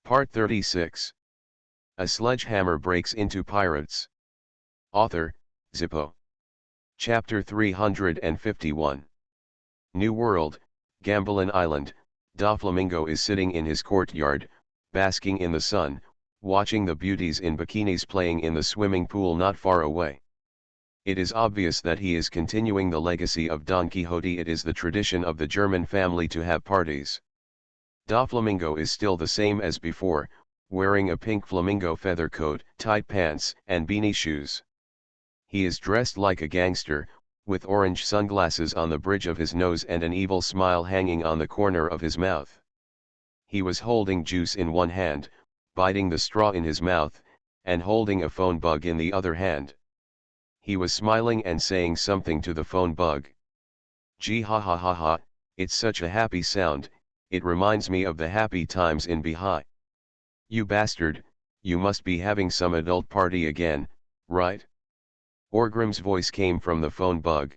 Part 36. A Sledgehammer Breaks into Pirates. Author, Zippo. Chapter 351. New World, Gambilan Island. Doflamingo is sitting in his courtyard, basking in the sun, watching the beauties in bikinis playing in the swimming pool not far away. It is obvious that he is continuing the legacy of Don Quixote. It is the tradition of the German family to have parties. Doflamingo is still the same as before, wearing a pink flamingo feather coat, tight pants, and beanie shoes. He is dressed like a gangster, with orange sunglasses on the bridge of his nose and an evil smile hanging on the corner of his mouth. He was holding juice in one hand, biting the straw in his mouth, and holding a phone bug in the other hand. He was smiling and saying something to the phone bug. Gee ha ha ha ha, it's such a happy sound, it reminds me of the happy times in Bihai. You bastard, you must be having some adult party again, right? Orgrim's voice came from the phone bug.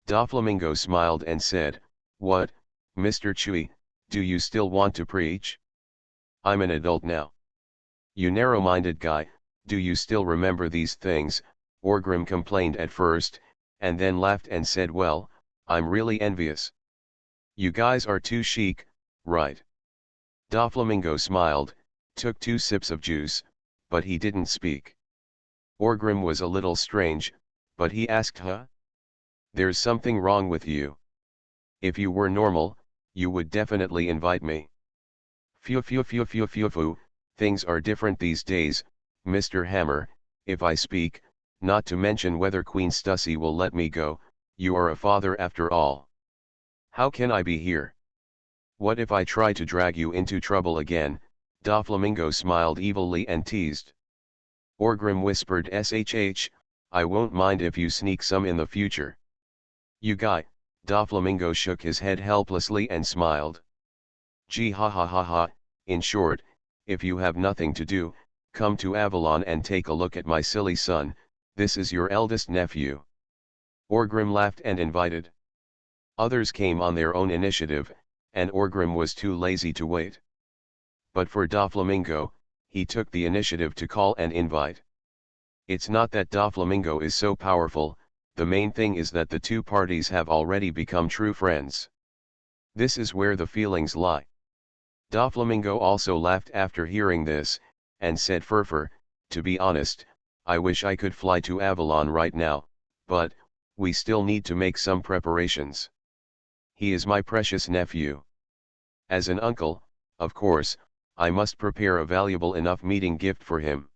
Doflamingo smiled and said, What, Mr. Chewy, do you still want to preach? I'm an adult now. You narrow-minded guy, do you still remember these things? Orgrim complained at first, and then laughed and said, Well, I'm really envious. You guys are too chic, right? Doflamingo smiled, took 2 sips of juice, but he didn't speak. Orgrim was a little strange, but he asked, Huh? There's something wrong with you. If you were normal, you would definitely invite me. Phew, things are different these days, Mr. Hammer, if I speak, not to mention whether Queen Stussy will let me go, you are a father after all. How can I be here? What if I try to drag you into trouble again? Doflamingo smiled evilly and teased. Orgrim whispered, SHH, I won't mind if you sneak some in the future. You guy, Doflamingo shook his head helplessly and smiled. Gee ha ha ha ha, in short, if you have nothing to do, come to Avalon and take a look at my silly son, this is your eldest nephew. Orgrim laughed and invited. Others came on their own initiative, and Orgrim was too lazy to wait. But for Doflamingo, he took the initiative to call and invite. It's not that Doflamingo is so powerful, the main thing is that the two parties have already become true friends. This is where the feelings lie. Doflamingo also laughed after hearing this, and said, Furfur, to be honest, I wish I could fly to Avalon right now, but, we still need to make some preparations. He is my precious nephew. As an uncle, of course, I must prepare a valuable enough meeting gift for him.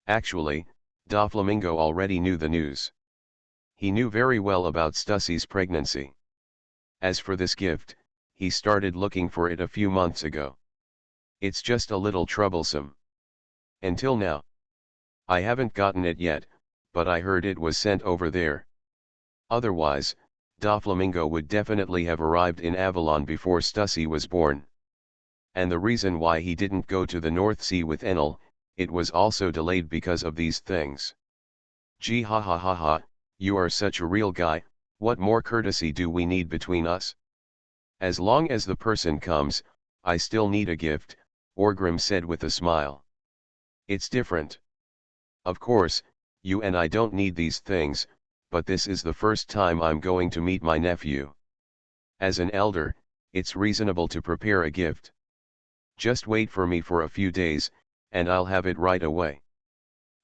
Actually, Doflamingo already knew the news. He knew very well about Stussy's pregnancy. As for this gift, he started looking for it a few months ago. It's just a little troublesome. Until now. I haven't gotten it yet, but I heard it was sent over there. Otherwise, Doflamingo would definitely have arrived in Avalon before Stussy was born. And the reason why he didn't go to the North Sea with Enel, it was also delayed because of these things. Gee ha ha ha ha, you are such a real guy, what more courtesy do we need between us? As long as the person comes, I still need a gift, Orgrim said with a smile. It's different. Of course, you and I don't need these things, but this is the first time I'm going to meet my nephew. As an elder, it's reasonable to prepare a gift. Just wait for me for a few days, and I'll have it right away.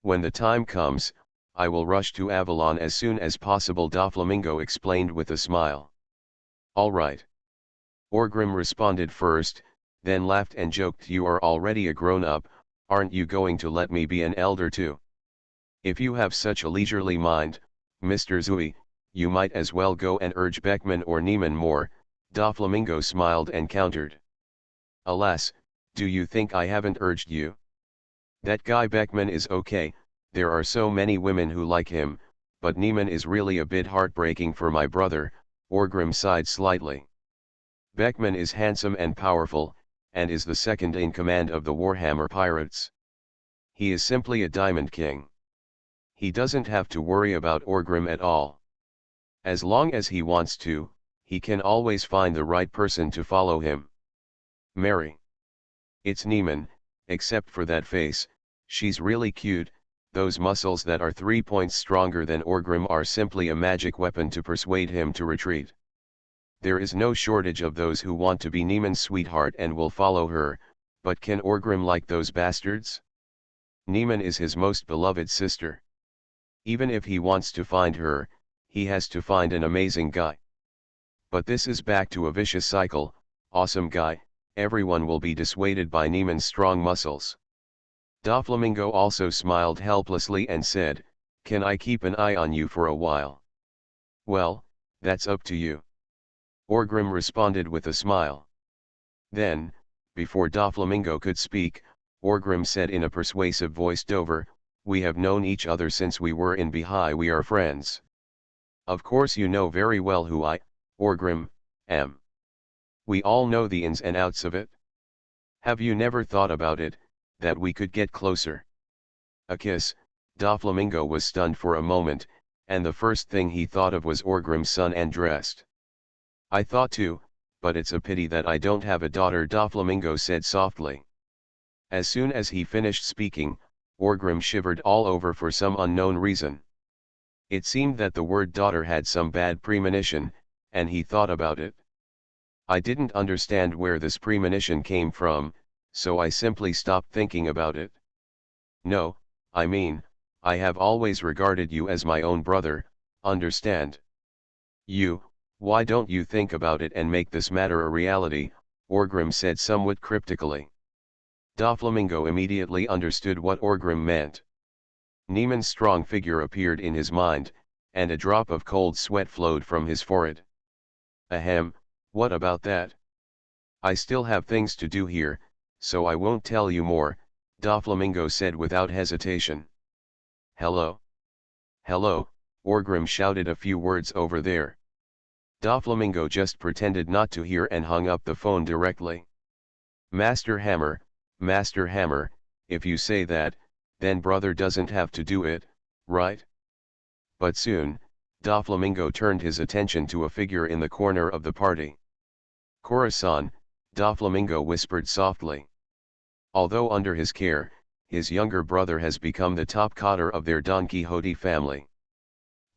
When the time comes, I will rush to Avalon as soon as possible, Doflamingo explained with a smile. All right. Orgrim responded first, then laughed and joked, You are already a grown-up, aren't you going to let me be an elder too? If you have such a leisurely mind, Mr. Zooey, you might as well go and urge Beckman or Neiman more, Doflamingo smiled and countered. Alas, do you think I haven't urged you? That guy Beckman is okay, there are so many women who like him, but Neiman is really a bit heartbreaking for my brother, Orgrim sighed slightly. Beckman is handsome and powerful, and is the second in command of the Warhammer pirates. He is simply a Diamond King. He doesn't have to worry about Orgrim at all. As long as he wants to, he can always find the right person to follow him. Mary. It's Neiman, except for that face. She's really cute. Those muscles that are 3 points stronger than Orgrim are simply a magic weapon to persuade him to retreat. There is no shortage of those who want to be Neiman's sweetheart and will follow her, but can Orgrim like those bastards? Neiman is his most beloved sister. Even if he wants to find her, he has to find an amazing guy. But this is back to a vicious cycle. Awesome guy, everyone will be dissuaded by Neiman's strong muscles. Doflamingo also smiled helplessly and said, "Can I keep an eye on you for a while?" "Well, that's up to you." Orgrim responded with a smile. Then, before Doflamingo could speak, Orgrim said in a persuasive voice, "Dover, we have known each other since we were in Behi. We are friends. Of course you know very well who I, Orgrim, am. We all know the ins and outs of it. Have you never thought about it, that we could get closer?" A kiss. Doflamingo was stunned for a moment, and the first thing he thought of was Orgrim's son undressed. "I thought too, but it's a pity that I don't have a daughter," Doflamingo said softly. As soon as he finished speaking, Orgrim shivered all over for some unknown reason. It seemed that the word daughter had some bad premonition, and he thought about it. "I didn't understand where this premonition came from, so I simply stopped thinking about it. No, I mean, I have always regarded you as my own brother, understand? Why don't you think about it and make this matter a reality?" Orgrim said somewhat cryptically. Doflamingo immediately understood what Orgrim meant. Neiman's strong figure appeared in his mind, and a drop of cold sweat flowed from his forehead. "Ahem, what about that? I still have things to do here, so I won't tell you more," Doflamingo said without hesitation. "Hello? Hello," Orgrim shouted a few words over there. Doflamingo just pretended not to hear and hung up the phone directly. Master Hammer, if you say that, then brother doesn't have to do it, right?" But soon, Doflamingo turned his attention to a figure in the corner of the party. "Corazon," Doflamingo whispered softly. Although under his care, his younger brother has become the top cotter of their Don Quixote family.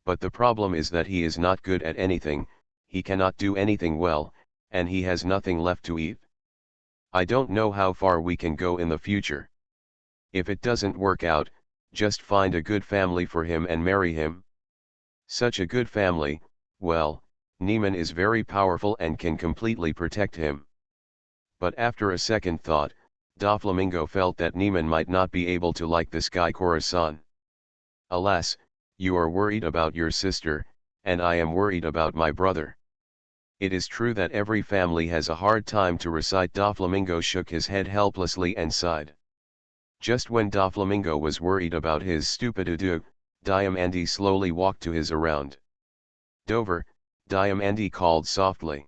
But the problem is that he is not good at anything, he cannot do anything well, and he has nothing left to eat. I don't know how far we can go in the future. If it doesn't work out, just find a good family for him and marry him. Such a good family, well, Neiman is very powerful and can completely protect him." But after a second thought, Doflamingo felt that Neiman might not be able to like this guy Corazon. "Alas, you are worried about your sister, and I am worried about my brother. It is true that every family has a hard time to recite." Doflamingo shook his head helplessly and sighed. Just when Doflamingo was worried about his stupidity, Diamandi slowly walked to his around. "Dover," Diamandi called softly.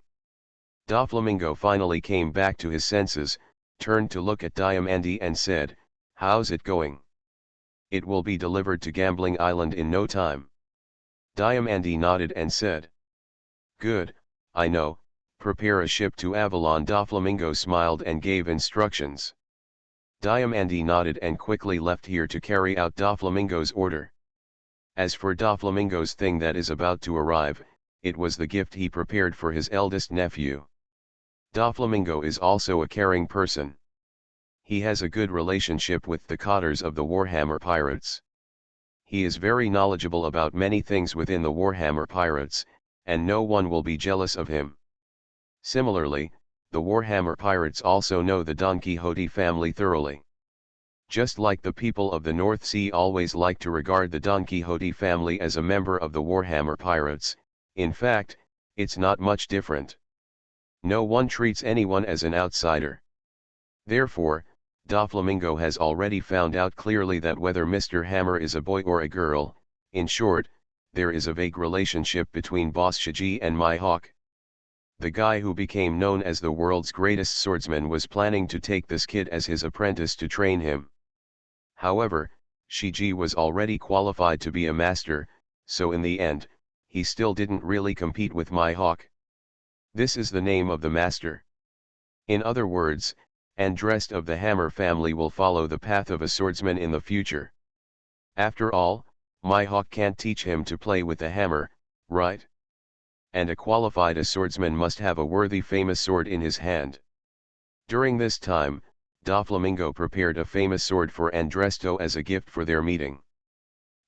Doflamingo finally came back to his senses, turned to look at Diamandi and said, "How's it going?" "It will be delivered to Gambling Island in no time." Diamandi nodded and said, "Good, I know, prepare a ship to Avalon." Doflamingo smiled and gave instructions. Diamandi nodded and quickly left here to carry out Doflamingo's order. As for Doflamingo's thing that is about to arrive, it was the gift he prepared for his eldest nephew. Doflamingo is also a caring person. He has a good relationship with the cotters of the Warhammer Pirates. He is very knowledgeable about many things within the Warhammer Pirates, and no one will be jealous of him. Similarly, the Warhammer Pirates also know the Don Quixote family thoroughly. Just like the people of the North Sea always like to regard the Don Quixote family as a member of the Warhammer Pirates, in fact, it's not much different. No one treats anyone as an outsider. Therefore, Doflamingo has already found out clearly that whether Mr. Hammer is a boy or a girl, in short, there is a vague relationship between Boss Shiji and my hawk. The guy who became known as the world's greatest swordsman was planning to take this kid as his apprentice to train him. However, Shiji was already qualified to be a master, so in the end, he still didn't really compete with my hawk. This is the name of the master. In other words, Andrest of the Hammer family will follow the path of a swordsman in the future. After all, my hawk can't teach him to play with the hammer, right? And a qualified swordsman must have a worthy famous sword in his hand. During this time, Doflamingo prepared a famous sword for Andresto as a gift for their meeting.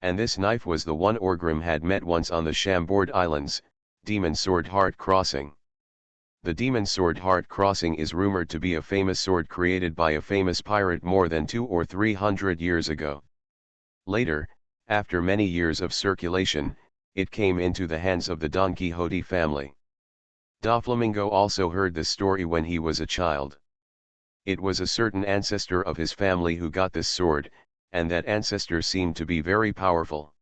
And this knife was the one Orgrim had met once on the Chambord Islands, Demon Sword Heart Crossing. The Demon Sword Heart Crossing is rumored to be a famous sword created by a famous pirate more than 200 or 300 years ago. Later, after many years of circulation, it came into the hands of the Don Quixote family. Doflamingo also heard the story when he was a child. It was a certain ancestor of his family who got this sword, and that ancestor seemed to be very powerful.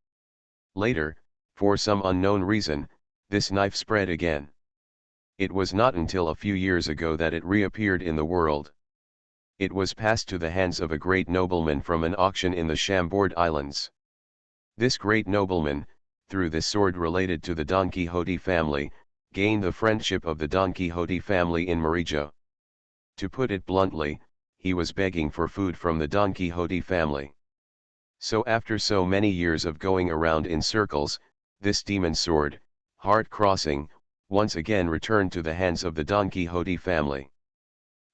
Later, for some unknown reason, this knife spread again. It was not until a few years ago that it reappeared in the world. It was passed to the hands of a great nobleman from an auction in the Chambord Islands. This great nobleman, through this sword related to the Don Quixote family, gained the friendship of the Don Quixote family in Merijo. To put it bluntly, he was begging for food from the Don Quixote family. So after so many years of going around in circles, this demon sword, Heart Crossing, once again returned to the hands of the Don Quixote family.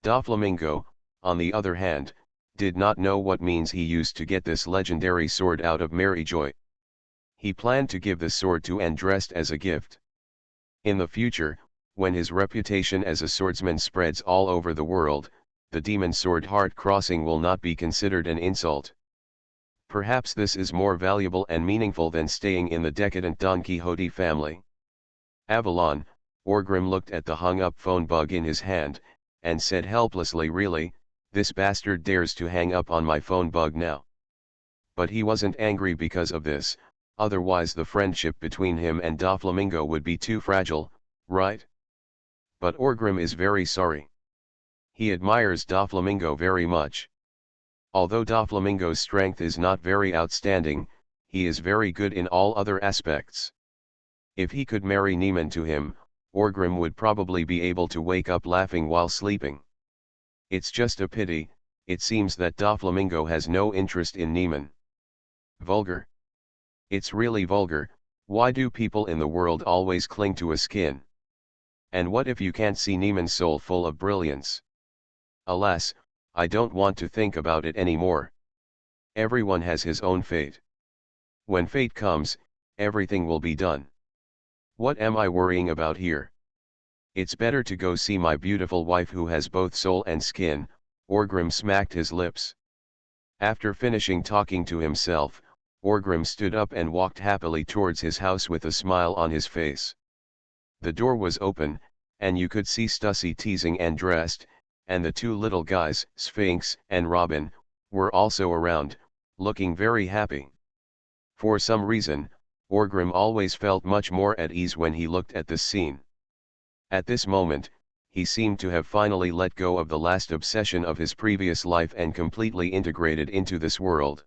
Doflamingo, on the other hand, did not know what means he used to get this legendary sword out of Merijoy. He planned to give the sword to Andrest as a gift. In the future, when his reputation as a swordsman spreads all over the world, the demon sword Heart Crossing will not be considered an insult. Perhaps this is more valuable and meaningful than staying in the decadent Don Quixote family. Avalon, Orgrim looked at the hung-up phone bug in his hand, and said helplessly, "Really, this bastard dares to hang up on my phone bug now." But he wasn't angry because of this, otherwise the friendship between him and Doflamingo would be too fragile, right? But Orgrim is very sorry. He admires Doflamingo very much. Although Doflamingo's strength is not very outstanding, he is very good in all other aspects. If he could marry Niemann to him, Orgrim would probably be able to wake up laughing while sleeping. It's just a pity, it seems that Doflamingo has no interest in Niemann. Vulgar. It's really vulgar. Why do people in the world always cling to a skin? And what if you can't see Niemann's soul full of brilliance? Alas, I don't want to think about it anymore. Everyone has his own fate. When fate comes, everything will be done. What am I worrying about here? It's better to go see my beautiful wife who has both soul and skin. Orgrim smacked his lips. After finishing talking to himself, Orgrim stood up and walked happily towards his house with a smile on his face. The door was open, and you could see Stussy teasing Andrest, and the two little guys, Sphinx and Robin, were also around, looking very happy. For some reason, Orgrim always felt much more at ease when he looked at this scene. At this moment, he seemed to have finally let go of the last obsession of his previous life and completely integrated into this world.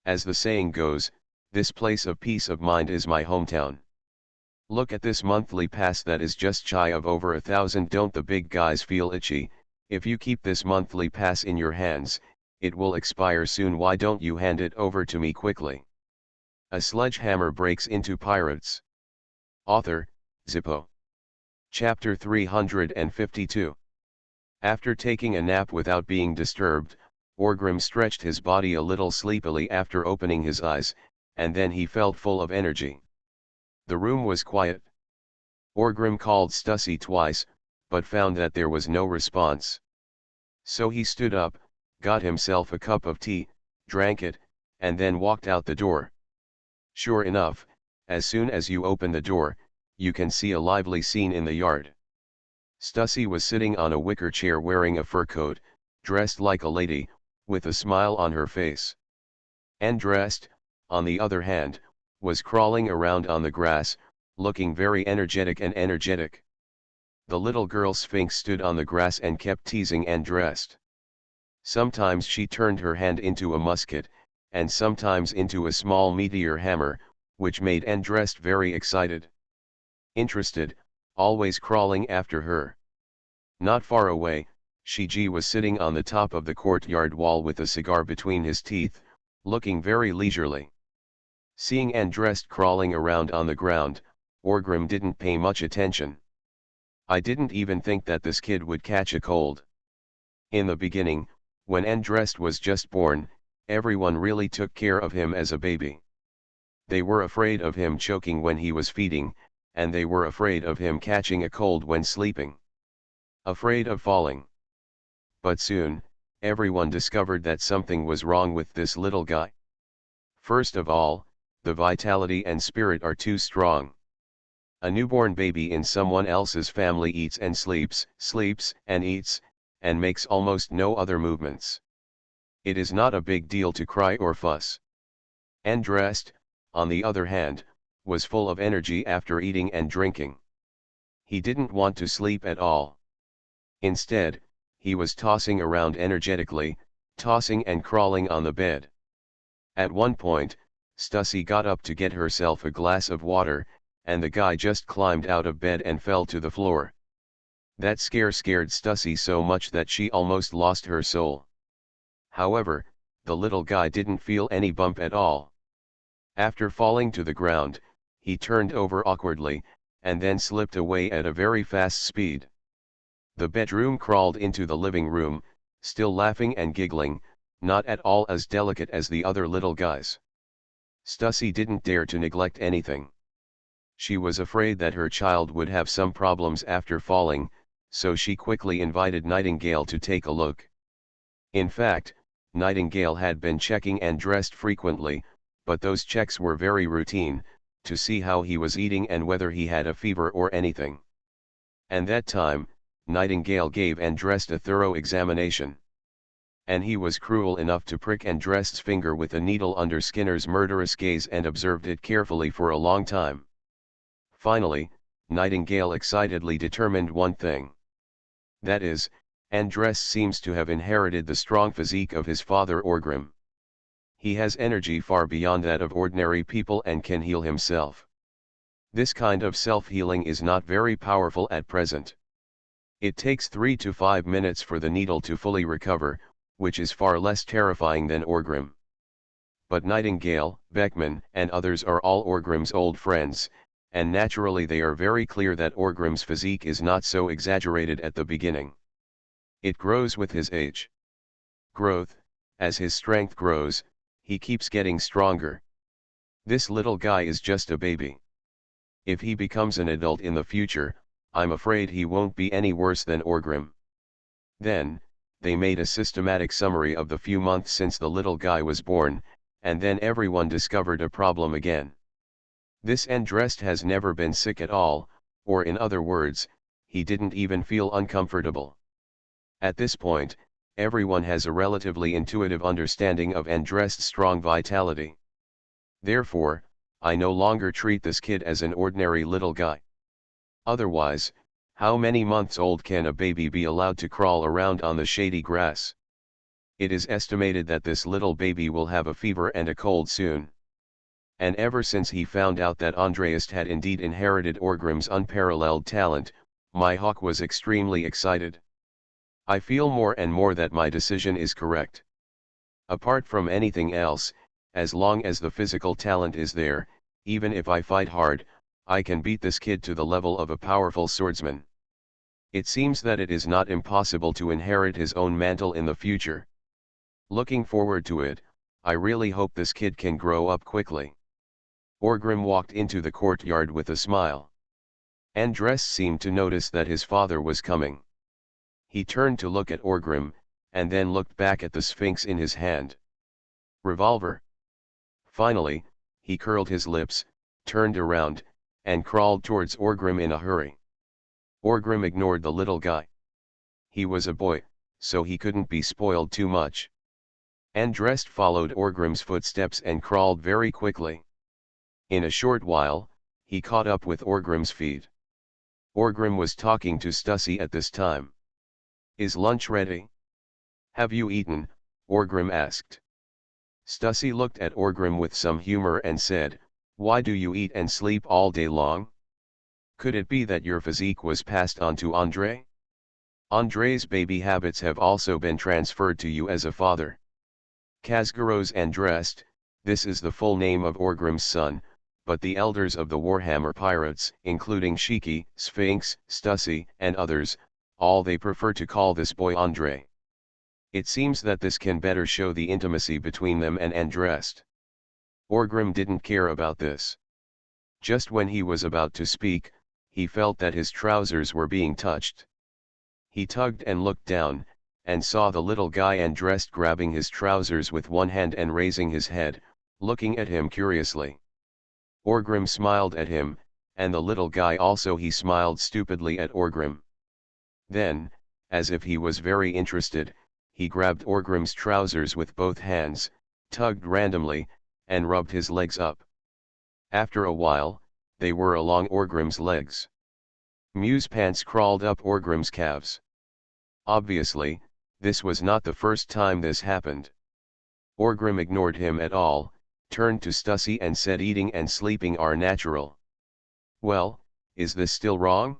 As the saying goes, this place of peace of mind is my hometown. Look at this monthly pass that is just shy of over 1,000. Don't the big guys feel itchy? If you keep this monthly pass in your hands, it will expire soon. Why don't you hand it over to me quickly? A Sledgehammer Breaks into Pirates. Author, Zippo. Chapter 352. After taking a nap without being disturbed, Orgrim stretched his body a little sleepily after opening his eyes, and then he felt full of energy. The room was quiet. Orgrim called Stussy twice, but found that there was no response. So he stood up, got himself a cup of tea, drank it, and then walked out the door. Sure enough, as soon as you open the door, you can see a lively scene in the yard. Stussy was sitting on a wicker chair wearing a fur coat, dressed like a lady, with a smile on her face. Andrest, on the other hand, was crawling around on the grass, looking very energetic. The little girl Sphinx stood on the grass and kept teasing Andrest. Sometimes she turned her hand into a musket, and sometimes into a small meteor hammer, which made Andrest very excited. Interested, always crawling after her. Not far away, Shiji was sitting on the top of the courtyard wall with a cigar between his teeth, looking very leisurely. Seeing Andrest crawling around on the ground, Orgrim didn't pay much attention. I didn't even think that this kid would catch a cold. In the beginning, when Andrest was just born, everyone really took care of him as a baby. They were afraid of him choking when he was feeding, and they were afraid of him catching a cold when sleeping. Afraid of falling. But soon, everyone discovered that something was wrong with this little guy. First of all, the vitality and spirit are too strong. A newborn baby in someone else's family eats and sleeps, sleeps and eats, and makes almost no other movements. It is not a big deal to cry or fuss. Andrest, on the other hand, was full of energy after eating and drinking. He didn't want to sleep at all. Instead, he was tossing around energetically, tossing and crawling on the bed. At one point, Stussy got up to get herself a glass of water, and the guy just climbed out of bed and fell to the floor. That scare scared Stussy so much that she almost lost her soul. However, the little guy didn't feel any bump at all. After falling to the ground, he turned over awkwardly, and then slipped away at a very fast speed. The bedroom crawled into the living room, still laughing and giggling, not at all as delicate as the other little guys. Stussy didn't dare to neglect anything. She was afraid that her child would have some problems after falling, so she quickly invited Nightingale to take a look. In fact, Nightingale had been checking Andrest frequently, but those checks were very routine, to see how he was eating and whether he had a fever or anything. And that time, Nightingale gave Andrest a thorough examination. And he was cruel enough to prick Andrest's finger with a needle under Skinner's murderous gaze and observed it carefully for a long time. Finally, Nightingale excitedly determined one thing. That is, Andrest seems to have inherited the strong physique of his father Orgrim. He has energy far beyond that of ordinary people and can heal himself. This kind of self-healing is not very powerful at present. It takes 3 to 5 minutes for the needle to fully recover, which is far less terrifying than Orgrim. But Nightingale, Beckman, and others are all Orgrim's old friends, and naturally they are very clear that Orgrim's physique is not so exaggerated at the beginning. It grows with his age. Growth, as his strength grows, he keeps getting stronger. This little guy is just a baby. If he becomes an adult in the future, I'm afraid he won't be any worse than Orgrim. Then, they made a systematic summary of the few months since the little guy was born, and then everyone discovered a problem again. This Andrest has never been sick at all, or in other words, he didn't even feel uncomfortable. At this point, everyone has a relatively intuitive understanding of Andrest's strong vitality. Therefore, I no longer treat this kid as an ordinary little guy. Otherwise, how many months old can a baby be allowed to crawl around on the shady grass? It is estimated that this little baby will have a fever and a cold soon. And ever since he found out that Andreas had indeed inherited Orgrim's unparalleled talent, my hawk was extremely excited. I feel more and more that my decision is correct. Apart from anything else, as long as the physical talent is there, even if I fight hard, I can beat this kid to the level of a powerful swordsman. It seems that it is not impossible to inherit his own mantle in the future. Looking forward to it, I really hope this kid can grow up quickly. Orgrim walked into the courtyard with a smile. Andrest seemed to notice that his father was coming. He turned to look at Orgrim, and then looked back at the Sphinx in his hand. Revolver. Finally, he curled his lips, turned around, and crawled towards Orgrim in a hurry. Orgrim ignored the little guy. He was a boy, so he couldn't be spoiled too much. Andrest followed Orgrim's footsteps and crawled very quickly. In a short while, he caught up with Orgrim's feet. Orgrim was talking to Stussy at this time. Is lunch ready? Have you eaten? Orgrim asked. Stussy looked at Orgrim with some humor and said, Why do you eat and sleep all day long? Could it be that your physique was passed on to Andre? Andrei's baby habits have also been transferred to you as a father. Kazgaros Andrest, this is the full name of Orgrim's son, but the elders of the Warhammer pirates, including Shiki, Sphinx, Stussy, and others, all they prefer to call this boy Andrei. It seems that this can better show the intimacy between them and Andrest. Orgrim didn't care about this. Just when he was about to speak, he felt that his trousers were being touched. He tugged and looked down, and saw the little guy Andrest grabbing his trousers with one hand and raising his head, looking at him curiously. Orgrim smiled at him, and the little guy also he smiled stupidly at Orgrim. Then, as if he was very interested, he grabbed Orgrim's trousers with both hands, tugged randomly, and rubbed his legs up. After a while, they were along Orgrim's legs. Mew's pants crawled up Orgrim's calves. Obviously, this was not the first time this happened. Orgrim ignored him at all, turned to Stussy and said eating and sleeping are natural. Well, is this still wrong?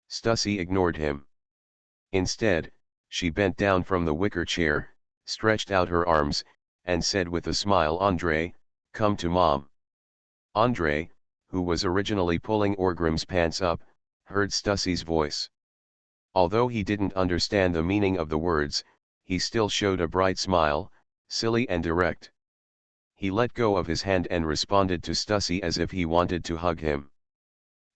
Stussy ignored him. Instead, she bent down from the wicker chair, stretched out her arms, and said with a smile, Andrei, come to Mom. Andrei, who was originally pulling Orgrim's pants up, heard Stussy's voice. Although he didn't understand the meaning of the words, he still showed a bright smile, silly and direct. He let go of his hand and responded to Stussy as if he wanted to hug him.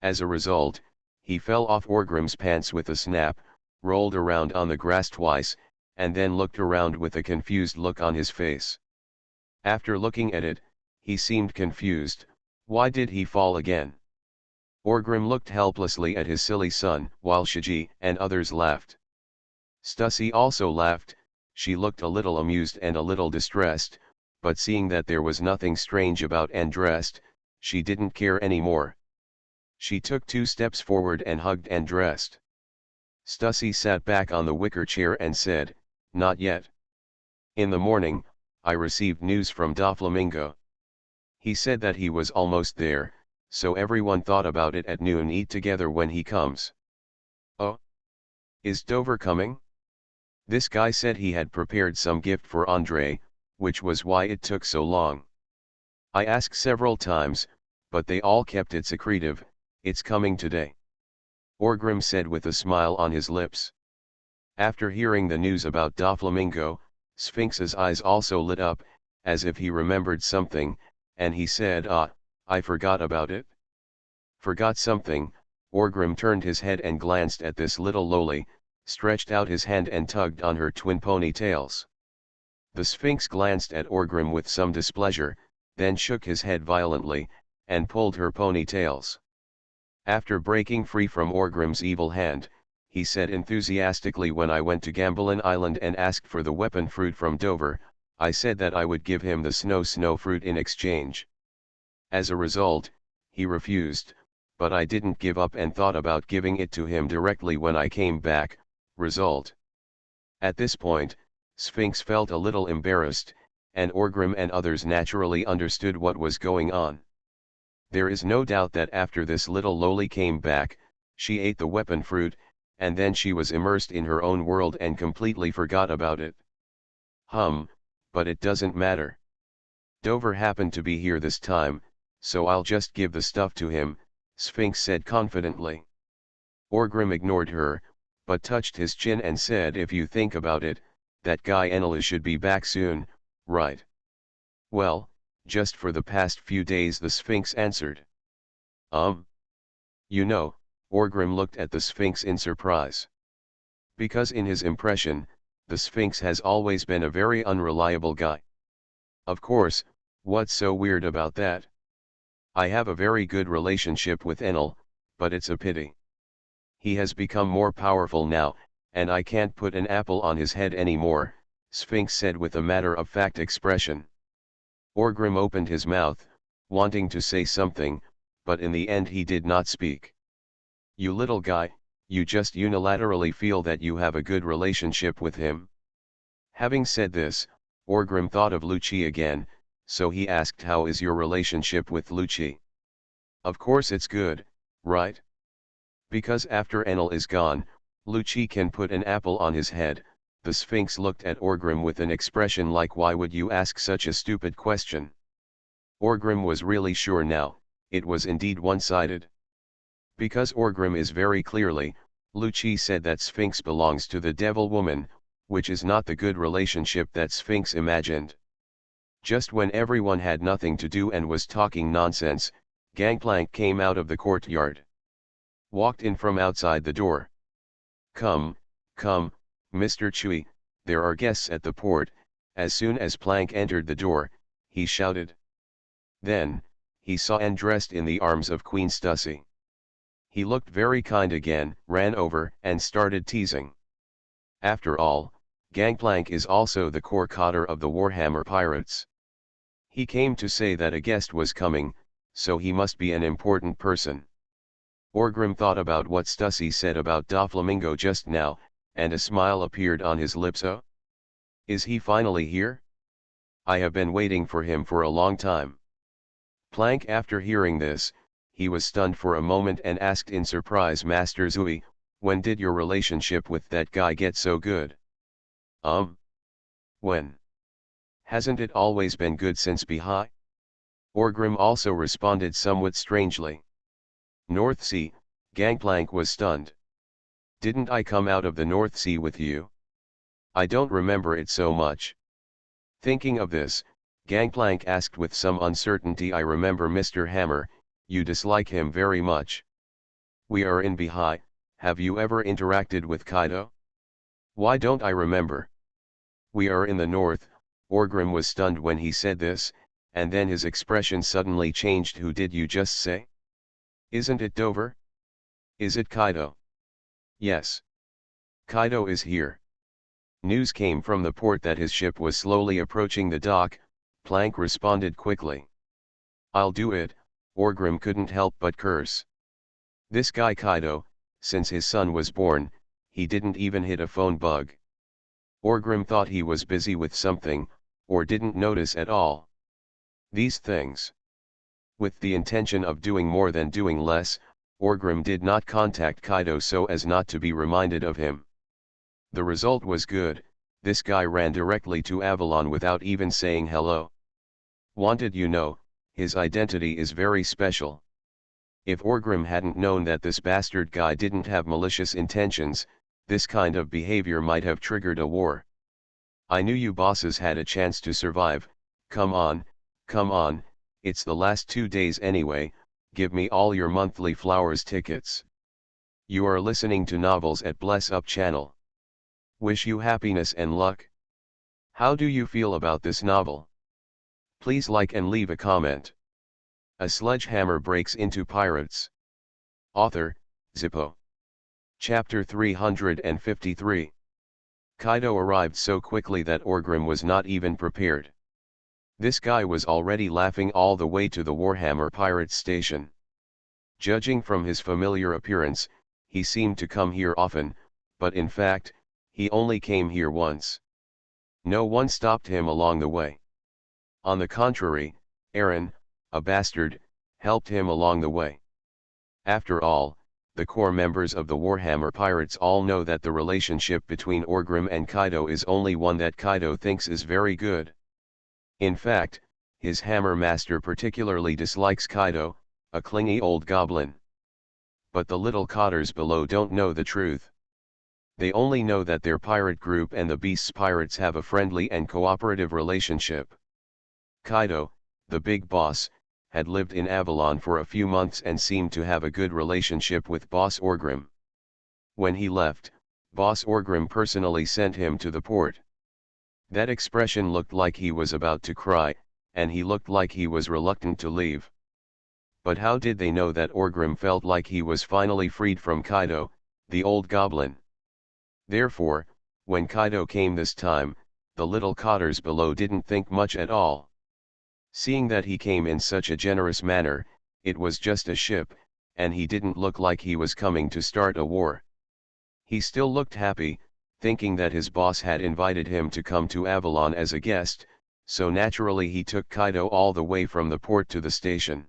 As a result, he fell off Orgrim's pants with a snap, rolled around on the grass twice, and then looked around with a confused look on his face. After looking at it, he seemed confused. Why did he fall again? Orgrim looked helplessly at his silly son, while Shiji and others laughed. Stussy also laughed. She looked a little amused and a little distressed, but seeing that there was nothing strange about Andrest, she didn't care anymore. She took 2 steps forward and hugged Andrest. Stussy sat back on the wicker chair and said, not yet. In the morning, I received news from Doflamingo. He said that he was almost there, so everyone thought about it at noon, eat together when he comes. Oh? Is Dover coming? This guy said he had prepared some gift for Andrei, which was why it took so long. I asked several times, but they all kept it secretive. It's coming today. Orgrim said with a smile on his lips. After hearing the news about Doflamingo, Sphinx's eyes also lit up, as if he remembered something, and he said, I forgot about it. Forgot something? Orgrim turned his head and glanced at this little loli, stretched out his hand and tugged on her twin ponytails. The Sphinx glanced at Orgrim with some displeasure, then shook his head violently, and pulled her ponytails. After breaking free from Orgrim's evil hand, he said enthusiastically, when I went to Gambalin Island and asked for the weapon fruit from Dover, I said that I would give him the snow fruit in exchange. As a result, he refused, but I didn't give up and thought about giving it to him directly when I came back. Result. At this point, Sphinx felt a little embarrassed, and Orgrim and others naturally understood what was going on. There is no doubt that after this little loli came back, she ate the weapon fruit, and then she was immersed in her own world and completely forgot about it. But it doesn't matter. Dover happened to be here this time, so I'll just give the stuff to him, Sphinx said confidently. Orgrim ignored her, but touched his chin and said, if you think about it, that guy Enel should be back soon, right? Well, just for the past few days, the Sphinx answered. You know, Orgrim looked at the Sphinx in surprise. Because in his impression, the Sphinx has always been a very unreliable guy. Of course, what's so weird about that? I have a very good relationship with Enel, but it's a pity. He has become more powerful now, and I can't put an apple on his head anymore, Sphinx said with a matter-of-fact expression. Orgrim opened his mouth, wanting to say something, but in the end he did not speak. You little guy, you just unilaterally feel that you have a good relationship with him. Having said this, Orgrim thought of Lucci again, so he asked, how is your relationship with Lucci? Of course it's good, right? Because after Enel is gone, Lucci can put an apple on his head. The Sphinx looked at Orgrim with an expression like, why would you ask such a stupid question? Orgrim was really sure now, it was indeed one-sided. Because Orgrim is very clearly, Lucci said that Sphinx belongs to the devil woman, which is not the good relationship that Sphinx imagined. Just when everyone had nothing to do and was talking nonsense, Gangplank came out of the courtyard. Walked in from outside the door. Come, Mr. Chui, there are guests at the port. As soon as Plank entered the door, he shouted. Then, he saw and dressed in the arms of Queen Stussy. He looked very kind again, ran over and started teasing. After all, Gangplank is also the core cotter of the Warhammer pirates. He came to say that a guest was coming, so he must be an important person. Orgrim thought about what Stussy said about Doflamingo just now, and a smile appeared on his lips. Oh? Is he finally here? I have been waiting for him for a long time. Plank, after hearing this, he was stunned for a moment and asked in surprise, Master Zui, when did your relationship with that guy get so good? When? Hasn't it always been good since Bihai? Orgrim also responded somewhat strangely. North Sea, Gangplank was stunned. Didn't I come out of the North Sea with you? I don't remember it so much. Thinking of this, Gangplank asked with some uncertainty, I remember Mr. Hammer, you dislike him very much. We are in Bihai, have you ever interacted with Kaido? Why don't I remember? We are in the north. Orgrim was stunned when he said this, and then his expression suddenly changed. Who did you just say? Isn't it Dover? Is it Kaido? Yes. Kaido is here. News came from the port that his ship was slowly approaching the dock. Plank responded quickly. I'll do it. Orgrim couldn't help but curse. This guy Kaido, since his son was born, he didn't even hit a phone bug. Orgrim thought he was busy with something, or didn't notice at all. These things. With the intention of doing more than doing less, Orgrim did not contact Kaido so as not to be reminded of him. The result was good. This guy ran directly to Avalon without even saying hello. Wanted you know, his identity is very special. If Orgrim hadn't known that this bastard guy didn't have malicious intentions, this kind of behavior might have triggered a war. I knew you bosses had a chance to survive. Come on, it's the last 2 days anyway, give me all your monthly flowers tickets. You are listening to Novels at Bless Up channel. Wish you happiness and luck. How do you feel about this novel? Please like and leave a comment. A sledgehammer breaks into pirates. Author, Zippo. Chapter 353. Kaido arrived so quickly that Orgrim was not even prepared. This guy was already laughing all the way to the Warhammer Pirates station. Judging from his familiar appearance, he seemed to come here often, but in fact, he only came here once. No one stopped him along the way. On the contrary, Aaron, a bastard, helped him along the way. After all, the core members of the Warhammer Pirates all know that the relationship between Orgrim and Kaido is only one that Kaido thinks is very good. In fact, his hammer master particularly dislikes Kaido, a clingy old goblin. But the little cotters below don't know the truth. They only know that their pirate group and the Beast's pirates have a friendly and cooperative relationship. Kaido, the big boss, had lived in Avalon for a few months and seemed to have a good relationship with Boss Orgrim. When he left, Boss Orgrim personally sent him to the port. That expression looked like he was about to cry, and he looked like he was reluctant to leave. But how did they know that Orgrim felt like he was finally freed from Kaido, the old goblin? Therefore, when Kaido came this time, the little cotters below didn't think much at all. Seeing that he came in such a generous manner, it was just a ship, and he didn't look like he was coming to start a war. He still looked happy, thinking that his boss had invited him to come to Avalon as a guest, so naturally he took Kaido all the way from the port to the station.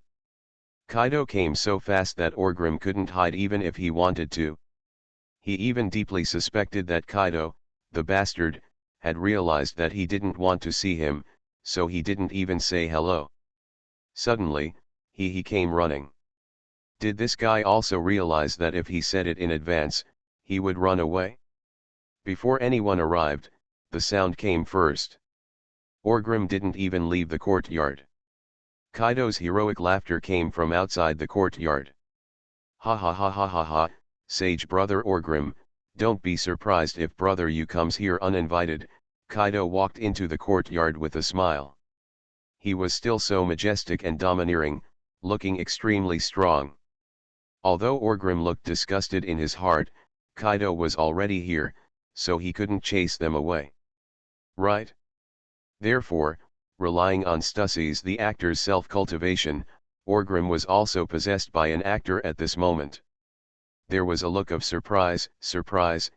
Kaido came so fast that Orgrim couldn't hide even if he wanted to. He even deeply suspected that Kaido, the bastard, had realized that he didn't want to see him, so he didn't even say hello. Suddenly, he came running. Did this guy also realize that if he said it in advance, he would run away? Before anyone arrived, the sound came first. Orgrim didn't even leave the courtyard. Kaido's heroic laughter came from outside the courtyard. Ha ha ha ha ha ha, sage brother Orgrim, don't be surprised if brother you comes here uninvited. Kaido walked into the courtyard with a smile. He was still so majestic and domineering, looking extremely strong. Although Orgrim looked disgusted in his heart, Kaido was already here, so he couldn't chase them away. Right? Therefore, relying on Stussy the actor's self-cultivation, Orgrim was also possessed by an actor at this moment. There was a look of surprise,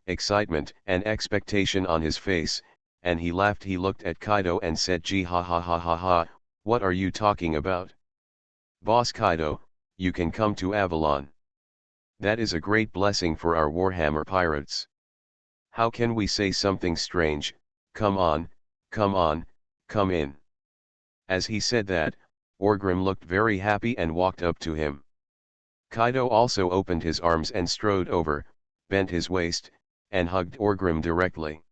excitement, and expectation on his face, and he laughed. He looked at Kaido and said, "Gee ha ha ha ha ha, what are you talking about? Boss Kaido, you can come to Avalon. That is a great blessing for our Warhammer pirates. How can we say something strange? Come on, come in." As he said that, Orgrim looked very happy and walked up to him. Kaido also opened his arms and strode over, bent his waist, and hugged Orgrim directly.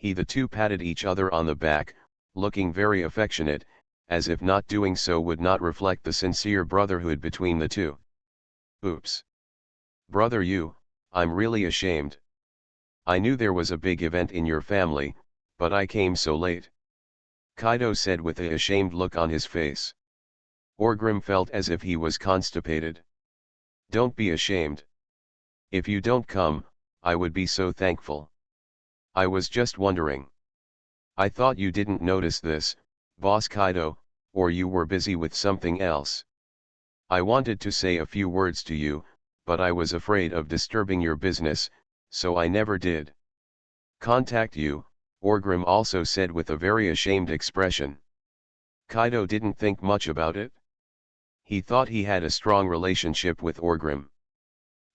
The two patted each other on the back, looking very affectionate, as if not doing so would not reflect the sincere brotherhood between the two. Oops. Brother I'm really ashamed. I knew there was a big event in your family, but I came so late. Kaido said with a ashamed look on his face. Orgrim felt as if he was constipated. Don't be ashamed. If you don't come, I would be so thankful. I was just wondering. I thought you didn't notice this, Boss Kaido, or you were busy with something else. I wanted to say a few words to you, but I was afraid of disturbing your business, so I never did. Contact you, Orgrim also said with a very ashamed expression. Kaido didn't think much about it. He thought he had a strong relationship with Orgrim.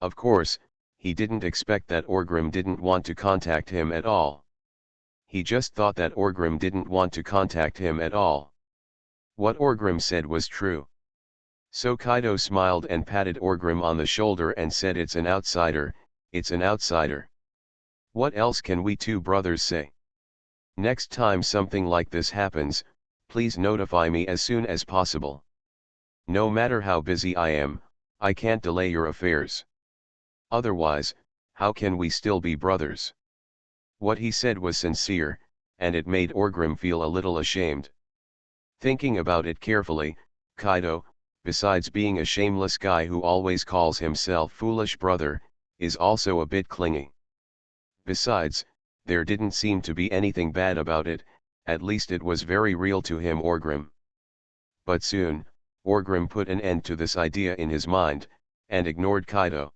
Of course, he didn't expect that Orgrim didn't want to contact him at all. He just thought that Orgrim didn't want to contact him at all. What Orgrim said was true. So Kaido smiled and patted Orgrim on the shoulder and said, "It's an outsider, it's an outsider. What else can we two brothers say? Next time something like this happens, please notify me as soon as possible. No matter how busy I am, I can't delay your affairs. Otherwise, how can we still be brothers?" What he said was sincere, and it made Orgrim feel a little ashamed. Thinking about it carefully, Kaido, besides being a shameless guy who always calls himself foolish brother, is also a bit clingy. Besides, there didn't seem to be anything bad about it, at least it was very real to him, Orgrim. But soon, Orgrim put an end to this idea in his mind, and ignored Kaido.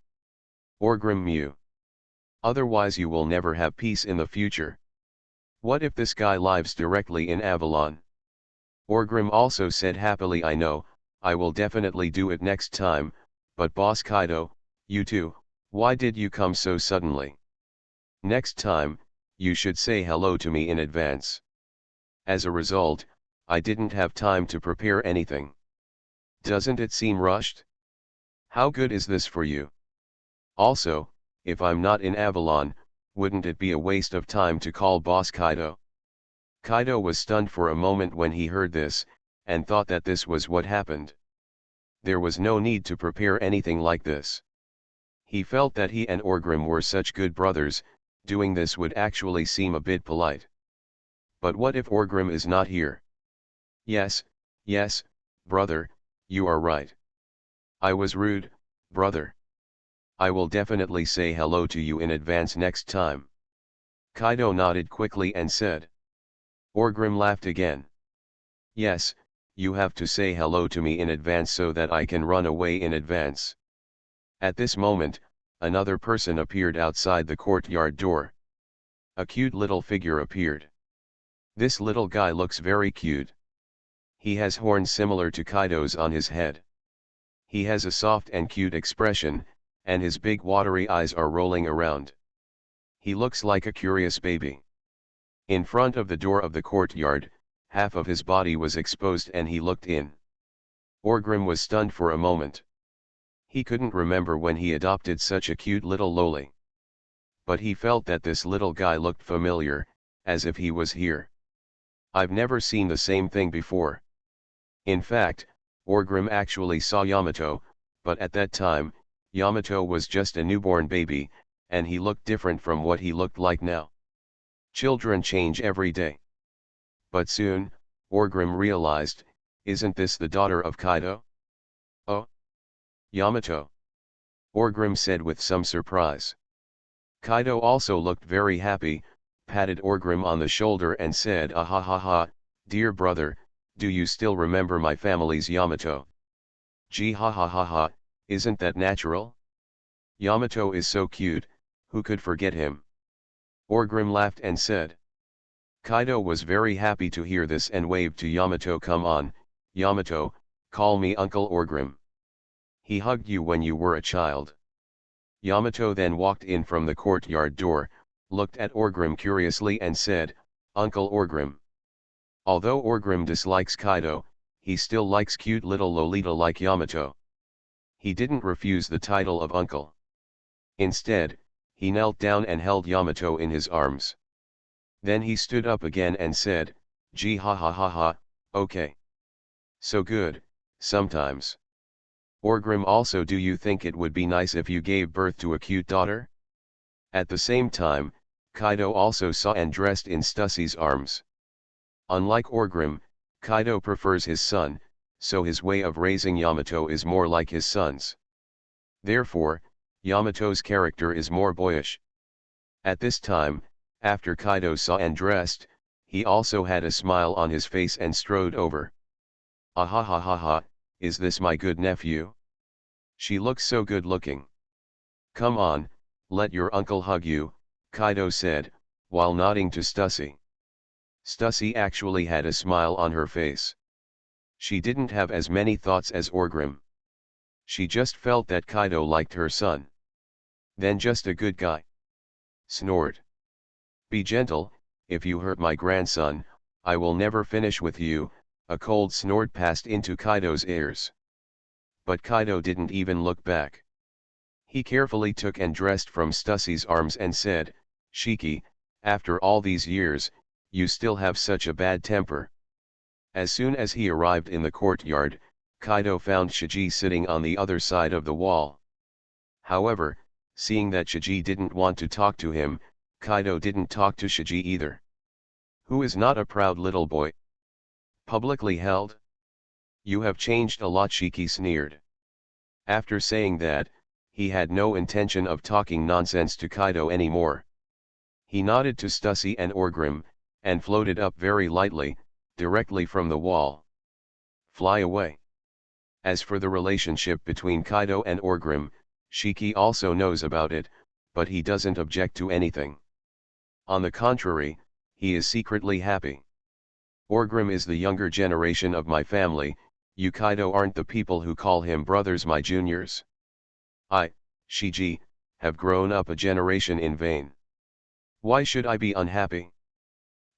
Orgrim mew. Otherwise you will never have peace in the future. What if this guy lives directly in Avalon? Orgrim also said happily, "I know, I will definitely do it next time, but Boss Kaido, you too, why did you come so suddenly? Next time, you should say hello to me in advance. As a result, I didn't have time to prepare anything. Doesn't it seem rushed? How good is this for you? Also, if I'm not in Avalon, wouldn't it be a waste of time to call Boss Kaido?" Kaido was stunned for a moment when he heard this, and thought that this was what happened. There was no need to prepare anything like this. He felt that he and Orgrim were such good brothers, doing this would actually seem a bit polite. But what if Orgrim is not here? Yes, brother, you are right. I was rude, brother. I will definitely say hello to you in advance next time. Kaido nodded quickly and said. Orgrim laughed again. Yes, you have to say hello to me in advance so that I can run away in advance. At this moment, another person appeared outside the courtyard door. A cute little figure appeared. This little guy looks very cute. He has horns similar to Kaido's on his head. He has a soft and cute expression, and his big watery eyes are rolling around. He looks like a curious baby. In front of the door of the courtyard, half of his body was exposed and he looked in. Orgrim was stunned for a moment. He couldn't remember when he adopted such a cute little loli. But he felt that this little guy looked familiar, as if he was here. I've never seen the same thing before. In fact, Orgrim actually saw Yamato, but at that time, Yamato was just a newborn baby, and he looked different from what he looked like now. Children change every day. But soon, Orgrim realized, isn't this the daughter of Kaido? Oh? Yamato? Orgrim said with some surprise. Kaido also looked very happy, patted Orgrim on the shoulder and said, "Ah ha ha ha, dear brother, do you still remember my family's Yamato? Gee ha ha ha ha, isn't that natural? Yamato is so cute, who could forget him?" Orgrim laughed and said. Kaido was very happy to hear this and waved to Yamato. "Come on, Yamato, call me Uncle Orgrim. He hugged you when you were a child." Yamato then walked in from the courtyard door, looked at Orgrim curiously and said, "Uncle Orgrim." Although Orgrim dislikes Kaido, he still likes cute little Lolita like Yamato. He didn't refuse the title of uncle. Instead, he knelt down and held Yamato in his arms. Then he stood up again and said, "Gee ha ha ha ha, okay. So good, sometimes. Orgrim, also, do you think it would be nice if you gave birth to a cute daughter?" At the same time, Kaido also saw and dressed in Stussy's arms. Unlike Orgrim, Kaido prefers his son, so his way of raising Yamato is more like his son's. Therefore, Yamato's character is more boyish. At this time, after Kaido saw and dressed, he also had a smile on his face and strode over. "Ah ha ha ha ha, is this my good nephew? She looks so good looking. Come on, let your uncle hug you," Kaido said, while nodding to Stussy. Stussy actually had a smile on her face. She didn't have as many thoughts as Orgrim. She just felt that Kaido liked her son. Then just a good guy. Snored. "Be gentle, if you hurt my grandson, I will never finish with you," a cold snort passed into Kaido's ears. But Kaido didn't even look back. He carefully took and dressed from Stussy's arms and said, "Shiki, after all these years, you still have such a bad temper." As soon as he arrived in the courtyard, Kaido found Shiji sitting on the other side of the wall. However, seeing that Shiji didn't want to talk to him, Kaido didn't talk to Shiji either. "Who is not a proud little boy? Publicly held? You have changed a lot," Shiki sneered. After saying that, he had no intention of talking nonsense to Kaido anymore. He nodded to Stussy and Orgrim, and floated up very lightly, directly from the wall. Fly away. As for the relationship between Kaido and Orgrim, Shiki also knows about it, but he doesn't object to anything. On the contrary, he is secretly happy. "Orgrim is the younger generation of my family, you Kaido aren't the people who call him brothers my juniors. I, Shiji, have grown up a generation in vain. Why should I be unhappy?"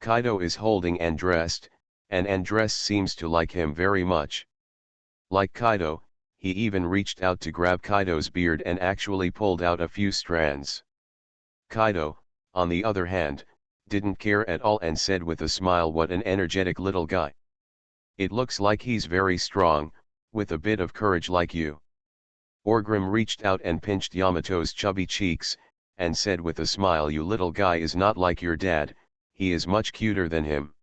Kaido is holding Andrest, and Andrest seems to like him very much. Like Kaido, he even reached out to grab Kaido's beard and actually pulled out a few strands. Kaido, on the other hand, didn't care at all and said with a smile, "What an energetic little guy. It looks like he's very strong, with a bit of courage like you." Orgrim reached out and pinched Yamato's chubby cheeks, and said with a smile, "You little guy is not like your dad, he is much cuter than him."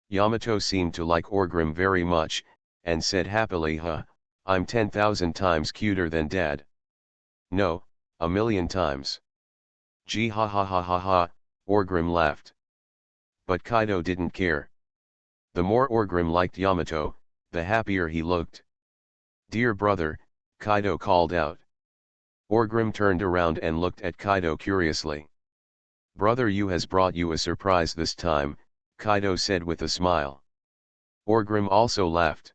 Yamato seemed to like Orgrim very much, and said happily, "Huh, I'm 10,000 times cuter than dad. No, 1,000,000 times. Gee ha ha ha ha ha," Orgrim laughed. But Kaido didn't care. The more Orgrim liked Yamato, the happier he looked. "Dear brother," Kaido called out. Orgrim turned around and looked at Kaido curiously. "Brother, you has brought you a surprise this time," Kaido said with a smile. Orgrim also laughed.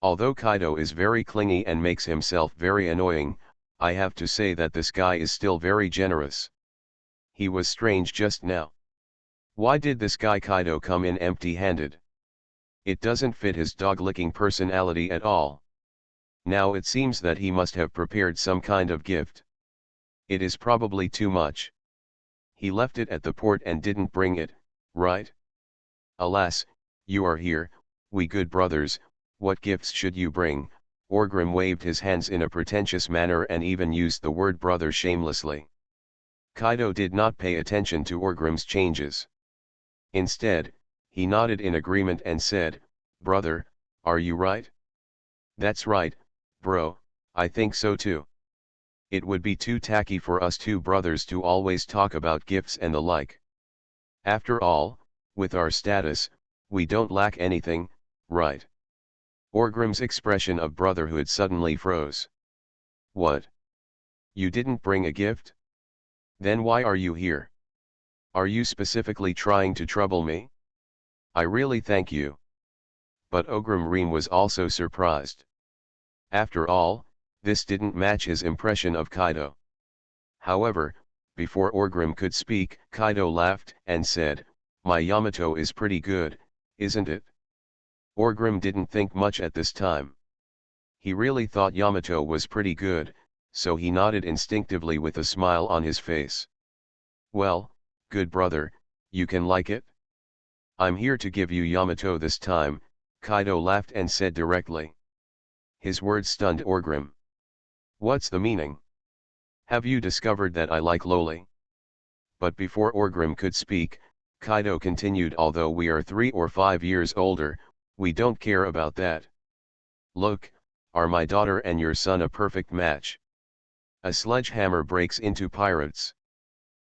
Although Kaido is very clingy and makes himself very annoying, I have to say that this guy is still very generous. He was strange just now. Why did this guy Kaido come in empty-handed? It doesn't fit his dog-licking personality at all. Now it seems that he must have prepared some kind of gift. It is probably too much. He left it at the port and didn't bring it, right? Alas, you are here, we good brothers, what gifts should you bring? Orgrim waved his hands in a pretentious manner and even used the word brother shamelessly. Kaido did not pay attention to Orgrim's changes. Instead, he nodded in agreement and said, "Brother, are you right?" "That's right, bro, I think so too. It would be too tacky for us two brothers to always talk about gifts and the like. After all, with our status, we don't lack anything, right?" Orgrim's expression of brotherhood suddenly froze. "What? You didn't bring a gift? Then why are you here? Are you specifically trying to trouble me? I really thank you." But Orgrim Reem was also surprised. After all, this didn't match his impression of Kaido. However, before Orgrim could speak, Kaido laughed and said, "My Yamato is pretty good, isn't it?" Orgrim didn't think much at this time. He really thought Yamato was pretty good, so he nodded instinctively with a smile on his face. "Well, good brother, you can like it? I'm here to give you Yamato this time," Kaido laughed and said directly. His words stunned Orgrim. "What's the meaning? Have you discovered that I like loli?" But before Orgrim could speak, Kaido continued, "Although we are 3 or 5 years older, we don't care about that. Look, are my daughter and your son a perfect match? A sledgehammer breaks into pirates."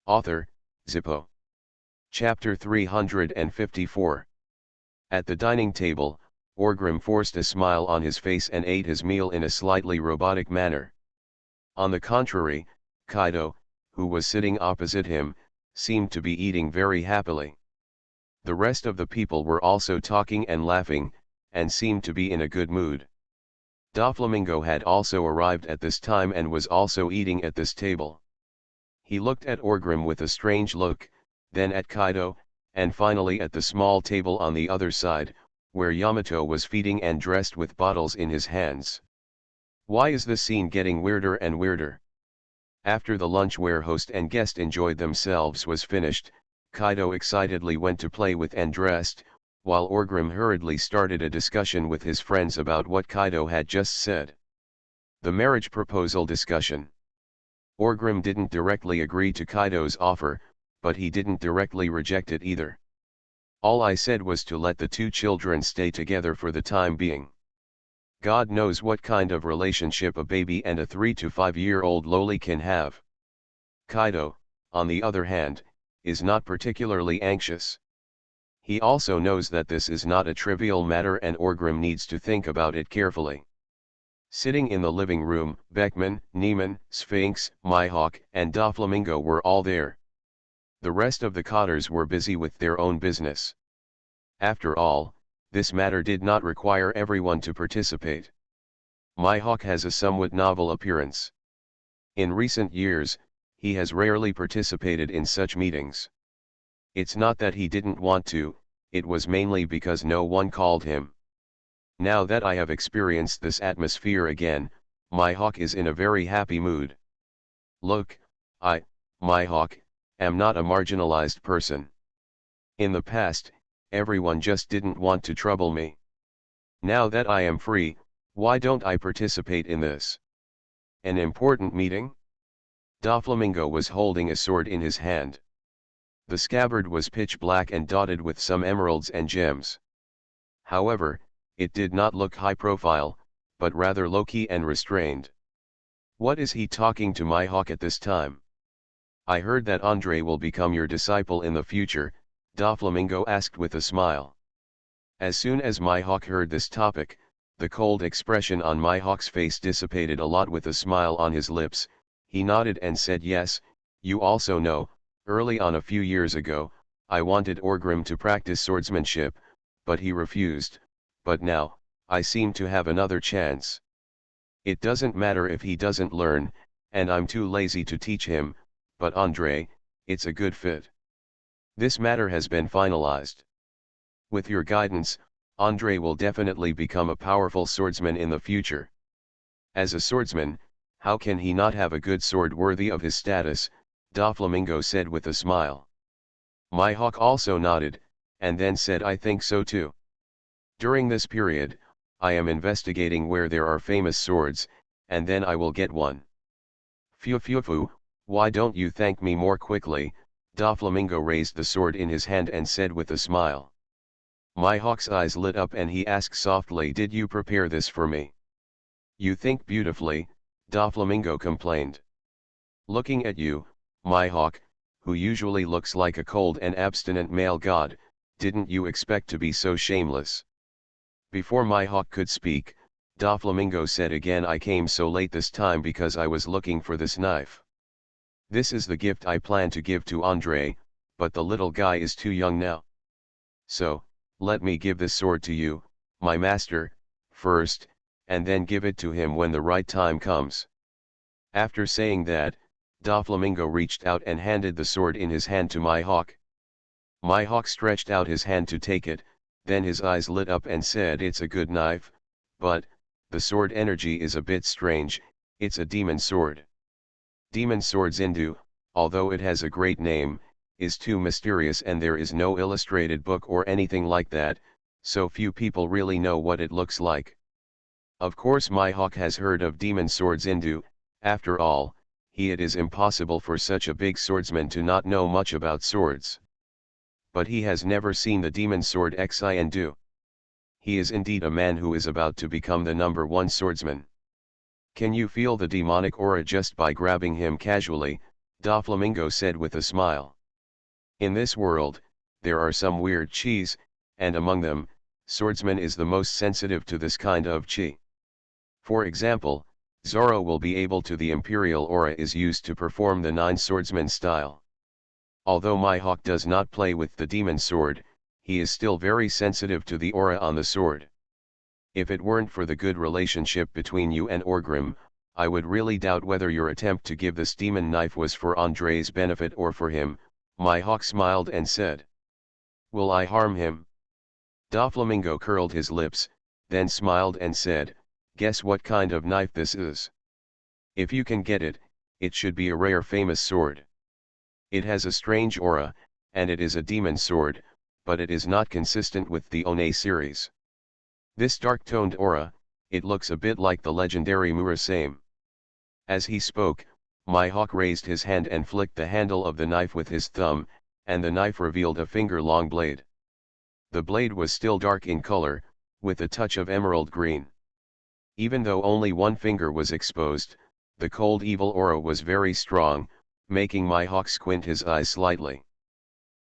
Author, Zippo. Chapter 354. At the dining table, Orgrim forced a smile on his face and ate his meal in a slightly robotic manner. On the contrary, Kaido, who was sitting opposite him, seemed to be eating very happily. The rest of the people were also talking and laughing, and seemed to be in a good mood. Doflamingo had also arrived at this time and was also eating at this table. He looked at Orgrim with a strange look, then at Kaido, and finally at the small table on the other side, where Yamato was feeding and dressed with bottles in his hands. Why is the scene getting weirder and weirder? After the lunch where host and guest enjoyed themselves was finished, Kaido excitedly went to play with and dressed, while Orgrim hurriedly started a discussion with his friends about what Kaido had just said. The marriage proposal discussion. Orgrim didn't directly agree to Kaido's offer, but he didn't directly reject it either. All I said was to let the two children stay together for the time being. God knows what kind of relationship a baby and a 3 to 5-year-old loli can have. Kaido, on the other hand, is not particularly anxious. He also knows that this is not a trivial matter and Orgrim needs to think about it carefully. Sitting in the living room, Beckman, Neiman, Sphinx, Mihawk, and Doflamingo were all there. The rest of the cotters were busy with their own business. After all, this matter did not require everyone to participate. Mihawk has a somewhat novel appearance. In recent years, he has rarely participated in such meetings. It's not that he didn't want to, it was mainly because no one called him. Now that I have experienced this atmosphere again, Mihawk is in a very happy mood. Look, I, Mihawk, am not a marginalized person. In the past, everyone just didn't want to trouble me. Now that I am free, why don't I participate in this? An important meeting? Doflamingo was holding a sword in his hand. The scabbard was pitch black and dotted with some emeralds and gems. However, it did not look high profile, but rather low-key and restrained. What is he talking to Mihawk at this time? I heard that Andre will become your disciple in the future, Doflamingo asked with a smile. As soon as Mihawk heard this topic, the cold expression on Mihawk's face dissipated a lot. With a smile on his lips, he nodded and said, "Yes, you also know, early on a few years ago, I wanted Orgrim to practice swordsmanship, but he refused, but now, I seem to have another chance. It doesn't matter if he doesn't learn, and I'm too lazy to teach him, but Andre, it's a good fit. This matter has been finalized. With your guidance, Andre will definitely become a powerful swordsman in the future. As a swordsman, how can he not have a good sword worthy of his status, Doflamingo said with a smile. Mihawk also nodded, and then said I think so too. During this period, I am investigating where there are famous swords, and then I will get one. Phew, why don't you thank me more quickly? Doflamingo raised the sword in his hand and said with a smile. Mihawk's eyes lit up and he asked softly, did you prepare this for me? You think beautifully, Doflamingo complained. Looking at you, Mihawk, who usually looks like a cold and abstinent male god, didn't you expect to be so shameless? Before Mihawk could speak, Doflamingo said again, I came so late this time because I was looking for this knife. This is the gift I plan to give to Andre, but the little guy is too young now. So, let me give this sword to you, my master, first, and then give it to him when the right time comes. After saying that, Doflamingo reached out and handed the sword in his hand to Mihawk. Mihawk stretched out his hand to take it, then his eyes lit up and said, it's a good knife, but, the sword energy is a bit strange, it's a demon sword. Demon swords Indu, although it has a great name, is too mysterious and there is no illustrated book or anything like that, so few people really know what it looks like. Of course Mihawk has heard of demon swords Indu, after all, it is impossible for such a big swordsman to not know much about swords. But he has never seen the demon sword Xindu. He is indeed a man who is about to become the #1 swordsman. Can you feel the demonic aura just by grabbing him casually? Doflamingo said with a smile. In this world, there are some weird chis, and among them, swordsman is the most sensitive to this kind of chi. For example, Zoro will be able to the imperial aura is used to perform the 9 swordsman style. Although Mihawk does not play with the demon sword, he is still very sensitive to the aura on the sword. If it weren't for the good relationship between you and Orgrim, I would really doubt whether your attempt to give this demon knife was for Andre's benefit or for him. Mihawk smiled and said. Will I harm him? Doflamingo curled his lips, then smiled and said, guess what kind of knife this is. If you can get it, it should be a rare famous sword. It has a strange aura, and it is a demon sword, but it is not consistent with the One series. This dark-toned aura, it looks a bit like the legendary Murasame. As he spoke, Mihawk raised his hand and flicked the handle of the knife with his thumb, and the knife revealed a finger-long blade. The blade was still dark in color, with a touch of emerald green. Even though only one finger was exposed, the cold evil aura was very strong, making Mihawk squint his eyes slightly.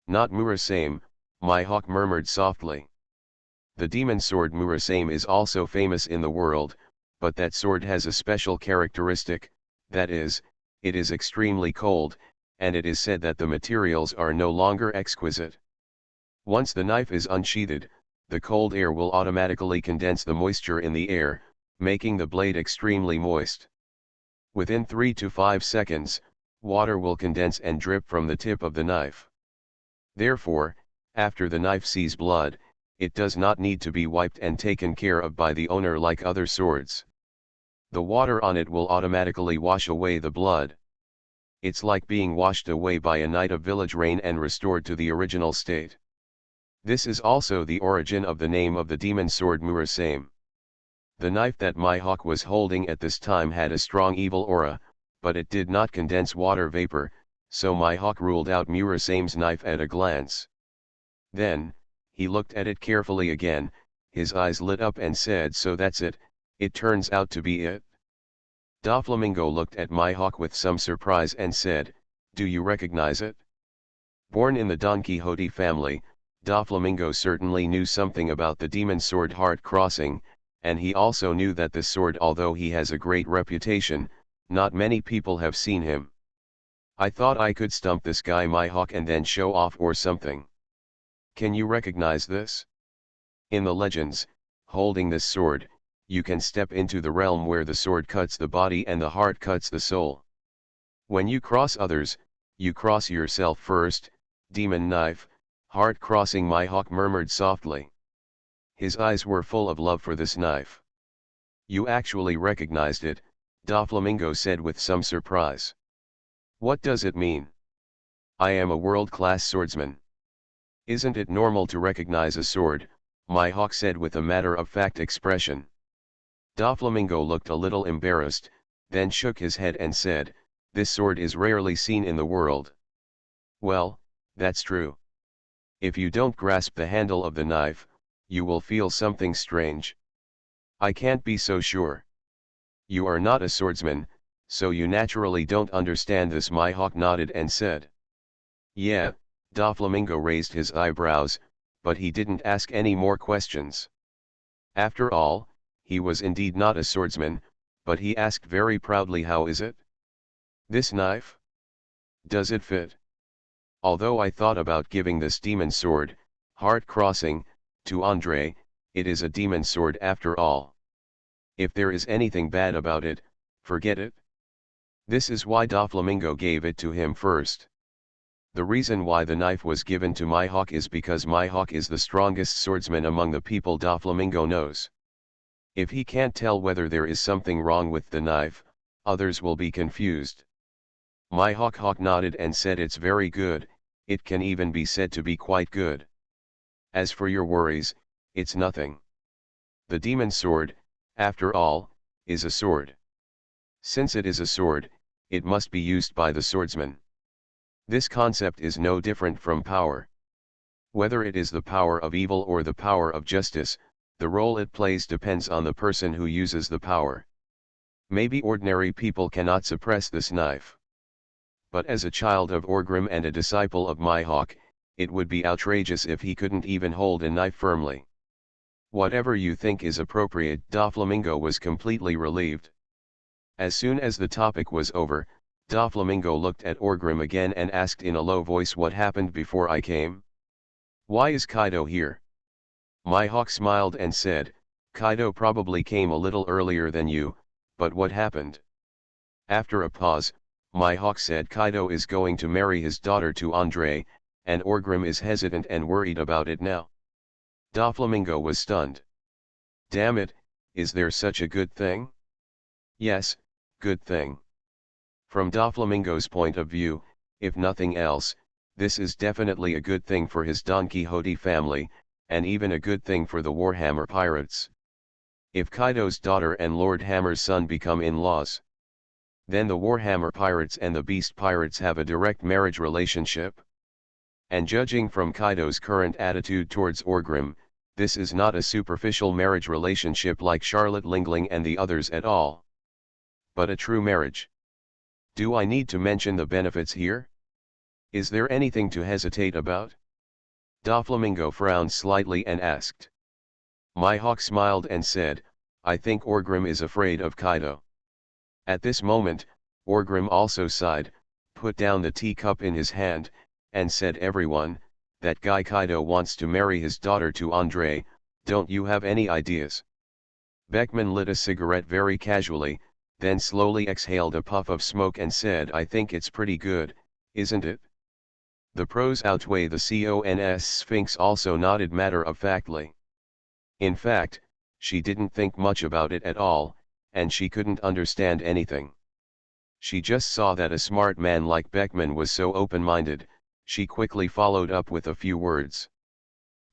Not Murasame, Mihawk murmured softly. The demon sword Murasame is also famous in the world, but that sword has a special characteristic, that is, it is extremely cold, and it is said that the materials are no longer exquisite. Once the knife is unsheathed, the cold air will automatically condense the moisture in the air, making the blade extremely moist. Within 3 to 5 seconds, water will condense and drip from the tip of the knife. Therefore, after the knife sees blood, it does not need to be wiped and taken care of by the owner like other swords. The water on it will automatically wash away the blood. It's like being washed away by a night of village rain and restored to the original state. This is also the origin of the name of the demon sword Murasame. The knife that Mihawk was holding at this time had a strong evil aura, but it did not condense water vapor, so Mihawk ruled out Murasame's knife at a glance. Then, he looked at it carefully again, his eyes lit up and said, so that's it, it turns out to be it. Doflamingo looked at Mihawk with some surprise and said, do you recognize it? Born in the Don Quixote family, Doflamingo certainly knew something about the demon sword heart crossing, and he also knew that this sword, although he has a great reputation, not many people have seen him. I thought I could stump this guy Mihawk and then show off or something. Can you recognize this? In the legends, holding this sword, you can step into the realm where the sword cuts the body and the heart cuts the soul. When you cross others, you cross yourself first. Demon knife, heart crossing, my hawk murmured softly. His eyes were full of love for this knife. You actually recognized it, Doflamingo said with some surprise. What does it mean? I am a world-class swordsman. Isn't it normal to recognize a sword? My hawk said with a matter-of-fact expression. Doflamingo looked a little embarrassed, then shook his head and said, this sword is rarely seen in the world. Well, that's true. If you don't grasp the handle of the knife, you will feel something strange. I can't be so sure. You are not a swordsman, so you naturally don't understand this. My hawk nodded and said. Yeah, Doflamingo raised his eyebrows, but he didn't ask any more questions. After all, he was indeed not a swordsman, but he asked very proudly, how is it? This knife? Does it fit? Although I thought about giving this demon sword, heart crossing, to Andre, it is a demon sword after all. If there is anything bad about it, forget it. This is why Doflamingo gave it to him first. The reason why the knife was given to my hawk is because my hawk is the strongest swordsman among the people Doflamingo knows. If he can't tell whether there is something wrong with the knife, others will be confused. My hawk nodded and said, it's very good, it can even be said to be quite good. As for your worries, it's nothing. The demon sword, after all, is a sword. Since it is a sword, it must be used by the swordsman. This concept is no different from power. Whether it is the power of evil or the power of justice, the role it plays depends on the person who uses the power. Maybe ordinary people cannot suppress this knife. But as a child of Orgrim and a disciple of my hawk, it would be outrageous if he couldn't even hold a knife firmly. Whatever you think is appropriate. Doflamingo was completely relieved. As soon as the topic was over, Doflamingo looked at Orgrim again and asked in a low voice, what happened before I came? Why is Kaido here? My hawk smiled and said, Kaido probably came a little earlier than you, but what happened? After a pause, my hawk said, Kaido is going to marry his daughter to Andre, and Orgrim is hesitant and worried about it now. Doflamingo was stunned. Damn it, is there such a good thing? Yes, good thing. From Doflamingo's point of view, if nothing else, this is definitely a good thing for his Don Quixote family, and even a good thing for the Warhammer pirates. If Kaido's daughter and Lord Hammer's son become in-laws, then the Warhammer pirates and the Beast pirates have a direct marriage relationship. And judging from Kaido's current attitude towards Orgrim, this is not a superficial marriage relationship like Charlotte Lingling and the others at all, but a true marriage. Do I need to mention the benefits here? Is there anything to hesitate about? Doflamingo frowned slightly and asked. My hawk smiled and said, I think Orgrim is afraid of Kaido. At this moment, Orgrim also sighed, put down the teacup in his hand, and said, everyone, that guy Kaido wants to marry his daughter to Andre, don't you have any ideas? Beckman lit a cigarette very casually, then slowly exhaled a puff of smoke and said, I think it's pretty good, isn't it? The pros outweigh the cons. Sphinx also nodded matter-of-factly. In fact, she didn't think much about it at all, and she couldn't understand anything. She just saw that a smart man like Beckman was so open-minded. She quickly followed up with a few words.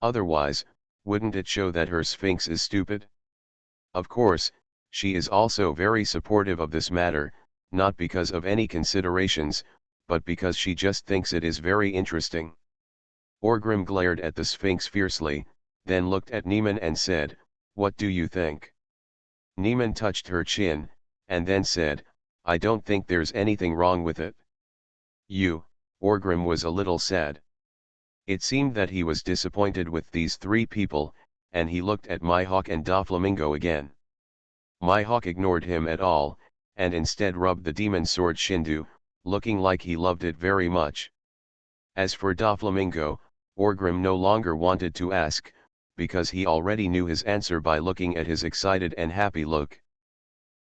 Otherwise, wouldn't it show that her Sphinx is stupid? Of course, she is also very supportive of this matter, not because of any considerations, but because she just thinks it is very interesting. Orgrim glared at the Sphinx fiercely, then looked at Neiman and said, what do you think? Neiman touched her chin, and then said, I don't think there's anything wrong with it. Orgrim was a little sad. It seemed that he was disappointed with these three people, and he looked at my hawk and Doflamingo again. My hawk ignored him at all, and instead rubbed the demon sword Shindu, looking like he loved it very much. As for Doflamingo, Orgrim no longer wanted to ask, because he already knew his answer by looking at his excited and happy look.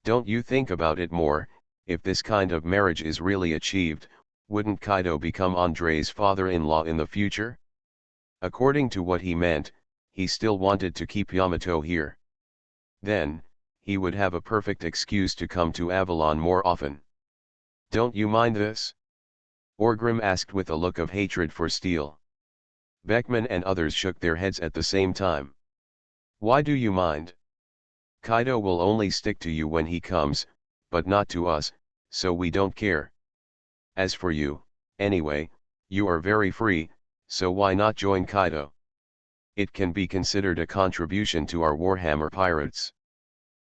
Don't you think about it more, if this kind of marriage is really achieved, wouldn't Kaido become Andre's father-in-law in the future? According to what he meant, he still wanted to keep Yamato here. Then, he would have a perfect excuse to come to Avalon more often. Don't you mind this? Orgrim asked with a look of hatred for steel. Beckman and others shook their heads at the same time. Why do you mind? Kaido will only stick to you when he comes, but not to us, so we don't care. As for you, anyway, you are very free, so why not join Kaido? It can be considered a contribution to our Warhammer pirates.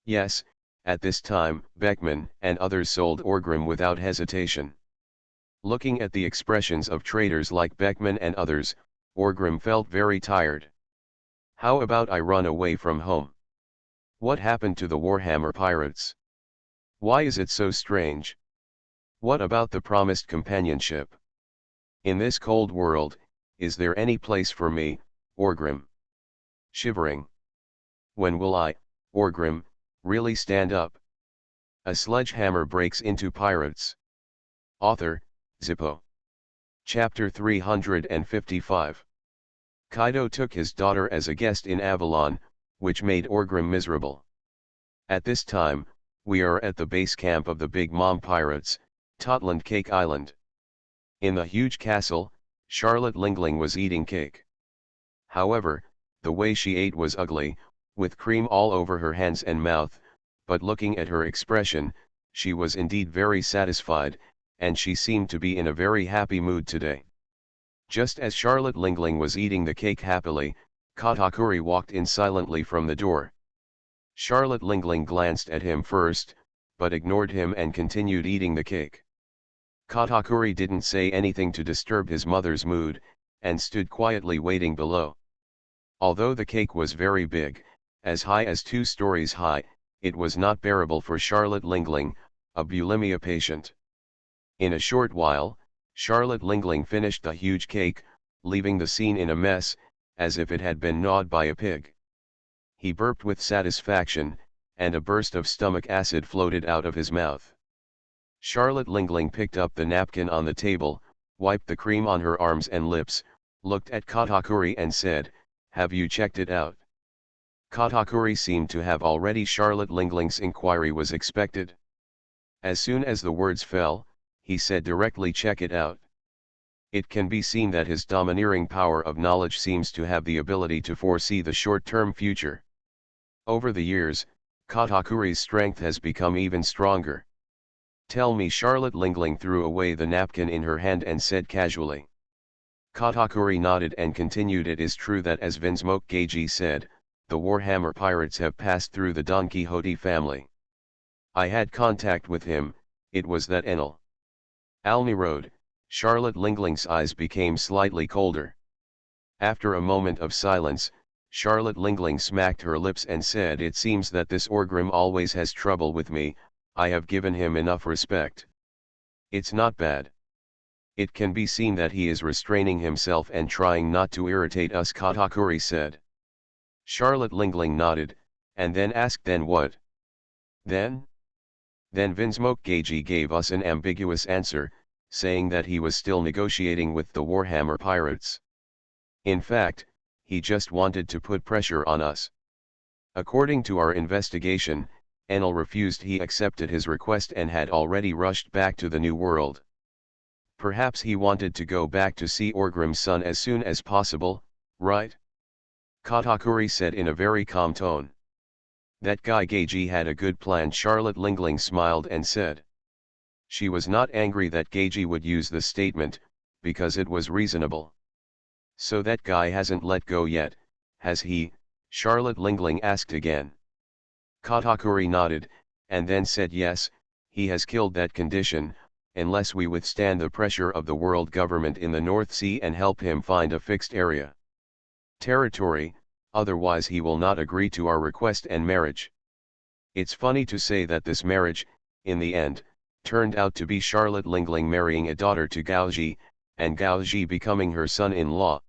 Yes, at this time, Beckman and others sold Orgrim without hesitation. Looking at the expressions of traders like Beckman and others, Orgrim felt very tired. How about I run away from home? What happened to the Warhammer pirates? Why is it so strange? What about the promised companionship? In this cold world, is there any place for me, Orgrim? Shivering. When will I, Orgrim, really stand up? A sledgehammer breaks into pirates. Author, Zippo. Chapter 355. Kaido took his daughter as a guest in Avalon, which made Orgrim miserable. At this time, we are at the base camp of the Big Mom pirates, Totland Cake Island. In the huge castle, Charlotte Lingling was eating cake. However, the way she ate was ugly, with cream all over her hands and mouth, but looking at her expression, she was indeed very satisfied, and she seemed to be in a very happy mood today. Just as Charlotte Lingling was eating the cake happily, Katakuri walked in silently from the door. Charlotte Lingling glanced at him first, but ignored him and continued eating the cake. Katakuri didn't say anything to disturb his mother's mood, and stood quietly waiting below. Although the cake was very big, as high as 2 stories high, it was not bearable for Charlotte Lingling, a bulimia patient. In a short while, Charlotte Lingling finished the huge cake, leaving the scene in a mess, as if it had been gnawed by a pig. He burped with satisfaction, and a burst of stomach acid floated out of his mouth. Charlotte Lingling picked up the napkin on the table, wiped the cream on her arms and lips, looked at Katakuri and said, "Have you checked it out?" Katakuri seemed to have already Charlotte Lingling's inquiry was expected. As soon as the words fell, he said directly, "Check it out." It can be seen that his domineering power of knowledge seems to have the ability to foresee the short-term future. Over the years, Katakuri's strength has become even stronger. "Tell me." Charlotte Lingling threw away the napkin in her hand and said casually. Katakuri nodded and continued, "It is true that, as Vinsmoke Geiji said, the Warhammer pirates have passed through the Don Quixote family. I had contact with him, it was that Enel Almirode." Charlotte Lingling's eyes became slightly colder. After a moment of silence, Charlotte Lingling smacked her lips and said, "It seems that this Orgrim always has trouble with me, I have given him enough respect. It's not bad. It can be seen that he is restraining himself and trying not to irritate us," Katakuri said. Charlotte Lingling nodded, and then asked, "Then what?" Then Vinsmoke Geiji gave us an ambiguous answer, saying that he was still negotiating with the Warhammer pirates. In fact, he just wanted to put pressure on us. According to our investigation, Enel refused. He accepted his request and had already rushed back to the New World. Perhaps he wanted to go back to see Orgrim's son as soon as possible, right? Katakuri said in a very calm tone. That guy Geiji had a good plan. Charlotte Lingling smiled and said. She was not angry that Geiji would use the statement, because it was reasonable. "So that guy hasn't let go yet, has he?" Charlotte Lingling asked again. Katakuri nodded, and then said, "Yes, he has killed that condition, unless we withstand the pressure of the world government in the North Sea and help him find a fixed area territory, otherwise he will not agree to our request and marriage." It's funny to say that this marriage, in the end, turned out to be Charlotte Lingling marrying a daughter to Gaoji, and Gaoji becoming her son-in-law.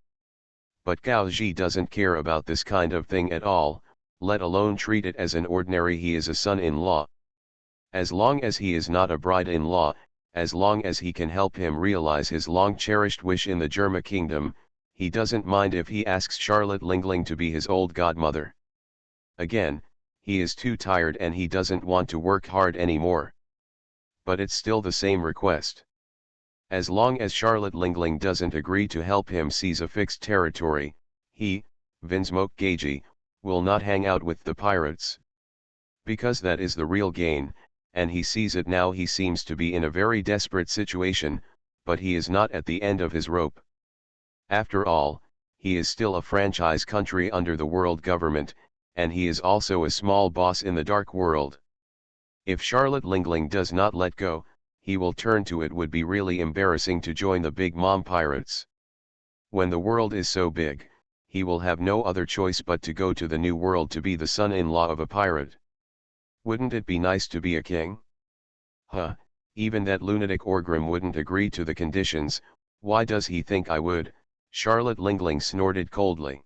But Gaoji doesn't care about this kind of thing at all, let alone treat it as an ordinary. He is a son-in-law. As long as he is not a bride-in-law, as long as he can help him realize his long-cherished wish in the Germa kingdom, he doesn't mind if he asks Charlotte Lingling to be his old godmother. Again, he is too tired and he doesn't want to work hard anymore. But it's still the same request. As long as Charlotte Lingling doesn't agree to help him seize a fixed territory, he, Vinsmoke Gagey, will not hang out with the pirates. Because that is the real gain, and he sees it now. He seems to be in a very desperate situation, but he is not at the end of his rope. After all, he is still a franchise country under the world government, and he is also a small boss in the dark world. If Charlotte Lingling does not let go, he will turn to it would be really embarrassing to join the big mom pirates. When the world is so big, he will have no other choice but to go to the new world to be the son-in-law of a pirate. Wouldn't it be nice to be a king? Huh, even that lunatic Orgrim wouldn't agree to the conditions. Why does he think I would? Charlotte Lingling snorted coldly.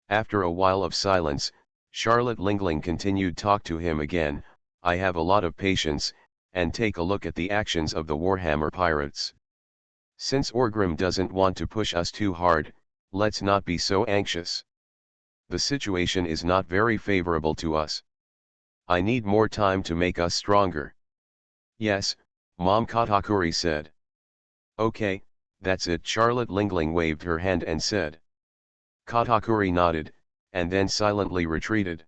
After a while of silence, Charlotte Lingling continued talk to him again. I have a lot of patience, and take a look at the actions of the Warhammer pirates. Since Orgrim doesn't want to push us too hard, let's not be so anxious. The situation is not very favorable to us. I need more time to make us stronger. Yes, Mom, Katakuri said. Okay, that's it. Charlotte Lingling waved her hand and said. Katakuri nodded, and then silently retreated.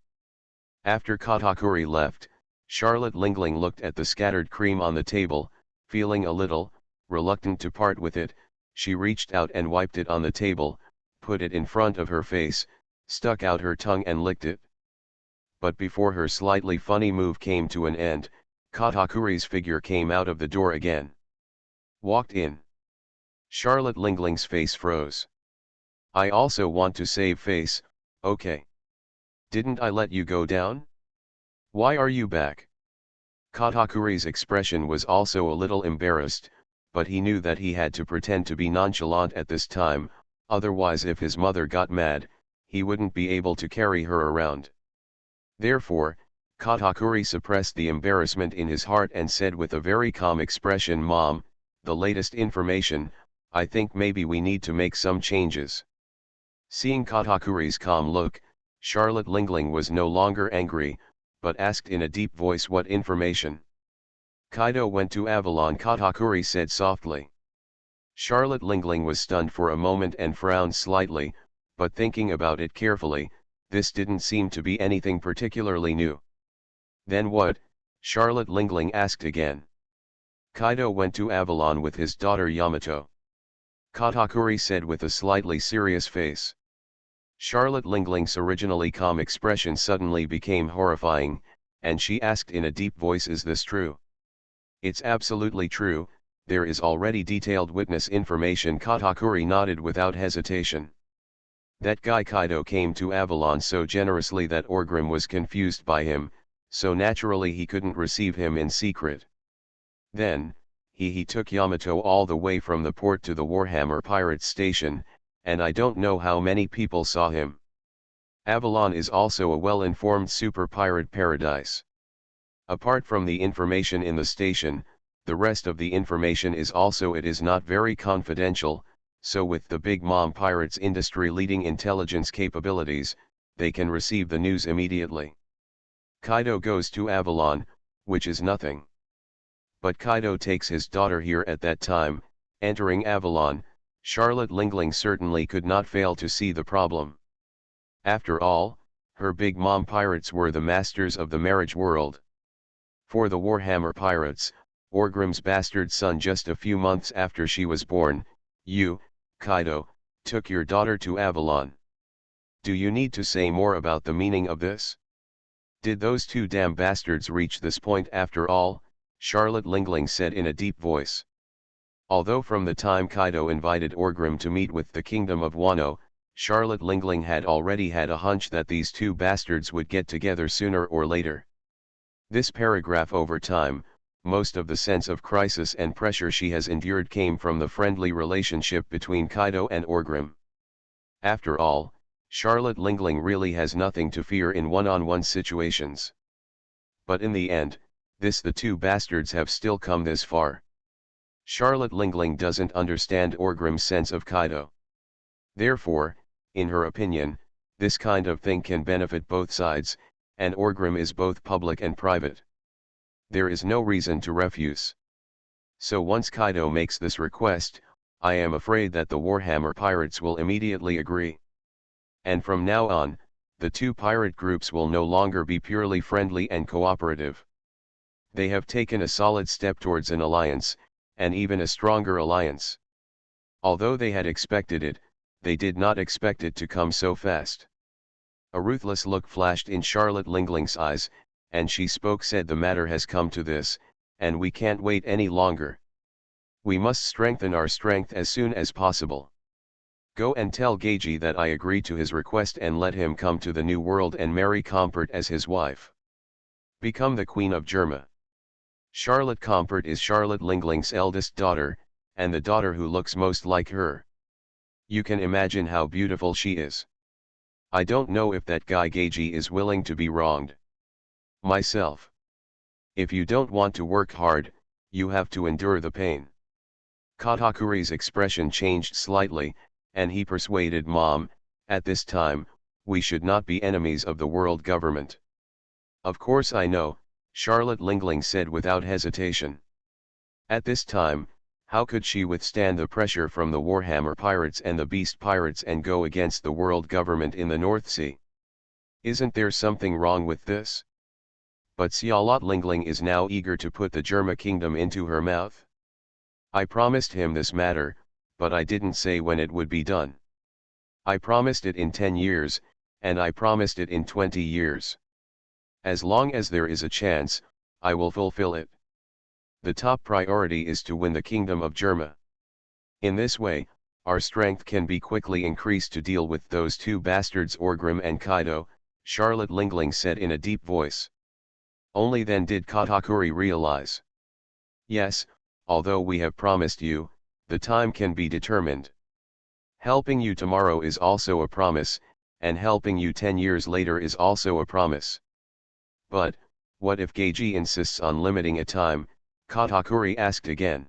After Katakuri left, Charlotte Lingling looked at the scattered cream on the table, feeling a little reluctant to part with it. She reached out and wiped it on the table, put it in front of her face, stuck out her tongue and licked it. But before her slightly funny move came to an end, Katakuri's figure came out of the door again. Walked in. Charlotte Lingling's face froze. I also want to save face, okay. Didn't I let you go down? Why are you back? Katakuri's expression was also a little embarrassed, but he knew that he had to pretend to be nonchalant at this time, otherwise if his mother got mad, he wouldn't be able to carry her around. Therefore, Katakuri suppressed the embarrassment in his heart and said with a very calm expression, Mom, the latest information, I think maybe we need to make some changes. Seeing Katakuri's calm look, Charlotte Lingling was no longer angry, but asked in a deep voice what information. Kaido went to Avalon, Katakuri said softly. Charlotte Lingling was stunned for a moment and frowned slightly, but thinking about it carefully, this didn't seem to be anything particularly new. Then what? Charlotte Lingling asked again. Kaido went to Avalon with his daughter Yamato. Katakuri said with a slightly serious face. Charlotte Lingling's originally calm expression suddenly became horrifying, and she asked in a deep voice, is this true? It's absolutely true, there is already detailed witness information. Katakuri nodded without hesitation. That guy Kaido came to Avalon so generously that Orgrim was confused by him, so naturally he couldn't receive him in secret. Then, he took Yamato all the way from the port to the Warhammer Pirates station, and I don't know how many people saw him. Avalon is also a well-informed super pirate paradise. Apart from the information in the station, the rest of the information is also it is not very confidential, so with the Big Mom Pirates industry-leading intelligence capabilities, they can receive the news immediately. Kaido goes to Avalon, which is nothing. But Kaido takes his daughter here at that time, entering Avalon. Charlotte Lingling certainly could not fail to see the problem. After all, her Big Mom Pirates were the masters of the marriage world. For the Warhammer Pirates, Orgrim's bastard son just a few months after she was born, you, Kaido, took your daughter to Avalon. Do you need to say more about the meaning of this? Did those two damn bastards reach this point after all? Charlotte Lingling said in a deep voice. Although from the time Kaido invited Orgrim to meet with the Kingdom of Wano, Charlotte Lingling had already had a hunch that these two bastards would get together sooner or later. This paragraph over time, most of the sense of crisis and pressure she has endured came from the friendly relationship between Kaido and Orgrim. After all, Charlotte Lingling really has nothing to fear in one-on-one situations. But in the end, The two bastards have still come this far. Charlotte Lingling doesn't understand Orgrim's sense of Kaido. Therefore, in her opinion, this kind of thing can benefit both sides, and Orgrim is both public and private. There is no reason to refuse. So once Kaido makes this request, I am afraid that the Warhammer pirates will immediately agree. And from now on, the two pirate groups will no longer be purely friendly and cooperative. They have taken a solid step towards an alliance, and even a stronger alliance. Although they had expected it, they did not expect it to come so fast. A ruthless look flashed in Charlotte Lingling's eyes, and she said the matter has come to this, and we can't wait any longer. We must strengthen our strength as soon as possible. Go and tell Geiji that I agree to his request and let him come to the New World and marry Compert as his wife. Become the Queen of Germa. Charlotte Compert is Charlotte Lingling's eldest daughter, and the daughter who looks most like her. You can imagine how beautiful she is. I don't know if that guy Geiji is willing to be wronged. Myself. If you don't want to work hard, you have to endure the pain. Katakuri's expression changed slightly, and he persuaded Mom, at this time, we should not be enemies of the world government. Of course I know, Charlotte Lingling said without hesitation. At this time, how could she withstand the pressure from the Warhammer pirates and the Beast pirates and go against the world government in the North Sea? Isn't there something wrong with this? But Charlotte Lingling is now eager to put the Germa kingdom into her mouth. I promised him this matter, but I didn't say when it would be done. I promised it in 10 years, and I promised it in 20 years. As long as there is a chance, I will fulfill it. The top priority is to win the Kingdom of Germa. In this way, our strength can be quickly increased to deal with those two bastards Orgrim and Kaido, Charlotte Lingling said in a deep voice. Only then did Katakuri realize. Yes, although we have promised you, the time can be determined. Helping you tomorrow is also a promise, and helping you 10 years later is also a promise. But, what if Geiji insists on limiting a time? Katakuri asked again.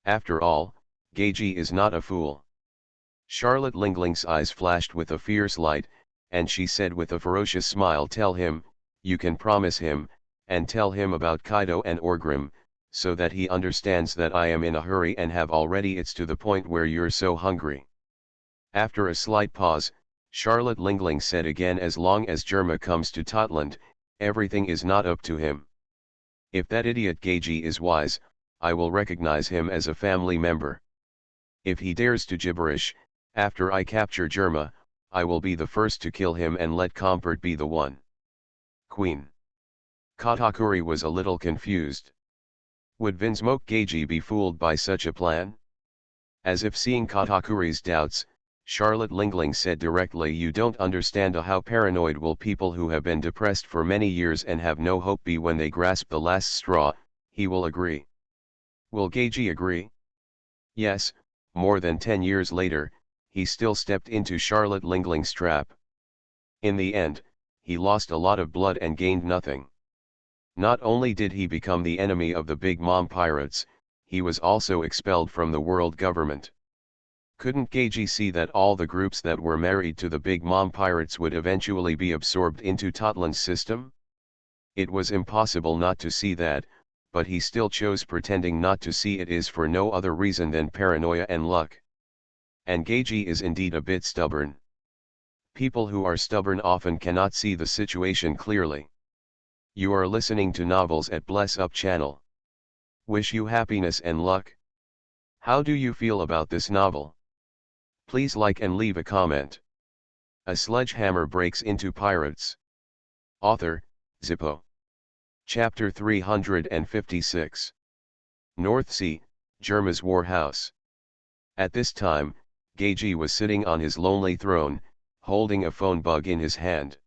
After all, Geiji is not a fool. Charlotte Lingling's eyes flashed with a fierce light, and she said with a ferocious smile, tell him, you can promise him, and tell him about Kaido and Orgrim, so that he understands that I am in a hurry and have already it's to the point where you're so hungry. After a slight pause, Charlotte Lingling said again, as long as Germa comes to Totland, everything is not up to him. If that idiot Geiji is wise, I will recognize him as a family member. If he dares to gibberish, after I capture Germa, I will be the first to kill him and let Compert be the one. Queen. Katakuri was a little confused. Would Vinsmoke Geiji be fooled by such a plan? As if seeing Katakuri's doubts, Charlotte Lingling said directly, you don't understand how paranoid will people who have been depressed for many years and have no hope be when they grasp the last straw. He will agree. Will Geiji agree? Yes, more than 10 years later, he still stepped into Charlotte Lingling's trap. In the end, he lost a lot of blood and gained nothing. Not only did he become the enemy of the Big Mom pirates, he was also expelled from the world government. Couldn't Geiji see that all the groups that were married to the Big Mom pirates would eventually be absorbed into Totland's system? It was impossible not to see that, but he still chose pretending not to see it is for no other reason than paranoia and luck. And Geiji is indeed a bit stubborn. People who are stubborn often cannot see the situation clearly. You are listening to Novels at Bless Up channel. Wish you happiness and luck. How do you feel about this novel? Please like and leave a comment. A sledgehammer breaks into pirates. Author, Zippo. Chapter 356. North Sea, Germa's War House. At this time, Geiji was sitting on his lonely throne, holding a phone bug in his hand.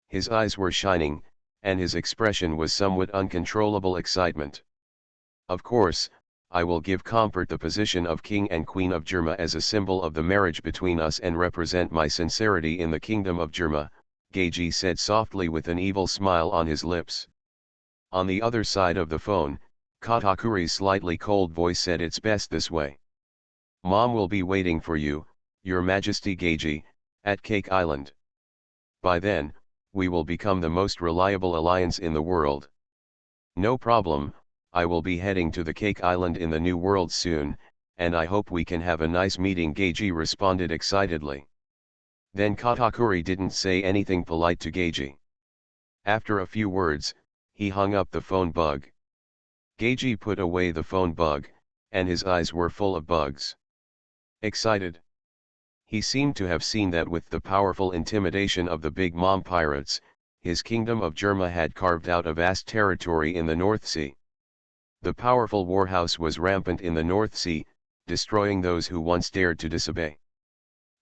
His eyes were shining, and his expression was somewhat uncontrollable excitement. Of course, I will give Compert the position of King and Queen of Germa as a symbol of the marriage between us and represent my sincerity in the Kingdom of Germa, Geiji said softly with an evil smile on his lips. On the other side of the phone, Katakuri's slightly cold voice said, "It's best this way. Mom will be waiting for you, Your Majesty Geiji, at Cake Island. By then, we will become the most reliable alliance in the world." "No problem, I will be heading to the Cake Island in the New World soon, and I hope we can have a nice meeting," Geiji responded excitedly. Then Katakuri didn't say anything polite to Geiji. After a few words, he hung up the phone bug. Geiji put away the phone bug, and his eyes were full of bugs. Excited. He seemed to have seen that with the powerful intimidation of the Big Mom pirates, his kingdom of Germa had carved out a vast territory in the North Sea. The powerful warhouse was rampant in the North Sea, destroying those who once dared to disobey.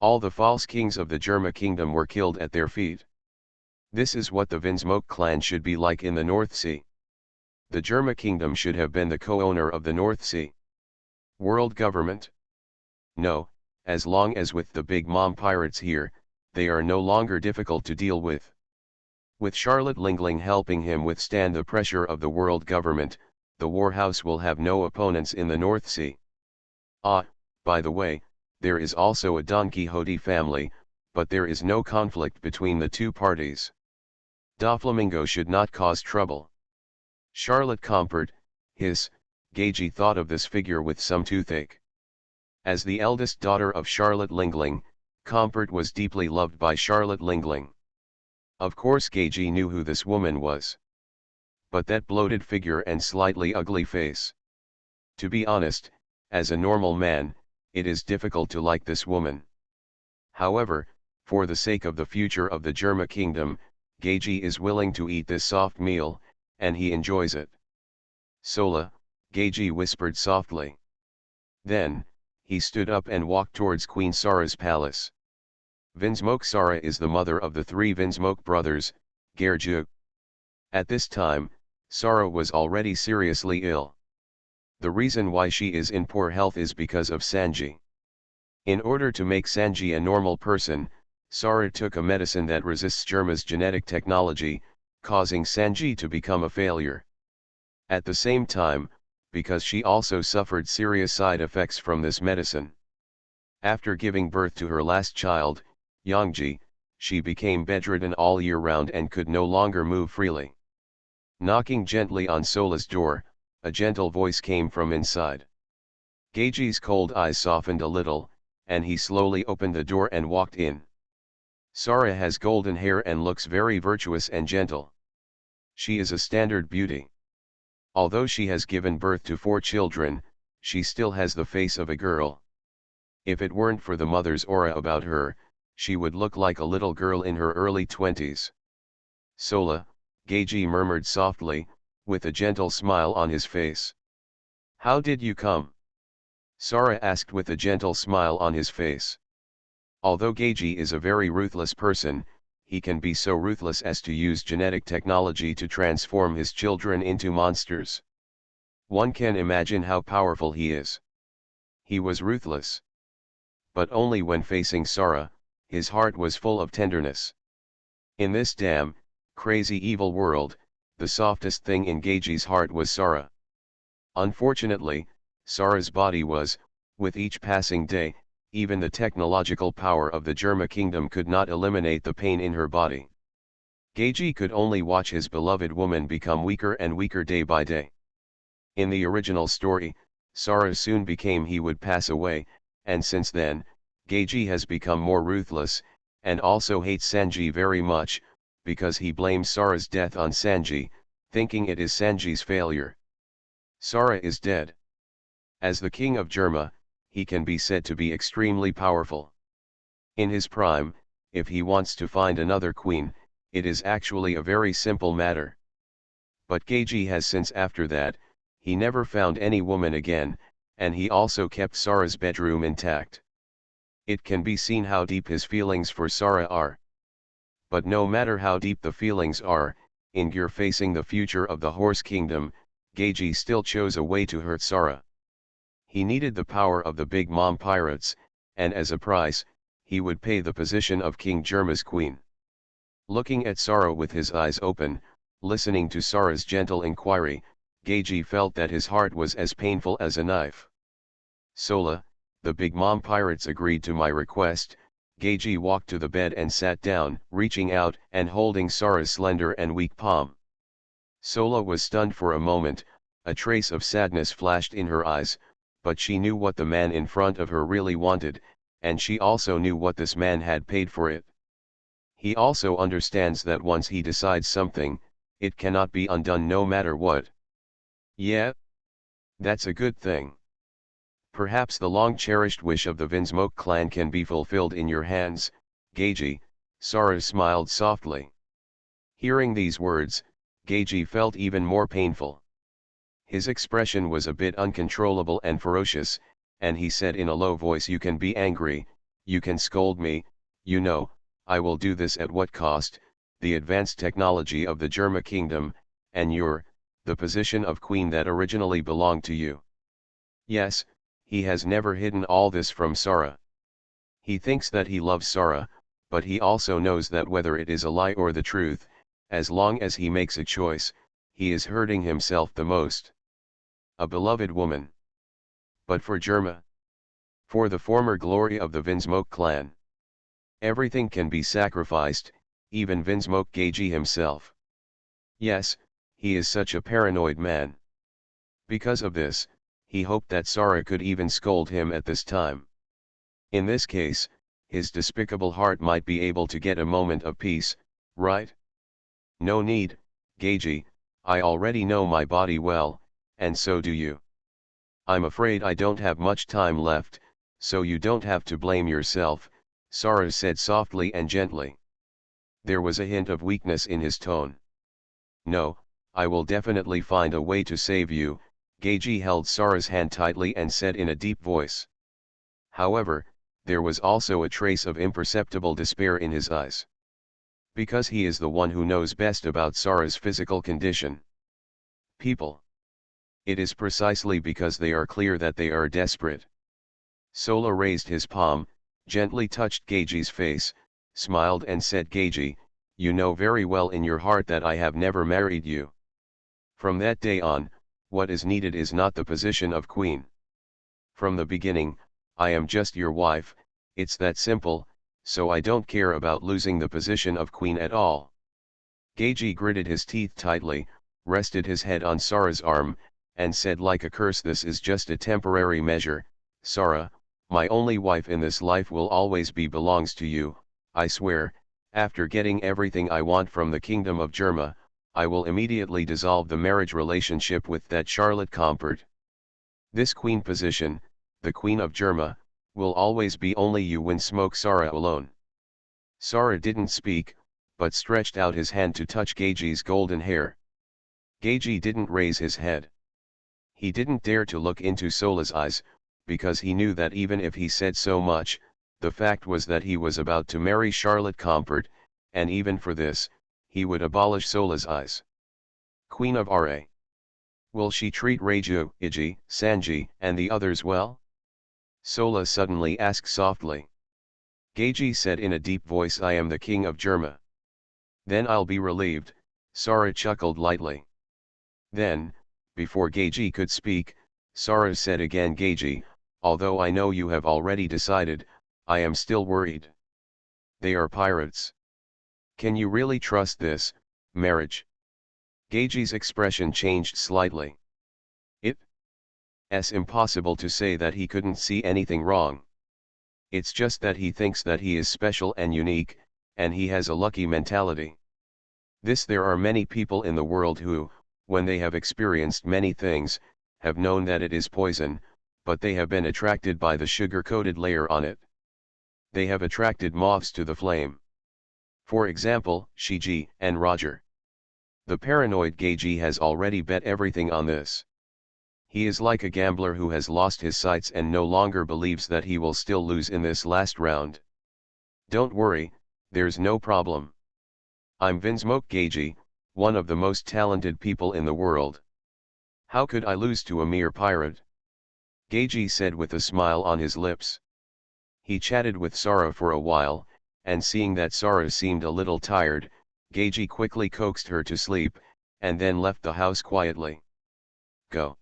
All the false kings of the Germa kingdom were killed at their feet. This is what the Vinsmoke clan should be like in the North Sea. The Germa kingdom should have been the co-owner of the North Sea. World government? No, as long as with the Big Mom pirates here, they are no longer difficult to deal with. With Charlotte Lingling helping him withstand the pressure of the world government, the warhouse will have no opponents in the North Sea. Ah, by the way, there is also a Don Quixote family, but there is no conflict between the two parties. Doflamingo should not cause trouble. Charlotte Comport, Geiji thought of this figure with some toothache. As the eldest daughter of Charlotte Lingling, Comport was deeply loved by Charlotte Lingling. Of course Geiji knew who this woman was. But that bloated figure and slightly ugly face. To be honest, as a normal man, it is difficult to like this woman. However, for the sake of the future of the Germa kingdom, Geiji is willing to eat this soft meal, and he enjoys it. "Sola," Geiji whispered softly. Then, he stood up and walked towards Queen Sara's palace. Vinsmoke Sara is the mother of the three Vinsmoke brothers, Gerju. At this time, Sara was already seriously ill. The reason why she is in poor health is because of Sanji. In order to make Sanji a normal person, Sara took a medicine that resists Germa's genetic technology, causing Sanji to become a failure. At the same time, because she also suffered serious side effects from this medicine. After giving birth to her last child, Yongji, she became bedridden all year round and could no longer move freely. Knocking gently on Sola's door, a gentle voice came from inside. Geiji's cold eyes softened a little, and he slowly opened the door and walked in. Sara has golden hair and looks very virtuous and gentle. She is a standard beauty. Although she has given birth to 4 children, she still has the face of a girl. If it weren't for the mother's aura about her, she would look like a little girl in her early 20s. "Sola," Geiji murmured softly, with a gentle smile on his face. "How did you come?" Sara asked with a gentle smile on his face. Although Geiji is a very ruthless person, he can be so ruthless as to use genetic technology to transform his children into monsters. One can imagine how powerful he is. He was ruthless. But only when facing Sara, his heart was full of tenderness. In this damn, crazy evil world, the softest thing in Geiji's heart was Sara. Unfortunately, Sara's body was, with each passing day, even the technological power of the Germa kingdom could not eliminate the pain in her body. Geiji could only watch his beloved woman become weaker and weaker day by day. In the original story, Sara soon became he would pass away, and since then, Geiji has become more ruthless, and also hates Sanji very much, because he blames Sara's death on Sanji, thinking it is Sanji's failure. Sara is dead. As the king of Germa, he can be said to be extremely powerful. In his prime, if he wants to find another queen, it is actually a very simple matter. But Geiji has since after that, he never found any woman again, and he also kept Sara's bedroom intact. It can be seen how deep his feelings for Sara are. But no matter how deep the feelings are, in Gear facing the future of the Horse Kingdom, Geiji still chose a way to hurt Sara. He needed the power of the Big Mom pirates, and as a price, he would pay the position of King Germa's queen. Looking at Sara with his eyes open, Listening to Sara's gentle inquiry, Geiji felt that his heart was as painful as a knife. Sola, the Big Mom pirates agreed to my request. Geiji walked to the bed and sat down, reaching out and holding Sara's slender and weak palm. Sola was stunned for a moment, a trace of sadness flashed in her eyes, but she knew what the man in front of her really wanted, and she also knew what this man had paid for it. He also understands that once he decides something, it cannot be undone no matter what. Yeah? That's a good thing. Perhaps the long-cherished wish of the Vinsmoke clan can be fulfilled in your hands, Geiji. Sara smiled softly. Hearing these words, Geiji felt even more painful. His expression was a bit uncontrollable and ferocious, and he said in a low voice, "You can be angry, you can scold me, you know, I will do this at what cost, the advanced technology of the Germa kingdom, and the position of queen that originally belonged to you." Yes, he has never hidden all this from Sara. He thinks that he loves Sara, but he also knows that whether it is a lie or the truth, as long as he makes a choice, he is hurting himself the most. A beloved woman. But for Germa, for the former glory of the Vinsmoke clan, everything can be sacrificed, even Vinsmoke Geiji himself. Yes, he is such a paranoid man. Because of this, he hoped that Sara could even scold him at this time. In this case, his despicable heart might be able to get a moment of peace, right? No need, Geiji, I already know my body well, and so do you. I'm afraid I don't have much time left, so you don't have to blame yourself, Sara said softly and gently. There was a hint of weakness in his tone. No, I will definitely find a way to save you, Geiji held Sara's hand tightly and said in a deep voice. However, there was also a trace of imperceptible despair in his eyes. Because he is the one who knows best about Sara's physical condition. People. It is precisely because they are clear that they are desperate. Sola raised his palm, gently touched Geiji's face, smiled and said, "Geiji, you know very well in your heart that I have never married you. From that day on, what is needed is not the position of queen. From the beginning, I am just your wife, it's that simple, so I don't care about losing the position of queen at all." Geiji gritted his teeth tightly, rested his head on Sara's arm, and said like a curse, "This is just a temporary measure, Sara, my only wife in this life will always belongs to you, I swear. After getting everything I want from the kingdom of Germa, I will immediately dissolve the marriage relationship with that Charlotte Comport. This queen position, the queen of Germa, will always be only you Vinsmoke Sara alone." Sara didn't speak, but stretched out his hand to touch Geiji's golden hair. Geiji didn't raise his head. He didn't dare to look into Sola's eyes, because he knew that even if he said so much, the fact was that he was about to marry Charlotte Comport, and even for this, he would abolish Sola's eyes. Queen of Ra. Will she treat Reiju, Iji, Sanji, and the others well? Sola suddenly asked softly. Geiji said in a deep voice, "I am the king of Germa. Then I'll be relieved," Sara chuckled lightly. Then, before Geiji could speak, Sara said again, "Geiji, although I know you have already decided, I am still worried. They are pirates. Can you really trust this marriage?" Geiji's expression changed slightly. It's impossible to say that he couldn't see anything wrong. It's just that he thinks that he is special and unique, and he has a lucky mentality. There are many people in the world who, when they have experienced many things, have known that it is poison, but they have been attracted by the sugar-coated layer on it. They have attracted moths to the flame. For example, Shiji and Roger. The paranoid Geiji has already bet everything on this. He is like a gambler who has lost his sights and no longer believes that he will still lose in this last round. Don't worry, there's no problem. I'm Vinsmoke Geiji, one of the most talented people in the world. How could I lose to a mere pirate? Geiji said with a smile on his lips. He chatted with Sara for a while, and seeing that Sara seemed a little tired, Geiji quickly coaxed her to sleep, and then left the house quietly. Go.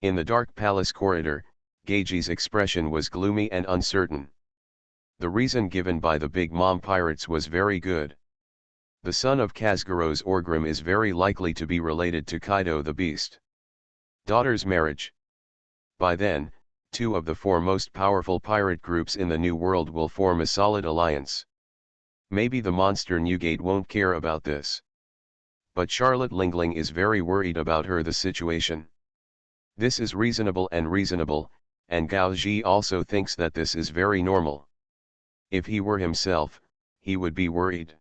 In the dark palace corridor, Geiji's expression was gloomy and uncertain. The reason given by the Big Mom pirates was very good. The son of Kazguros Orgrim is very likely to be related to Kaido the Beast. Daughter's marriage. By then, two of the four most powerful pirate groups in the New World will form a solid alliance. Maybe the monster Newgate won't care about this. But Charlotte Lingling is very worried about the situation. This is reasonable, and Gao Ji also thinks that this is very normal. If he were himself, he would be worried.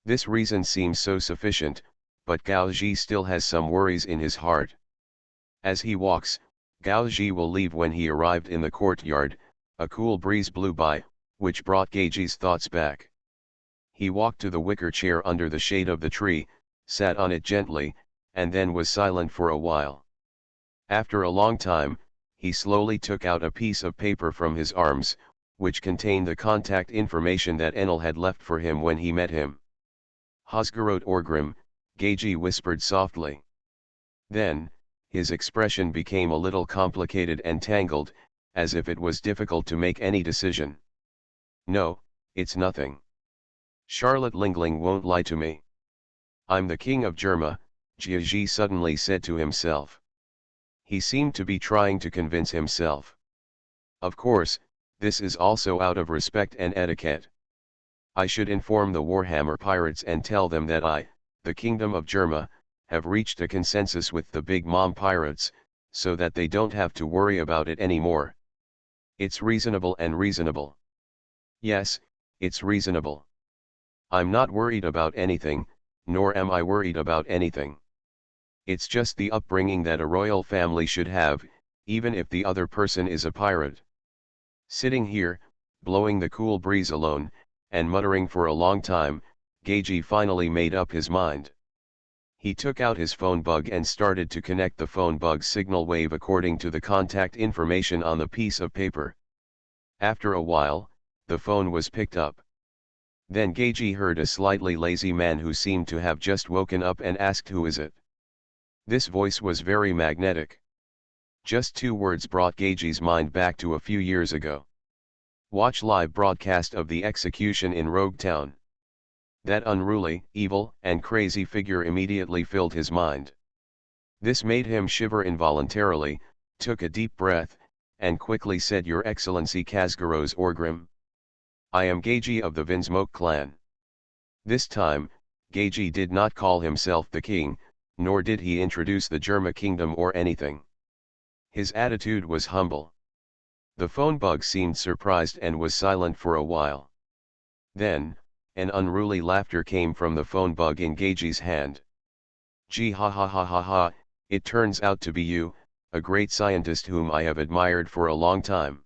This reason seems so sufficient, but Gao Ji still has some worries in his heart. As he walks, Gao Ji will leave. When he arrived in the courtyard, a cool breeze blew by, which brought Geiji's thoughts back. He walked to the wicker chair under the shade of the tree, sat on it gently, and then was silent for a while. After a long time, he slowly took out a piece of paper from his arms, which contained the contact information that Enel had left for him when he met him. Hasgarot Orgrim, Geiji whispered softly. Then, his expression became a little complicated and tangled, as if it was difficult to make any decision. No, it's nothing. Charlotte Lingling won't lie to me. I'm the king of Germa, Jiaji suddenly said to himself. He seemed to be trying to convince himself. Of course, this is also out of respect and etiquette. I should inform the Warhammer pirates and tell them that I, the kingdom of Germa, have reached a consensus with the Big Mom pirates, so that they don't have to worry about it anymore. It's reasonable and reasonable. Yes, it's reasonable. I'm not worried about anything, nor am I worried about anything. It's just the upbringing that a royal family should have, even if the other person is a pirate. Sitting here, blowing the cool breeze alone, and muttering for a long time, Geiji finally made up his mind. He took out his phone bug and started to connect the phone bug's signal wave according to the contact information on the piece of paper. After a while, the phone was picked up. Then Geiji heard a slightly lazy man who seemed to have just woken up and asked, "Who is it?" This voice was very magnetic. Just two words brought Geiji's mind back to a few years ago. Watch live broadcast of the execution in Rogue Town. That unruly, evil, and crazy figure immediately filled his mind. This made him shiver involuntarily, took a deep breath, and quickly said, "Your Excellency Kazguros Orgrim. I am Geiji of the Vinsmoke clan." This time, Geiji did not call himself the king, nor did he introduce the Germa kingdom or anything. His attitude was humble. The phone bug seemed surprised and was silent for a while. Then, an unruly laughter came from the phone bug in Geiji's hand. "Gee, ha ha ha ha ha, it turns out to be you, a great scientist whom I have admired for a long time."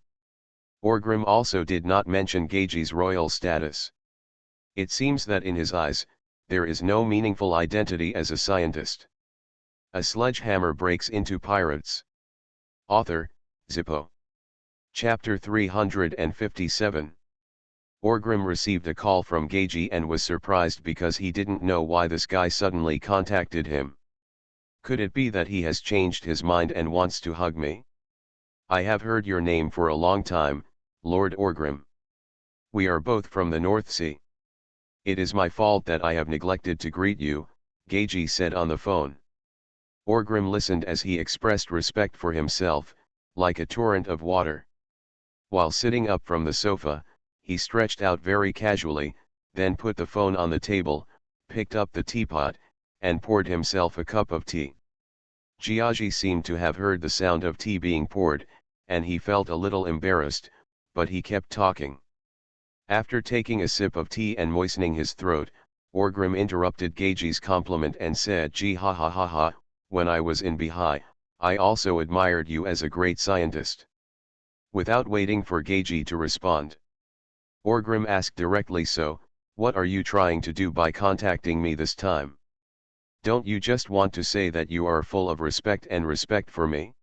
Orgrim also did not mention Geiji's royal status. It seems that in his eyes, there is no meaningful identity as a scientist. A sledgehammer breaks into pirates. Author, Zippo. Chapter 357. Orgrim received a call from Geiji and was surprised because he didn't know why this guy suddenly contacted him. Could it be that he has changed his mind and wants to hug me? I have heard your name for a long time, Lord Orgrim. We are both from the North Sea. It is my fault that I have neglected to greet you, Geiji said on the phone. Orgrim listened as he expressed respect for himself, like a torrent of water. While sitting up from the sofa, he stretched out very casually, then put the phone on the table, picked up the teapot, and poured himself a cup of tea. Jiaji seemed to have heard the sound of tea being poured, and he felt a little embarrassed, but he kept talking. After taking a sip of tea and moistening his throat, Orgrim interrupted Geiji's compliment and said, "Gee, ha ha ha ha, when I was in Bihai, I also admired you as a great scientist." Without waiting for Geiji to respond, Orgrim asked directly, "So, what are you trying to do by contacting me this time? Don't you just want to say that you are full of respect for me?"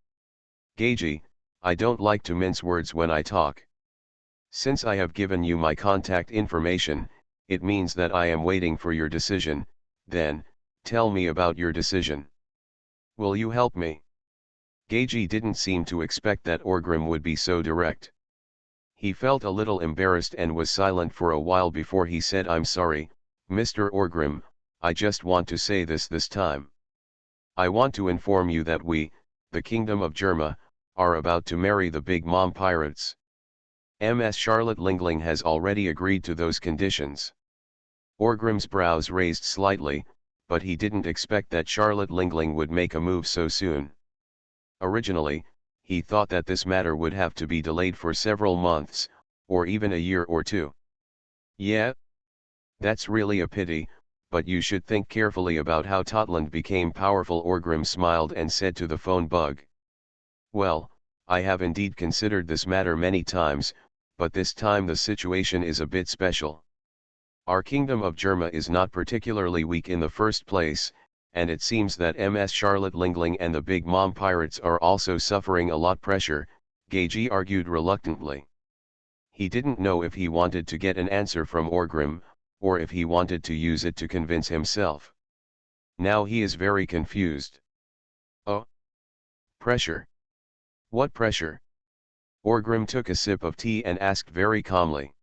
"Geiji, I don't like to mince words when I talk. Since I have given you my contact information, it means that I am waiting for your decision, then, Tell me about your decision. Will you help me? Geiji didn't seem to expect that Orgrim would be so direct. He felt a little embarrassed and was silent for a while before he said, "I'm sorry, Mr. Orgrim, I just want to say this time. I want to inform you that we, the Kingdom of Germa, are about to marry the Big Mom pirates. Ms. Charlotte Lingling has already agreed to those conditions." Orgrim's brows raised slightly, but he didn't expect that Charlotte Lingling would make a move so soon. Originally, he thought that this matter would have to be delayed for several months, or even a year or two. Yeah? That's really a pity, but you should think carefully about how Totland became powerful. Orgrim smiled and said to the phone bug. Well, I have indeed considered this matter many times, but this time the situation is a bit special. Our Kingdom of Germa is not particularly weak in the first place, and it seems that Ms. Charlotte Lingling and the Big Mom pirates are also suffering a lot pressure, Geiji argued reluctantly. He didn't know if he wanted to get an answer from Orgrim, or if he wanted to use it to convince himself. Now he is very confused. Oh? Pressure? What pressure? Orgrim took a sip of tea and asked very calmly.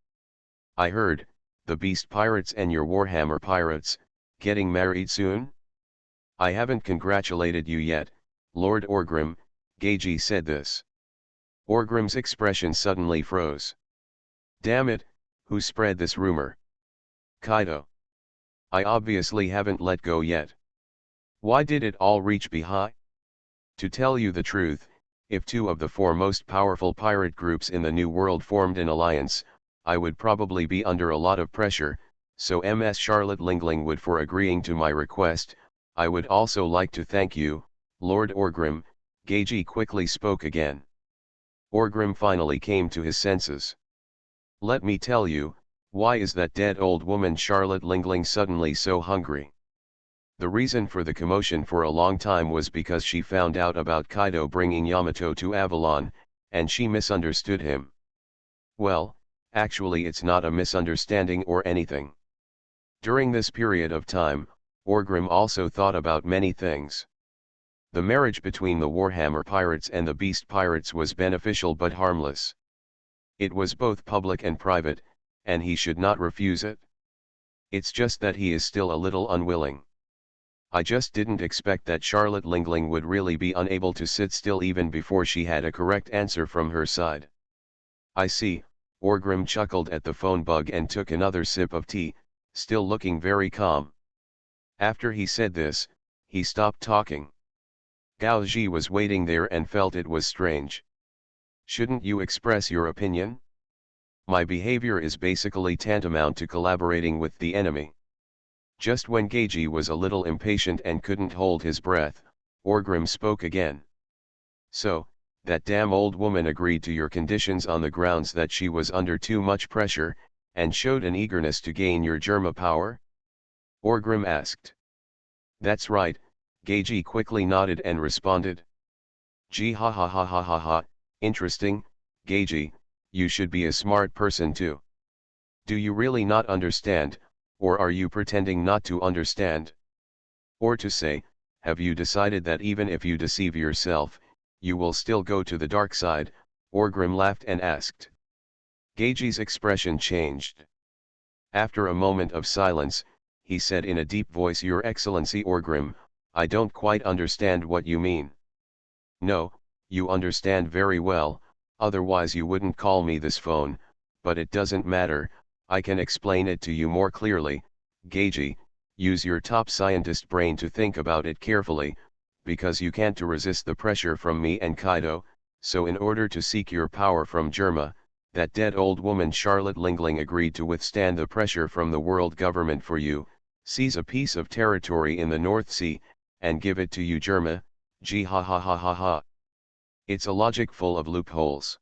I heard, the Beast Pirates and your Warhammer Pirates, getting married soon? I haven't congratulated you yet, Lord Orgrim, Geiji said this. Orgrim's expression suddenly froze. Damn it, who spread this rumor? Kaido. I obviously haven't let go yet. Why did it all reach Bihai? To tell you the truth, if two of the four most powerful pirate groups in the New World formed an alliance, I would probably be under a lot of pressure, so Ms. Charlotte Lingling would for agreeing to my request. I would also like to thank you, Lord Orgrim, Geiji quickly spoke again. Orgrim finally came to his senses. Let me tell you, why is that dead old woman Charlotte Lingling suddenly so hungry? The reason for the commotion for a long time was because she found out about Kaido bringing Yamato to Avalon, and she misunderstood him. Well, actually it's not a misunderstanding or anything. During this period of time, Orgrim also thought about many things. The marriage between the Warhammer pirates and the Beast pirates was beneficial but harmless. It was both public and private, and he should not refuse it. It's just that he is still a little unwilling. I just didn't expect that Charlotte Lingling would really be unable to sit still even before she had a correct answer from her side. I see, Orgrim chuckled at the phone bug and took another sip of tea, still looking very calm. After he said this, he stopped talking. Gao Ji was waiting there and felt it was strange. Shouldn't you express your opinion? My behavior is basically tantamount to collaborating with the enemy. Just when Geiji was a little impatient and couldn't hold his breath, Orgrim spoke again. So, that damn old woman agreed to your conditions on the grounds that she was under too much pressure, and showed an eagerness to gain your Germa power? Orgrim asked. That's right, Geiji quickly nodded and responded. Gee ha ha ha ha ha ha, interesting, Geiji, you should be a smart person too. Do you really not understand, or are you pretending not to understand? Or to say, have you decided that even if you deceive yourself, you will still go to the dark side? Orgrim laughed and asked. Geiji's expression changed. After a moment of silence, he said in a deep voice, Your Excellency Orgrim, I don't quite understand what you mean. No, you understand very well, otherwise you wouldn't call me this phone, but it doesn't matter, I can explain it to you more clearly. Geiji, use your top scientist brain to think about it carefully, because you can't resist the pressure from me and Kaido, so in order to seek your power from Germa, that dead old woman Charlotte Lingling agreed to withstand the pressure from the world government for you, seize a piece of territory in the North Sea, and give it to you Germa. Gee ha ha ha ha ha. It's a logic full of loopholes.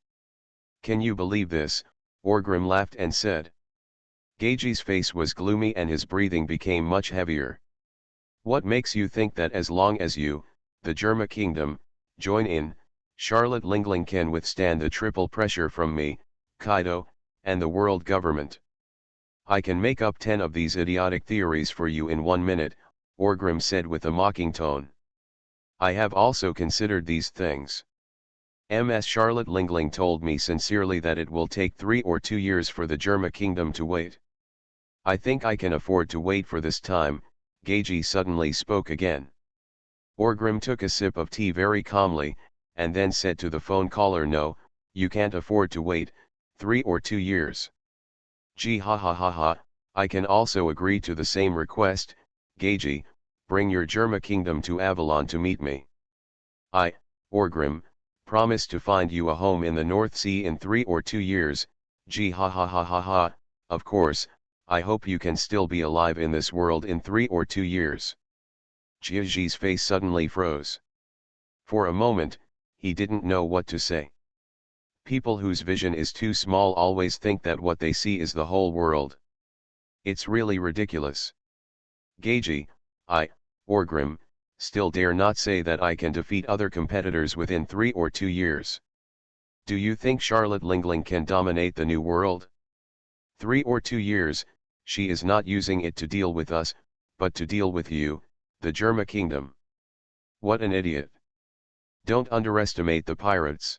Can you believe this? Orgrim laughed and said. Geiji's face was gloomy and his breathing became much heavier. What makes you think that as long as you, the Germa kingdom, join in, Charlotte Lingling can withstand the triple pressure from me, Kaido, and the world government? I can make up 10 of these idiotic theories for you in 1 minute, Orgrim said with a mocking tone. I have also considered these things. Ms. Charlotte Lingling told me sincerely that it will take 3 or 2 years for the Germa kingdom to wait. I think I can afford to wait for this time, Gagi suddenly spoke again. Orgrim took a sip of tea very calmly, and then said to the phone caller, no, you can't afford to wait, 3 or 2 years. Gee ha ha ha ha, I can also agree to the same request, Gagi, bring your Germa kingdom to Avalon to meet me. I, Orgrim, promise to find you a home in the North Sea in 3 or 2 years, gee ha ha ha ha ha, of course, I hope you can still be alive in this world in 3 or 2 years. Giagi's face suddenly froze. For a moment, he didn't know what to say. People whose vision is too small always think that what they see is the whole world. It's really ridiculous. Gagi, I, Orgrim, still dare not say that I can defeat other competitors within 3 or 2 years. Do you think Charlotte Lingling can dominate the new world? 3 or 2 years, she is not using it to deal with us, but to deal with you, the Germa kingdom. What an idiot. Don't underestimate the pirates.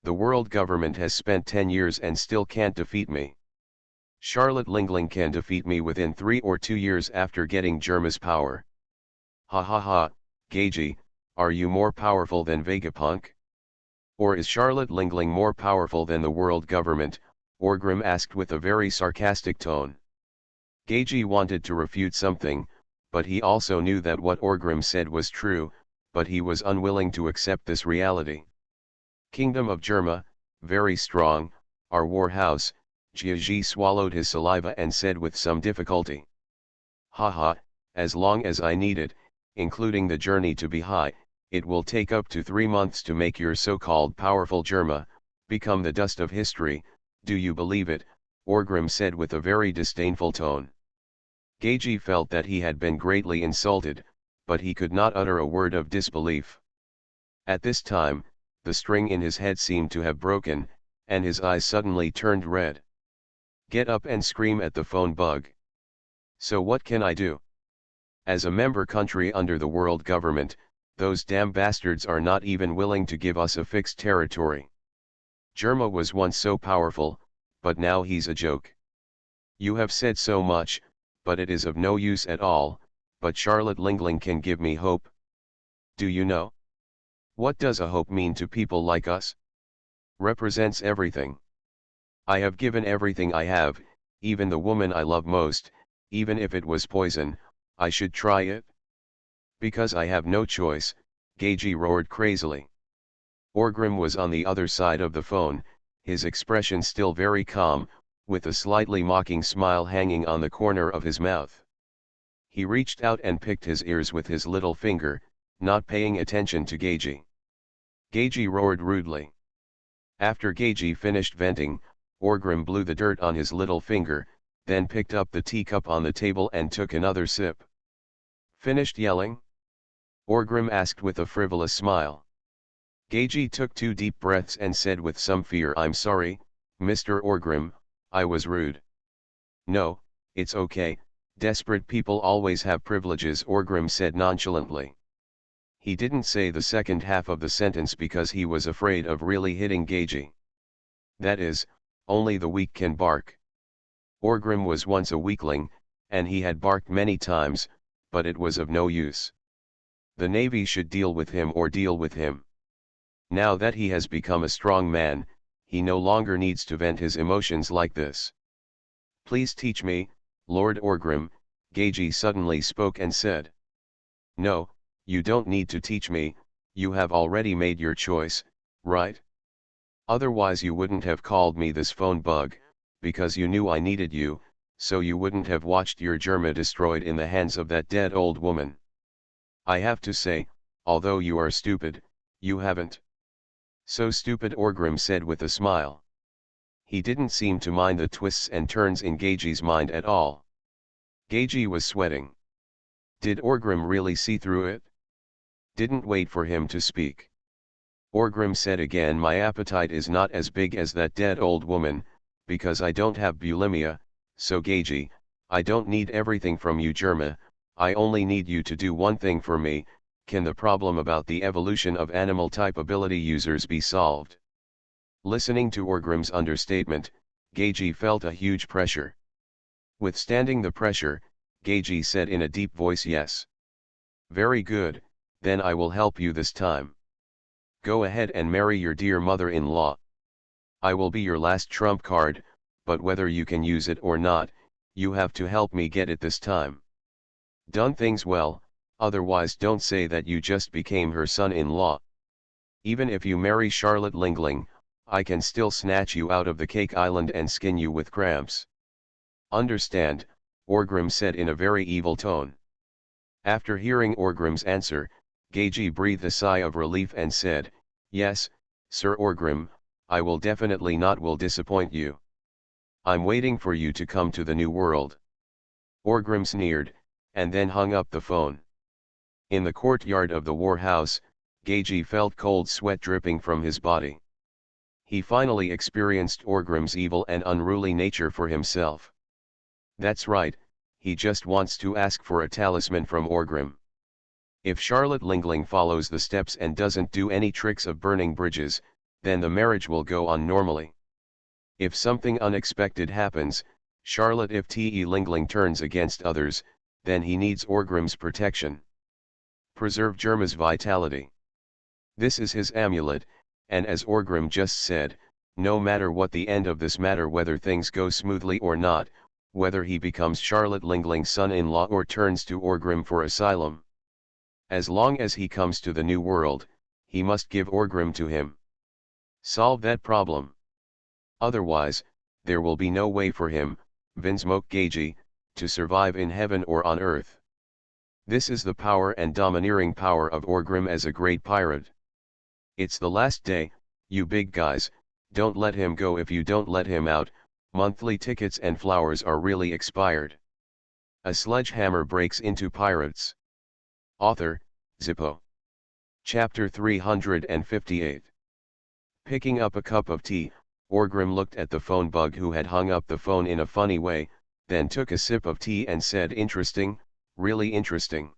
The world government has spent 10 years and still can't defeat me. Charlotte Lingling can defeat me within 3 or 2 years after getting Germa's power. Ha ha ha, Gagi, are you more powerful than Vegapunk? Or is Charlotte Lingling more powerful than the world government? Orgrim asked with a very sarcastic tone. Gagi wanted to refute something, but he also knew that what Orgrim said was true, but he was unwilling to accept this reality. Kingdom of Germa, very strong, our war house, Giagi swallowed his saliva and said with some difficulty. Haha, as long as I need it, including the journey to Bihai, it will take up to 3 months to make your so-called powerful Germa become the dust of history, do you believe it? Orgrim said with a very disdainful tone. Gagi felt that he had been greatly insulted, but he could not utter a word of disbelief. At this time, the string in his head seemed to have broken, and his eyes suddenly turned red. Get up and scream at the phone bug. So what can I do? As a member country under the world government, those damn bastards are not even willing to give us a fixed territory. Germa was once so powerful, but now he's a joke. You have said so much, but it is of no use at all, but Charlotte Lingling can give me hope. Do you know? What does a hope mean to people like us? Represents everything. I have given everything I have, even the woman I love most, even if it was poison, I should try it. Because I have no choice, Gagi roared crazily. Orgrim was on the other side of the phone, his expression still very calm, with a slightly mocking smile hanging on the corner of his mouth. He reached out and picked his ears with his little finger, not paying attention to Gagi. Gagi roared rudely. After Gagi finished venting, Orgrim blew the dirt on his little finger, then picked up the teacup on the table and took another sip. Finished yelling? Orgrim asked with a frivolous smile. Gagi took 2 deep breaths and said with some fear, I'm sorry, Mr. Orgrim, I was rude. No, it's okay, desperate people always have privileges, Orgrim said nonchalantly. He didn't say the second half of the sentence because he was afraid of really hitting Gagi. That is, only the weak can bark. Orgrim was once a weakling, and he had barked many times, but it was of no use. The Navy should deal with him or deal with him. Now that he has become a strong man, he no longer needs to vent his emotions like this. Please teach me, Lord Orgrim, Gagi suddenly spoke and said. No, you don't need to teach me, you have already made your choice, right? Otherwise you wouldn't have called me this phone bug, because you knew I needed you, so you wouldn't have watched your Germa destroyed in the hands of that dead old woman. I have to say, although you are stupid, you haven't. So stupid, Orgrim said with a smile. He didn't seem to mind the twists and turns in Gagi's mind at all. Gagi was sweating. Did Orgrim really see through it? Didn't wait for him to speak. Orgrim said again, my appetite is not as big as that dead old woman, because I don't have bulimia, so Gagi, I don't need everything from you Germa, I only need you to do one thing for me. Can the problem about the evolution of animal type ability users be solved? Listening to Orgrim's understatement, Geiji felt a huge pressure. Withstanding the pressure, Geiji said in a deep voice, yes. Very good, then I will help you this time. Go ahead and marry your dear mother-in-law. I will be your last trump card, but whether you can use it or not, you have to help me get it this time. Done things well, otherwise don't say that you just became her son-in-law. Even if you marry Charlotte Lingling, I can still snatch you out of the cake island and skin you with cramps. Understand, Orgrim said in a very evil tone. After hearing Orgrim's answer, Geiji breathed a sigh of relief and said, yes, Sir Orgrim, I will definitely not will disappoint you. I'm waiting for you to come to the new world. Orgrim sneered, and then hung up the phone. In the courtyard of the war house, Geiji felt cold sweat dripping from his body. He finally experienced Orgrim's evil and unruly nature for himself. That's right, he just wants to ask for a talisman from Orgrim. If Charlotte Lingling follows the steps and doesn't do any tricks of burning bridges, then the marriage will go on normally. If something unexpected happens, Charlotte if Te Lingling turns against others, then he needs Orgrim's protection. Preserve Germa's vitality. This is his amulet, and as Orgrim just said, no matter what the end of this matter, whether things go smoothly or not, whether he becomes Charlotte Lingling's son-in-law or turns to Orgrim for asylum. As long as he comes to the new world, he must give Orgrim to him. Solve that problem. Otherwise, there will be no way for him, Vinsmoke Geiji, to survive in heaven or on earth. This is the power and domineering power of Orgrim as a great pirate. It's the last day, you big guys, don't let him go. If you don't let him out, monthly tickets and flowers are really expired. A sledgehammer breaks into pirates. Author, Zippo. Chapter 358. Picking up a cup of tea, Orgrim looked at the phone bug who had hung up the phone in a funny way, then took a sip of tea and said, interesting, really interesting.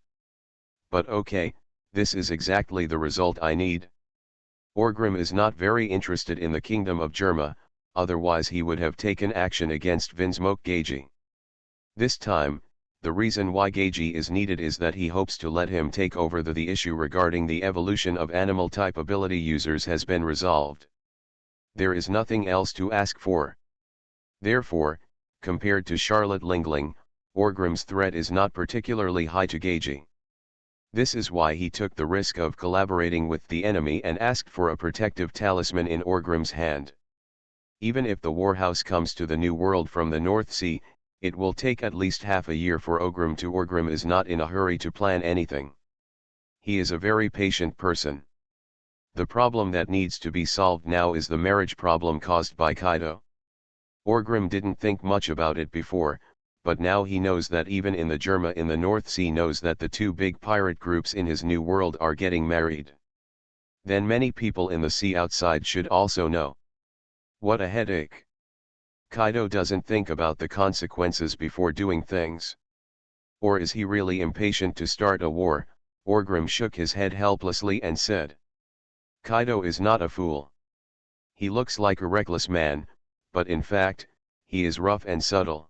But okay, this is exactly the result I need. Orgrim is not very interested in the kingdom of Germa, otherwise he would have taken action against Vinsmoke Geiji. This time, the reason why Geiji is needed is that he hopes to let him take over the issue regarding the evolution of animal type ability users has been resolved. There is nothing else to ask for. Therefore, compared to Charlotte Lingling, Orgrim's threat is not particularly high to Geiji. This is why he took the risk of collaborating with the enemy and asked for a protective talisman in Orgrim's hand. Even if the warhouse comes to the New World from the North Sea, it will take at least half a year for Orgrim to. Orgrim is not in a hurry to plan anything. He is a very patient person. The problem that needs to be solved now is the marriage problem caused by Kaido. Orgrim didn't think much about it before, but now he knows that even in the Germa in the North Sea knows that the two big pirate groups in his new world are getting married. Then many people in the sea outside should also know. What a headache. Kaido doesn't think about the consequences before doing things. Or is he really impatient to start a war? Orgrim shook his head helplessly and said. Kaido is not a fool. He looks like a reckless man, but in fact, he is rough and subtle.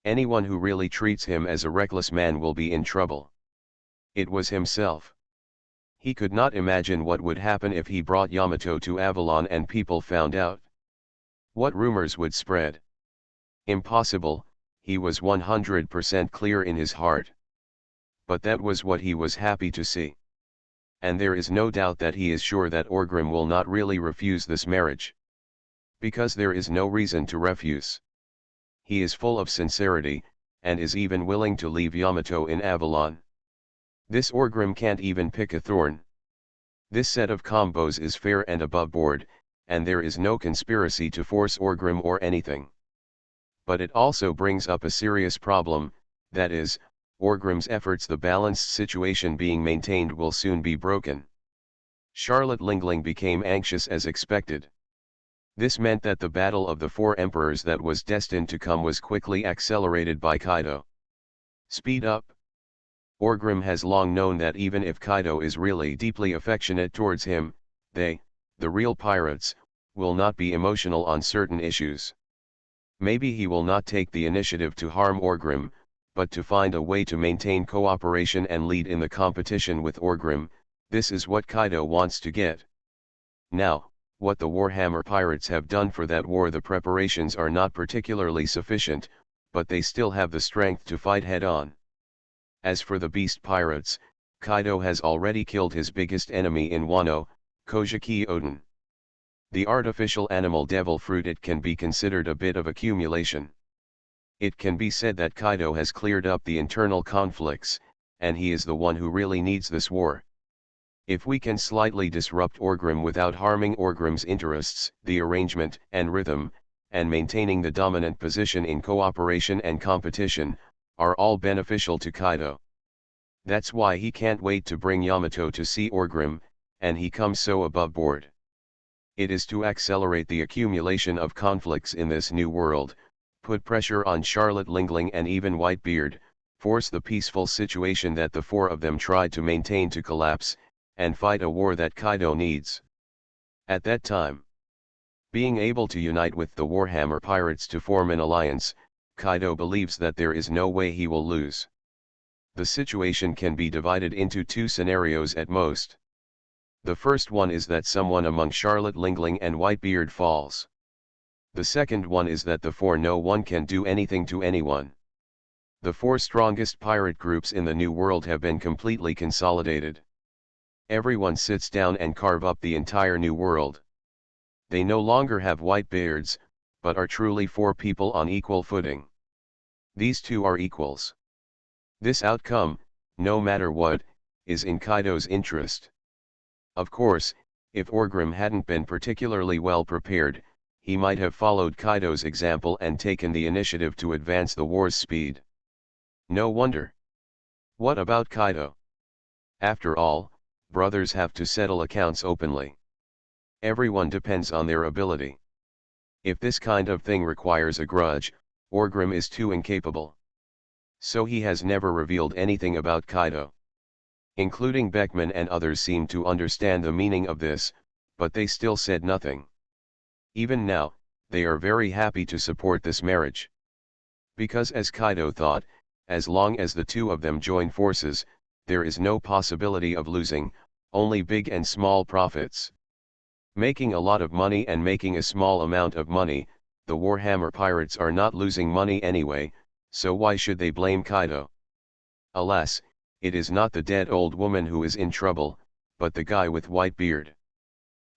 Anyone who really treats him as a reckless man will be in trouble. It was himself. He could not imagine what would happen if he brought Yamato to Avalon and people found out. What rumors would spread? Impossible, he was 100% clear in his heart. But that was what he was happy to see. And there is no doubt that he is sure that Orgrim will not really refuse this marriage. Because there is no reason to refuse. He is full of sincerity, and is even willing to leave Yamato in Avalon. This Orgrim can't even pick a thorn. This set of combos is fair and above board, and there is no conspiracy to force Orgrim or anything. But it also brings up a serious problem, that is, Orgrim's efforts. The balanced situation being maintained will soon be broken. Charlotte Lingling became anxious as expected. This meant that the battle of the four emperors that was destined to come was quickly accelerated by Kaido. Speed up. Orgrim has long known that even if Kaido is really deeply affectionate towards him, they, the real pirates, will not be emotional on certain issues. Maybe he will not take the initiative to harm Orgrim, but to find a way to maintain cooperation and lead in the competition with Orgrim. This is what Kaido wants to get. Now, what the Warhammer pirates have done for that war, the preparations are not particularly sufficient, but they still have the strength to fight head-on. As for the beast pirates, Kaido has already killed his biggest enemy in Wano, Kojiki Odin. The artificial animal devil fruit, it can be considered a bit of accumulation. It can be said that Kaido has cleared up the internal conflicts, and he is the one who really needs this war. If we can slightly disrupt Orgrim without harming Orgrim's interests, the arrangement and rhythm, and maintaining the dominant position in cooperation and competition, are all beneficial to Kaido. That's why he can't wait to bring Yamato to see Orgrim, and he comes so above board. It is to accelerate the accumulation of conflicts in this new world, put pressure on Charlotte Lingling and even Whitebeard, force the peaceful situation that the four of them tried to maintain to collapse, and fight a war that Kaido needs. At that time, being able to unite with the Warhammer pirates to form an alliance, Kaido believes that there is no way he will lose. The situation can be divided into two scenarios at most. The first one is that someone among Charlotte Lingling and Whitebeard falls. The second one is that no one can do anything to anyone. The four strongest pirate groups in the New World have been completely consolidated. Everyone sits down and carve up the entire New World. They no longer have Whitebeards, but are truly four people on equal footing. These two are equals. This outcome, no matter what, is in Kaido's interest. Of course, if Orgrim hadn't been particularly well prepared, he might have followed Kaido's example and taken the initiative to advance the war's speed. No wonder. What about Kaido? After all, brothers have to settle accounts openly. Everyone depends on their ability. If this kind of thing requires a grudge, Orgrim is too incapable. So he has never revealed anything about Kaido. Including Beckman and others seem to understand the meaning of this, but they still said nothing. Even now, they are very happy to support this marriage. Because as Kaido thought, as long as the two of them join forces, there is no possibility of losing, only big and small profits. Making a lot of money and making a small amount of money, the Warhammer pirates are not losing money anyway, so why should they blame Kaido? Alas, it is not the dead old woman who is in trouble, but the guy with white beard.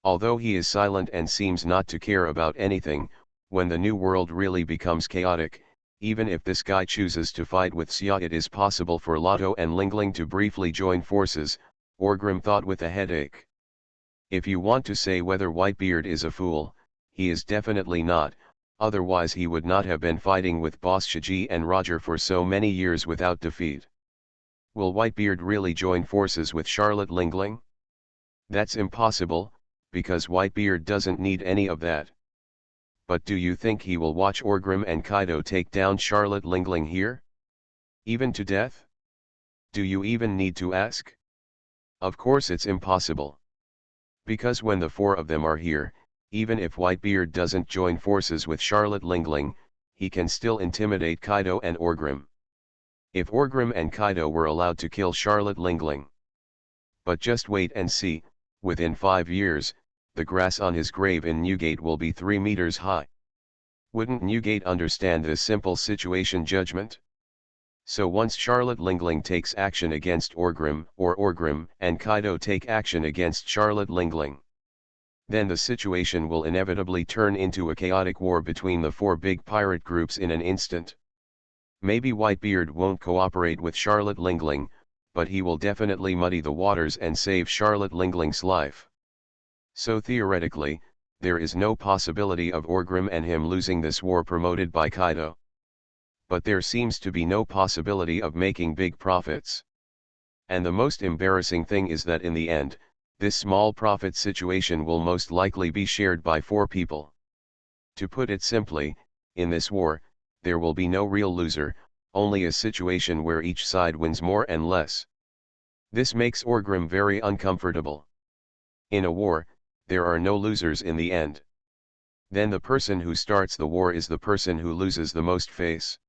Although he is silent and seems not to care about anything, when the new world really becomes chaotic, even if this guy chooses to fight with Xia, it is possible for Lotto and Lingling to briefly join forces, Orgrim thought with a headache. If you want to say whether Whitebeard is a fool, he is definitely not, otherwise he would not have been fighting with Boss Shiji and Roger for so many years without defeat. Will Whitebeard really join forces with Charlotte Lingling? That's impossible, because Whitebeard doesn't need any of that. But do you think he will watch Orgrim and Kaido take down Charlotte Lingling here? Even to death? Do you even need to ask? Of course it's impossible. Because when the four of them are here, even if Whitebeard doesn't join forces with Charlotte Lingling, he can still intimidate Kaido and Orgrim. If Orgrim and Kaido were allowed to kill Charlotte Lingling. But just wait and see, within 5 years, the grass on his grave in Newgate will be 3 meters high. Wouldn't Newgate understand this simple situation judgment? So once Charlotte Lingling takes action against Orgrim, or Orgrim and Kaido take action against Charlotte Lingling, then the situation will inevitably turn into a chaotic war between the four big pirate groups in an instant. Maybe Whitebeard won't cooperate with Charlotte Lingling, but he will definitely muddy the waters and save Charlotte Lingling's life. So theoretically, there is no possibility of Orgrim and him losing this war promoted by Kaido. But there seems to be no possibility of making big profits. And the most embarrassing thing is that in the end, this small profit situation will most likely be shared by 4 people. To put it simply, in this war, there will be no real loser, only a situation where each side wins more and less. This makes Orgrim very uncomfortable. In a war, there are no losers in the end. Then the person who starts the war is the person who loses the most face.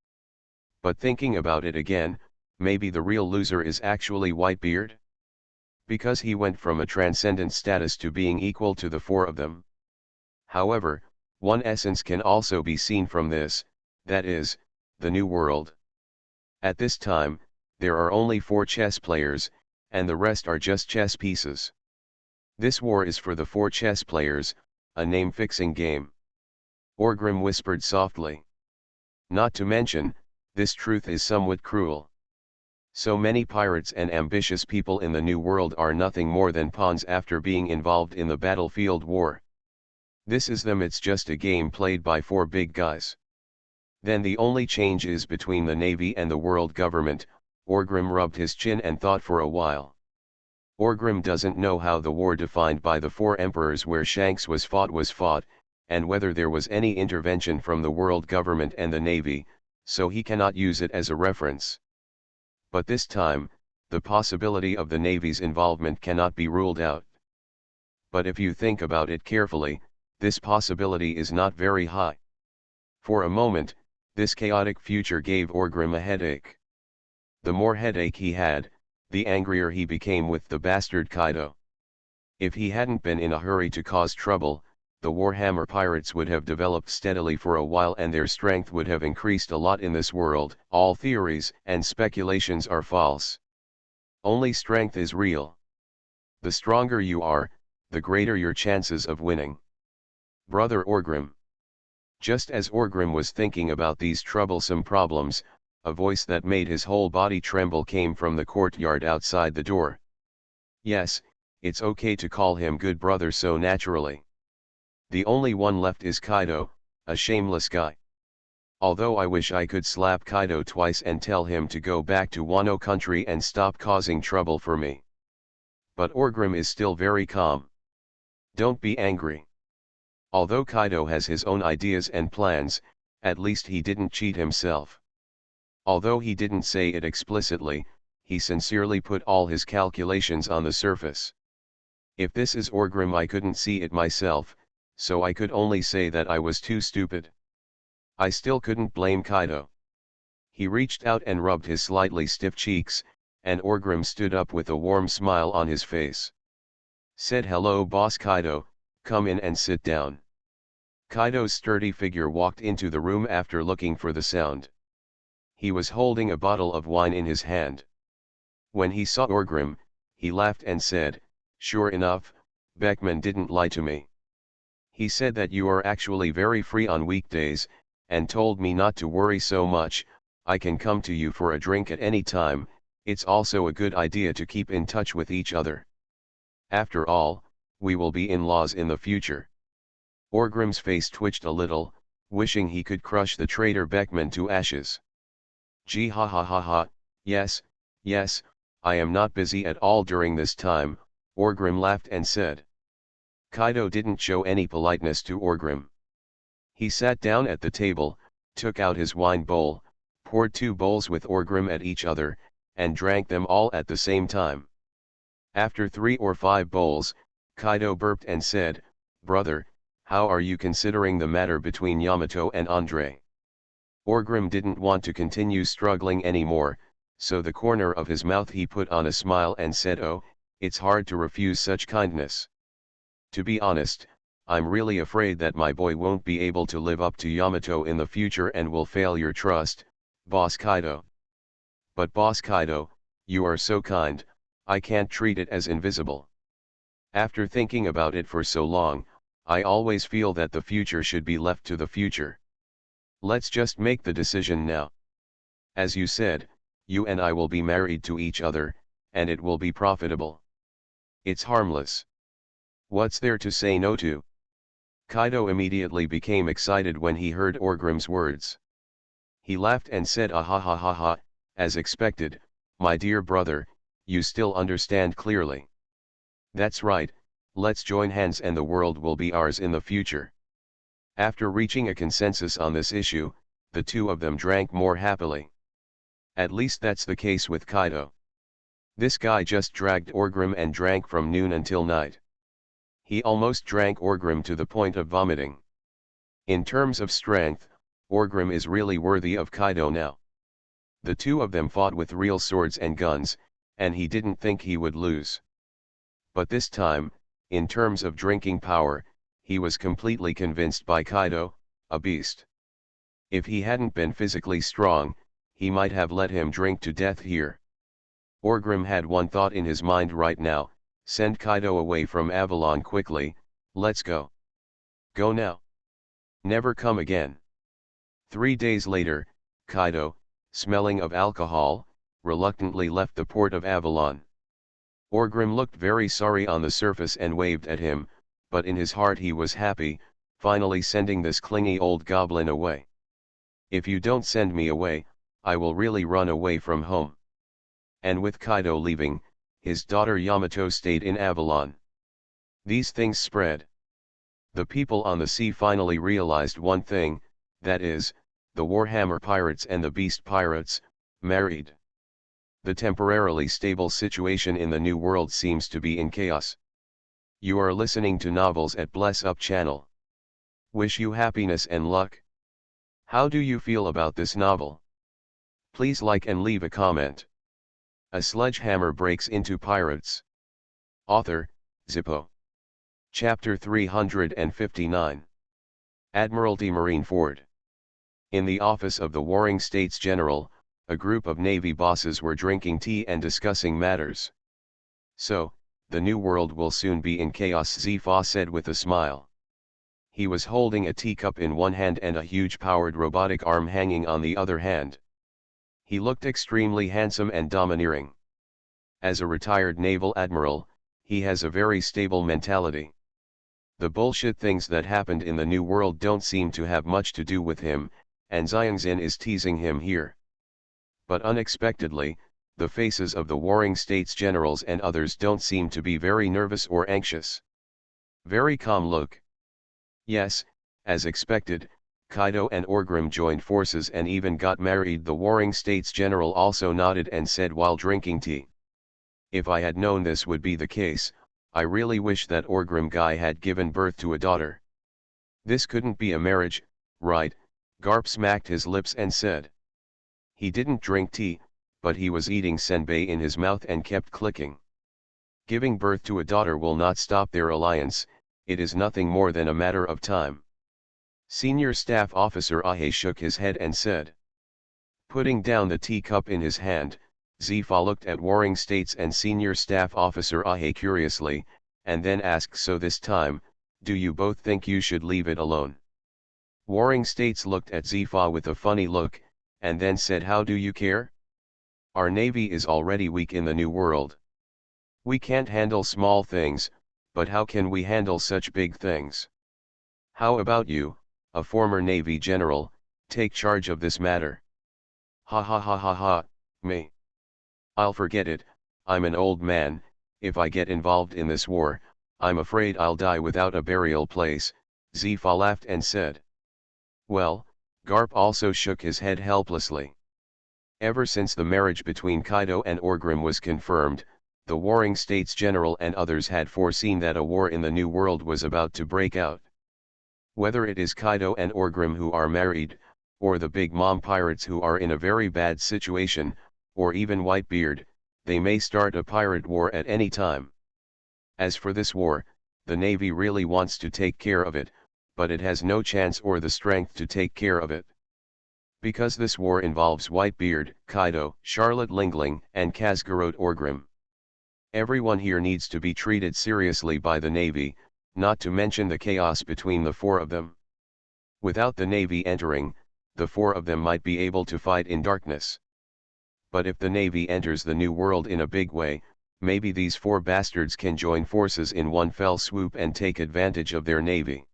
But thinking about it again, maybe the real loser is actually Whitebeard? Because he went from a transcendent status to being equal to the four of them. However, one essence can also be seen from this, that is, the new world. At this time, there are only 4 chess players, and the rest are just chess pieces. This war is for the 4 chess players, a name-fixing game. Orgrim whispered softly. Not to mention, this truth is somewhat cruel. So many pirates and ambitious people in the New World are nothing more than pawns after being involved in the battlefield war. This is them, it's just a game played by 4 big guys. Then the only change is between the Navy and the world government. Orgrim rubbed his chin and thought for a while. Orgrim doesn't know how the war defined by the 4 emperors where Shanks was fought, and whether there was any intervention from the world government and the Navy, so he cannot use it as a reference. But this time, the possibility of the Navy's involvement cannot be ruled out. But if you think about it carefully, this possibility is not very high. For a moment, this chaotic future gave Orgrim a headache. The more headache he had, the angrier he became with the bastard Kaido. If he hadn't been in a hurry to cause trouble, the Warhammer pirates would have developed steadily for a while and their strength would have increased a lot in this world. All theories and speculations are false. Only strength is real. The stronger you are, the greater your chances of winning. Brother Orgrim. Just as Orgrim was thinking about these troublesome problems, a voice that made his whole body tremble came from the courtyard outside the door. Yes, it's okay to call him good brother so naturally. The only one left is Kaido, a shameless guy. Although I wish I could slap Kaido twice and tell him to go back to Wano country and stop causing trouble for me. But Orgrim is still very calm. Don't be angry. Although Kaido has his own ideas and plans, at least he didn't cheat himself. Although he didn't say it explicitly, he sincerely put all his calculations on the surface. If this is Orgrim, I couldn't see it myself, so I could only say that I was too stupid. I still couldn't blame Kaido. He reached out and rubbed his slightly stiff cheeks, and Orgrim stood up with a warm smile on his face. Said, "Hello boss Kaido, come in and sit down." Kaido's sturdy figure walked into the room after looking for the sound. He was holding a bottle of wine in his hand. When he saw Orgrim, he laughed and said, "Sure enough, Beckman didn't lie to me. He said that you are actually very free on weekdays, and told me not to worry so much. I can come to you for a drink at any time. It's also a good idea to keep in touch with each other. After all, we will be in-laws in the future." Orgrim's face twitched a little, wishing he could crush the traitor Beckman to ashes. "Gee ha ha ha ha, yes, yes, I am not busy at all during this time," Orgrim laughed and said. Kaido didn't show any politeness to Orgrim. He sat down at the table, took out his wine bowl, poured 2 bowls with Orgrim at each other, and drank them all at the same time. After 3 or 5 bowls, Kaido burped and said, "Brother, how are you considering the matter between Yamato and Andre?" Orgrim didn't want to continue struggling anymore, so the corner of his mouth he put on a smile and said, "Oh, it's hard to refuse such kindness. To be honest, I'm really afraid that my boy won't be able to live up to Yamato in the future and will fail your trust, Boss Kaido. But Boss Kaido, you are so kind, I can't treat it as invisible. After thinking about it for so long, I always feel that the future should be left to the future. Let's just make the decision now. As you said, you and I will be married to each other, and it will be profitable. It's harmless. What's there to say no to?" Kaido immediately became excited when he heard Orgrim's words. He laughed and said, "Ah ha ha ha ha, as expected, my dear brother, you still understand clearly. That's right, let's join hands and the world will be ours in the future." After reaching a consensus on this issue, the 2 of them drank more happily. At least that's the case with Kaido. This guy just dragged Orgrim and drank from noon until night. He almost drank Orgrim to the point of vomiting. In terms of strength, Orgrim is really worthy of Kaido now. The two of them fought with real swords and guns, and he didn't think he would lose. But this time, in terms of drinking power, he was completely convinced by Kaido, a beast. If he hadn't been physically strong, he might have let him drink to death here. Orgrim had one thought in his mind right now: send Kaido away from Avalon quickly. Let's go. Go now. Never come again. 3 days later, Kaido, smelling of alcohol, reluctantly left the port of Avalon. Orgrim looked very sorry on the surface and waved at him, but in his heart he was happy, finally sending this clingy old goblin away. If you don't send me away, I will really run away from home. And with Kaido leaving, his daughter Yamato stayed in Avalon. These things spread. The people on the sea finally realized one thing, that is, the Warhammer pirates and the Beast pirates, married. The temporarily stable situation in the New World seems to be in chaos. You are listening to Novels at Bless Up channel. Wish you happiness and luck. How do you feel about this novel? Please like and leave a comment. A sledgehammer breaks into pirates. Author, Zippo. Chapter 359. Admiralty Marineford. In the office of the Warring States General, a group of Navy bosses were drinking tea and discussing matters. So, the New World will soon be in chaos, Zifa said with a smile. He was holding a teacup in one hand and a huge powered robotic arm hanging on the other hand. He looked extremely handsome and domineering. As a retired naval admiral, he has a very stable mentality. The bullshit things that happened in the New World don't seem to have much to do with him, and Xiangxin is teasing him here. But unexpectedly, the faces of the Warring States generals and others don't seem to be very nervous or anxious. Very calm look. Yes, as expected, Kaido and Orgrim joined forces and even got married. The Warring States general also nodded and said while drinking tea. If I had known this would be the case, I really wish that Orgrim guy had given birth to a daughter. This couldn't be a marriage, right? Garp smacked his lips and said. He didn't drink tea, but he was eating senbei in his mouth and kept clicking. Giving birth to a daughter will not stop their alliance, it is nothing more than a matter of time. Senior Staff Officer Ahe shook his head and said. Putting down the teacup in his hand, Zifa looked at Warring States and Senior Staff Officer Ahe curiously, and then asked, so this time, do you both think you should leave it alone? Warring States looked at Zifa with a funny look, and then said, how do you care? Our navy is already weak in the New World. We can't handle small things, but how can we handle such big things? How about you, a former Navy general, take charge of this matter? Ha ha ha ha ha, me. I'll forget it, I'm an old man, if I get involved in this war, I'm afraid I'll die without a burial place, Zifa laughed and said. Well, Garp also shook his head helplessly. Ever since the marriage between Kaido and Orgrim was confirmed, the Warring States General and others had foreseen that a war in the New World was about to break out. Whether it is Kaido and Orgrim who are married, or the Big Mom pirates who are in a very bad situation, or even Whitebeard, they may start a pirate war at any time. As for this war, the Navy really wants to take care of it, but it has no chance or the strength to take care of it. Because this war involves Whitebeard, Kaido, Charlotte Lingling, and Kazgarot Orgrim. Everyone here needs to be treated seriously by the Navy, not to mention the chaos between the four of them. Without the Navy entering, the four of them might be able to fight in darkness. But if the Navy enters the New World in a big way, maybe these four bastards can join forces in one fell swoop and take advantage of their navy.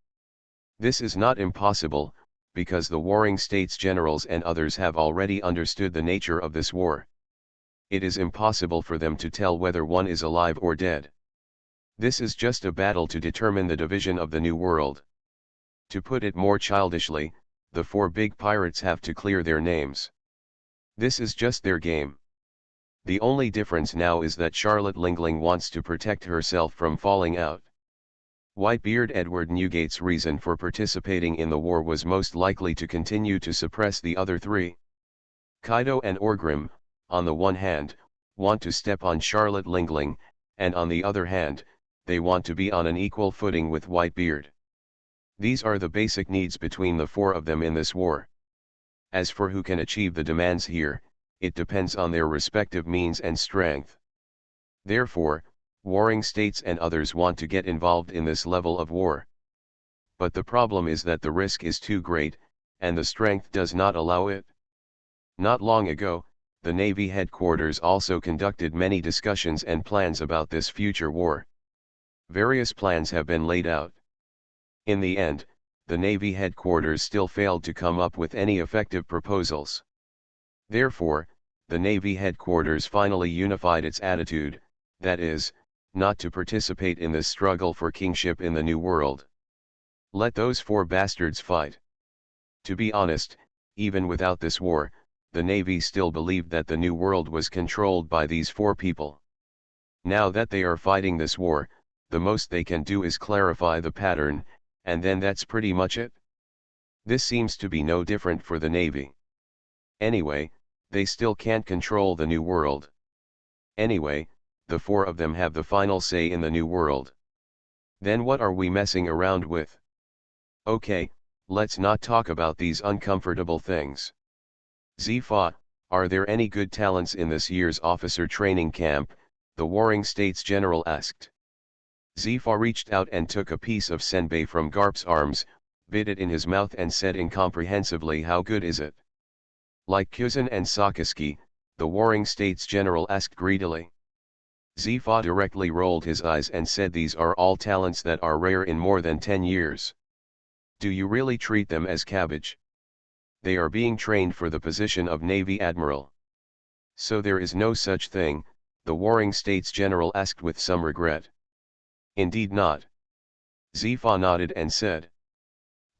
This is not impossible, because the Warring States generals and others have already understood the nature of this war. It is impossible for them to tell whether one is alive or dead. This is just a battle to determine the division of the New World. To put it more childishly, the four big pirates have to clear their names. This is just their game. The only difference now is that Charlotte Lingling wants to protect herself from falling out. Whitebeard Edward Newgate's reason for participating in the war was most likely to continue to suppress the other three. Kaido and Orgrim, on the one hand, want to step on Charlotte Lingling, and on the other hand, they want to be on an equal footing with Whitebeard. These are the basic needs between the four of them in this war. As for who can achieve the demands here, it depends on their respective means and strength. Therefore, warring states and others want to get involved in this level of war. But the problem is that the risk is too great, and the strength does not allow it. Not long ago, the Navy headquarters also conducted many discussions and plans about this future war. Various plans have been laid out. In the end, the Navy headquarters still failed to come up with any effective proposals. Therefore, the Navy headquarters finally unified its attitude, that is, not to participate in this struggle for kingship in the New World. Let those four bastards fight. To be honest, even without this war, the Navy still believed that the New World was controlled by these four people. Now that they are fighting this war, the most they can do is clarify the pattern, and then that's pretty much it. This seems to be no different for the Navy. Anyway, they still can't control the New World. Anyway, the four of them have the final say in the New World. Then what are we messing around with? Okay, let's not talk about these uncomfortable things. Sci-fi, are there any good talents in this year's officer training camp? The warring states general asked. Sci-fi reached out and took a piece of senbei from Garp's arms, bit it in his mouth and said incomprehensibly, how good is it? Like Kuzan and Sakaski, the warring states general asked greedily. Sci-fi directly rolled his eyes and said, these are all talents that are rare in more than 10 years. Do you really treat them as cabbage? They are being trained for the position of Navy Admiral. So there is no such thing, the warring states general asked with some regret. Indeed not. Sci-fi nodded and said.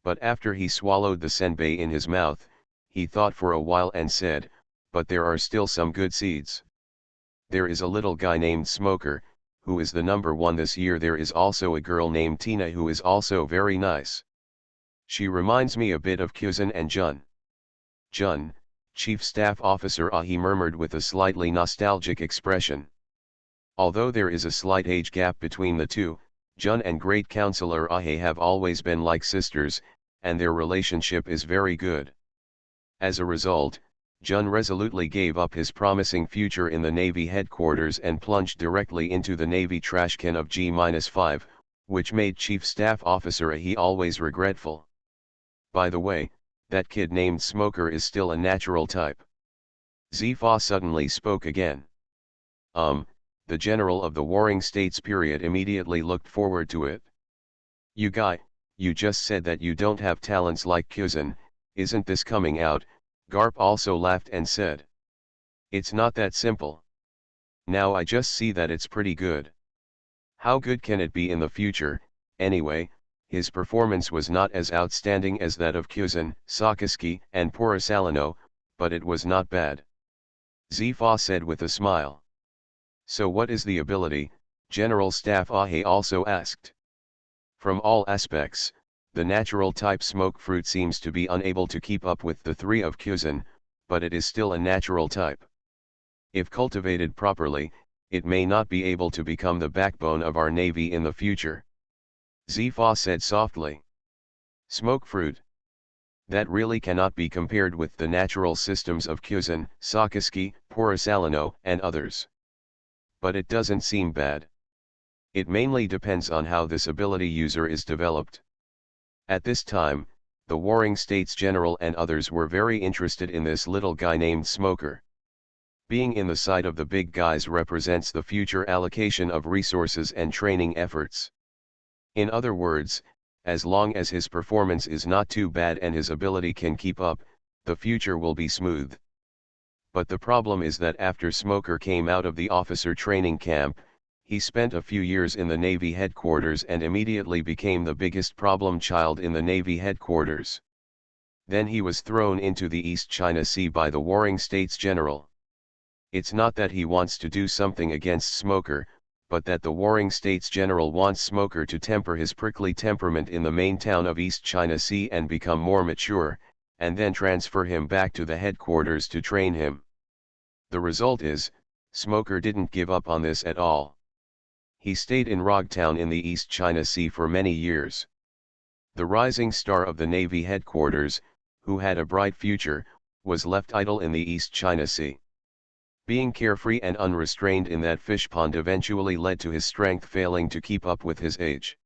But after he swallowed the senbei in his mouth, he thought for a while and said, but there are still some good seeds. There is a little guy named Smoker, who is the number one this year. There is also a girl named Tina who is also very nice. She reminds me a bit of Kuzan and Jun. Jun, Chief Staff Officer Ahi murmured with a slightly nostalgic expression. Although there is a slight age gap between the two, Jun and Great Counselor Ahi have always been like sisters, and their relationship is very good. As a result, Jun resolutely gave up his promising future in the Navy headquarters and plunged directly into the Navy trashcan of G-5, which made Chief Staff Officer Ahi always regretful. By the way, that kid named Smoker is still a natural type. Sci-fi suddenly spoke again. The general of the warring states period immediately looked forward to it. You guy, you just said that you don't have talents like Kuzan, isn't this coming out? Garp also laughed and said. It's not that simple. Now I just see that it's pretty good. How good can it be in the future? Anyway, his performance was not as outstanding as that of Kuzan, Sakaski, and Porisalino, but it was not bad. Sci-fi said with a smile. So what is the ability? General Staff Ahe also asked. From all aspects, the natural type smoke fruit seems to be unable to keep up with the three of Kuzan, but it is still a natural type. If cultivated properly, it may not be able to become the backbone of our navy in the future. Sci-fi said softly. Smoke fruit. That really cannot be compared with the natural systems of Kuzan, Sakaski, Porisalino, and others. But it doesn't seem bad. It mainly depends on how this ability user is developed. At this time, the warring states general and others were very interested in this little guy named Smoker. Being in the side of the big guys represents the future allocation of resources and training efforts. In other words, as long as his performance is not too bad and his ability can keep up, the future will be smooth. But the problem is that after Smoker came out of the officer training camp, he spent a few years in the Navy headquarters and immediately became the biggest problem child in the Navy headquarters. Then he was thrown into the East China Sea by the warring States General. It's not that he wants to do something against Smoker, but that the warring States General wants Smoker to temper his prickly temperament in the main town of East China Sea and become more mature, and then transfer him back to the headquarters to train him. The result is, Smoker didn't give up on this at all. He stayed in Rogtown in the East China Sea for many years. The rising star of the Navy headquarters, who had a bright future, was left idle in the East China Sea. Being carefree and unrestrained in that fish pond eventually led to his strength failing to keep up with his age.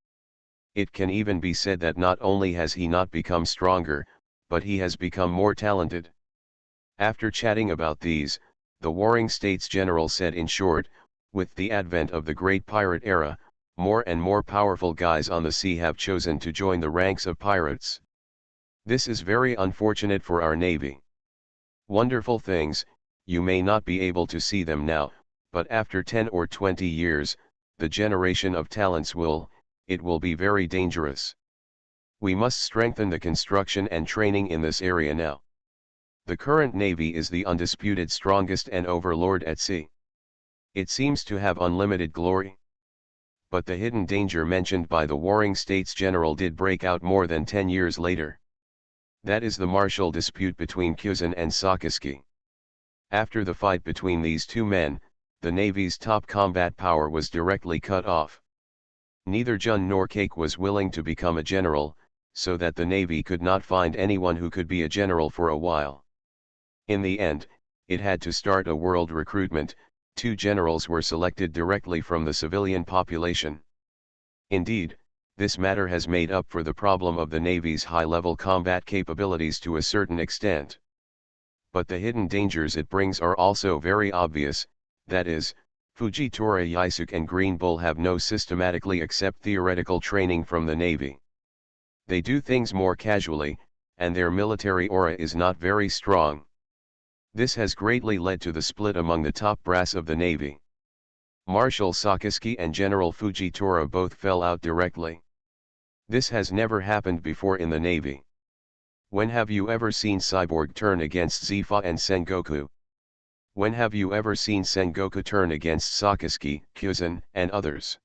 It can even be said that not only has he not become stronger, but he has become more talented. After chatting about these, the warring States General said in short, with the advent of the great pirate era, more and more powerful guys on the sea have chosen to join the ranks of pirates. This is very unfortunate for our Navy. Wonderful things, you may not be able to see them now, but after 10 or 20 years, the generation of talents it will be very dangerous. We must strengthen the construction and training in this area now. The current Navy is the undisputed strongest and overlord at sea. It seems to have unlimited glory. But the hidden danger mentioned by the warring States General did break out more than 10 years later. That is the martial dispute between Kuzin and Sakaski. After the fight between these two men, the Navy's top combat power was directly cut off. Neither Jun nor Cake was willing to become a general, so that the Navy could not find anyone who could be a general for a while. In the end, it had to start a world recruitment. 2 generals were selected directly from the civilian population. Indeed, this matter has made up for the problem of the Navy's high-level combat capabilities to a certain extent. But the hidden dangers it brings are also very obvious, that is, Fujitora Yaisuke and Green Bull have no systematically except theoretical training from the Navy. They do things more casually, and their military aura is not very strong. This has greatly led to the split among the top brass of the Navy. Marshal Sakaski and General Fujitora both fell out directly. This has never happened before in the Navy. When have you ever seen Cyborg turn against Zifa and Sengoku? When have you ever seen Sengoku turn against Sakaski, Kuzin, and others?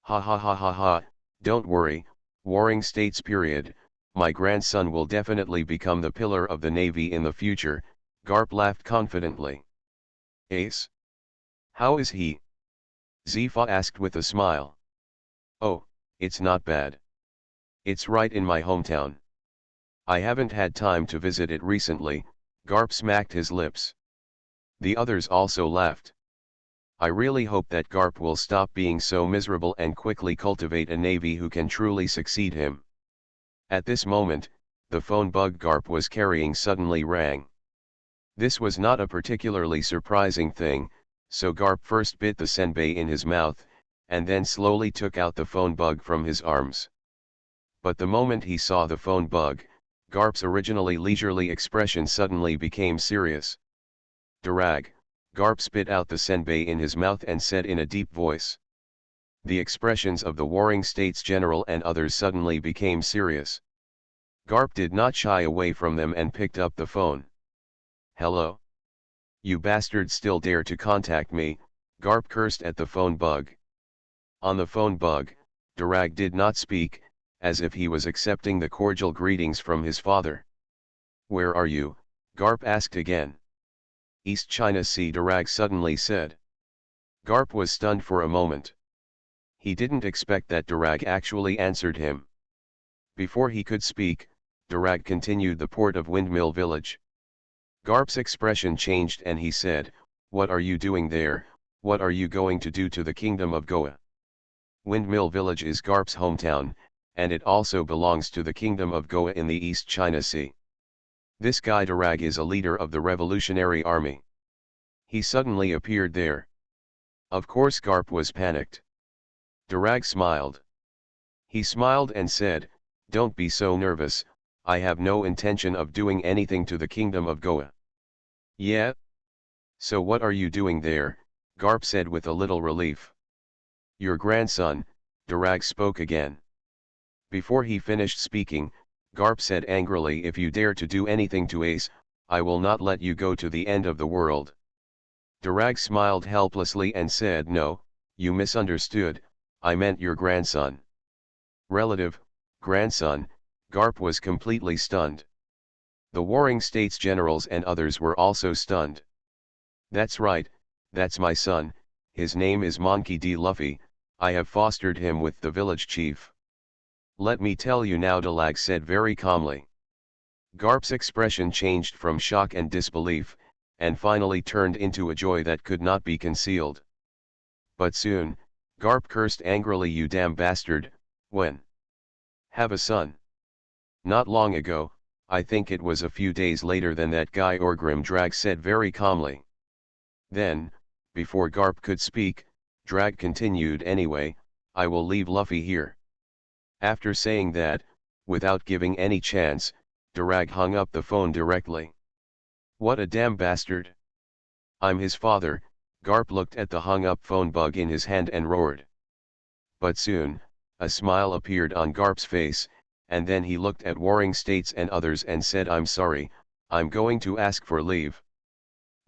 Ha ha ha ha ha, don't worry, warring states period, my grandson will definitely become the pillar of the Navy in the future, Garp laughed confidently. Ace? How is he? Zifa asked with a smile. Oh, it's not bad. It's right in my hometown. I haven't had time to visit it recently, Garp smacked his lips. The others also laughed. I really hope that Garp will stop being so miserable and quickly cultivate a navy who can truly succeed him. At this moment, the phone bug Garp was carrying suddenly rang. This was not a particularly surprising thing, so Garp first bit the senbei in his mouth, and then slowly took out the phone bug from his arms. But the moment he saw the phone bug, Garp's originally leisurely expression suddenly became serious. Durag, Garp spit out the senbei in his mouth and said in a deep voice. The expressions of the warring States General and others suddenly became serious. Garp did not shy away from them and picked up the phone. Hello? You bastards still dare to contact me, Garp cursed at the phone bug. On the phone bug, Durag did not speak, as if he was accepting the cordial greetings from his father. Where are you? Garp asked again. East China Sea, Durag suddenly said. Garp was stunned for a moment. He didn't expect that Durag actually answered him. Before he could speak, Durag continued the port of Windmill Village. Garp's expression changed and he said, What are you doing there? What are you going to do to the Kingdom of Goa? Windmill Village is Garp's hometown, and it also belongs to the Kingdom of Goa in the East China Sea. This guy Durag is a leader of the Revolutionary Army. He suddenly appeared there. Of course Garp was panicked. Durag smiled. He smiled and said, Don't be so nervous, I have no intention of doing anything to the Kingdom of Goa. Yeah? So what are you doing there? Garp said with a little relief. Your grandson, Durag spoke again. Before he finished speaking, Garp said angrily, if you dare to do anything to Ace, I will not let you go to the end of the world. Durag smiled helplessly and said, no, you misunderstood, I meant your grandson. Relative, grandson, Garp was completely stunned. The warring states generals and others were also stunned. That's right, that's my son, his name is Monkey D. Luffy, I have fostered him with the village chief. Let me tell you now, Dalag said very calmly. Garp's expression changed from shock and disbelief, and finally turned into a joy that could not be concealed. But soon, Garp cursed angrily, you damn bastard, when? Have a son. Not long ago, I think it was a few days later than that guy Orgrim, Drag said very calmly. Then, before Garp could speak, Drag continued, anyway, I will leave Luffy here. After saying that, without giving any chance, Durag hung up the phone directly. What a damn bastard. I'm his father, Garp looked at the hung up phone bug in his hand and roared. But soon, a smile appeared on Garp's face, and then he looked at warring states and others and said, I'm sorry, I'm going to ask for leave.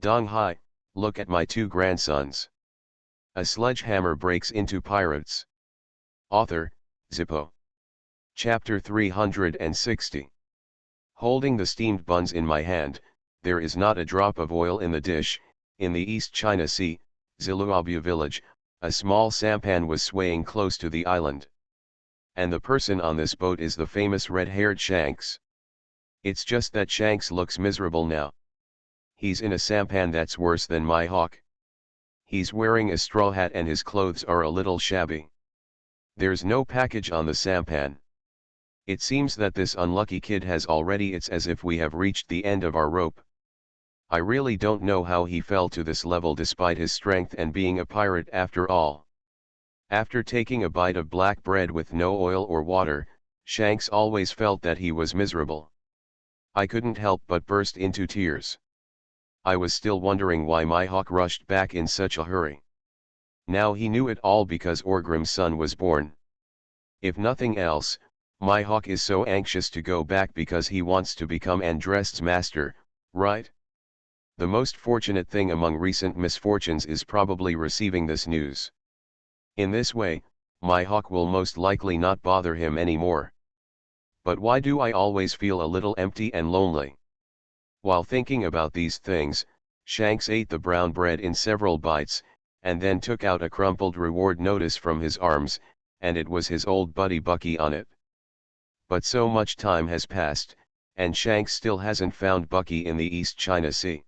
Dong Hai, look at my two grandsons. A sledgehammer breaks into pirates. Author, Zippo. Chapter 360. Holding the steamed buns in my hand, there is not a drop of oil in the dish. In the East China Sea, Ziluabu village, a small sampan was swaying close to the island. And the person on this boat is the famous red-haired Shanks. It's just that Shanks looks miserable now. He's in a sampan that's worse than my hawk. He's wearing a straw hat and his clothes are a little shabby. There's no package on the sampan. It seems that this unlucky kid has already, it's as if we have reached the end of our rope. I really don't know how he fell to this level despite his strength and being a pirate after all. After taking a bite of black bread with no oil or water, Shanks always felt that he was miserable. I couldn't help but burst into tears. I was still wondering why my hawk rushed back in such a hurry. Now he knew it all because Orgrim's son was born. If nothing else, my hawk is so anxious to go back because he wants to become Andrest's master, right? The most fortunate thing among recent misfortunes is probably receiving this news. In this way, my hawk will most likely not bother him anymore. But why do I always feel a little empty and lonely? While thinking about these things, Shanks ate the brown bread in several bites, and then took out a crumpled reward notice from his arms, and it was his old buddy Bucky on it. But so much time has passed, and Shanks still hasn't found Bucky in the East China Sea.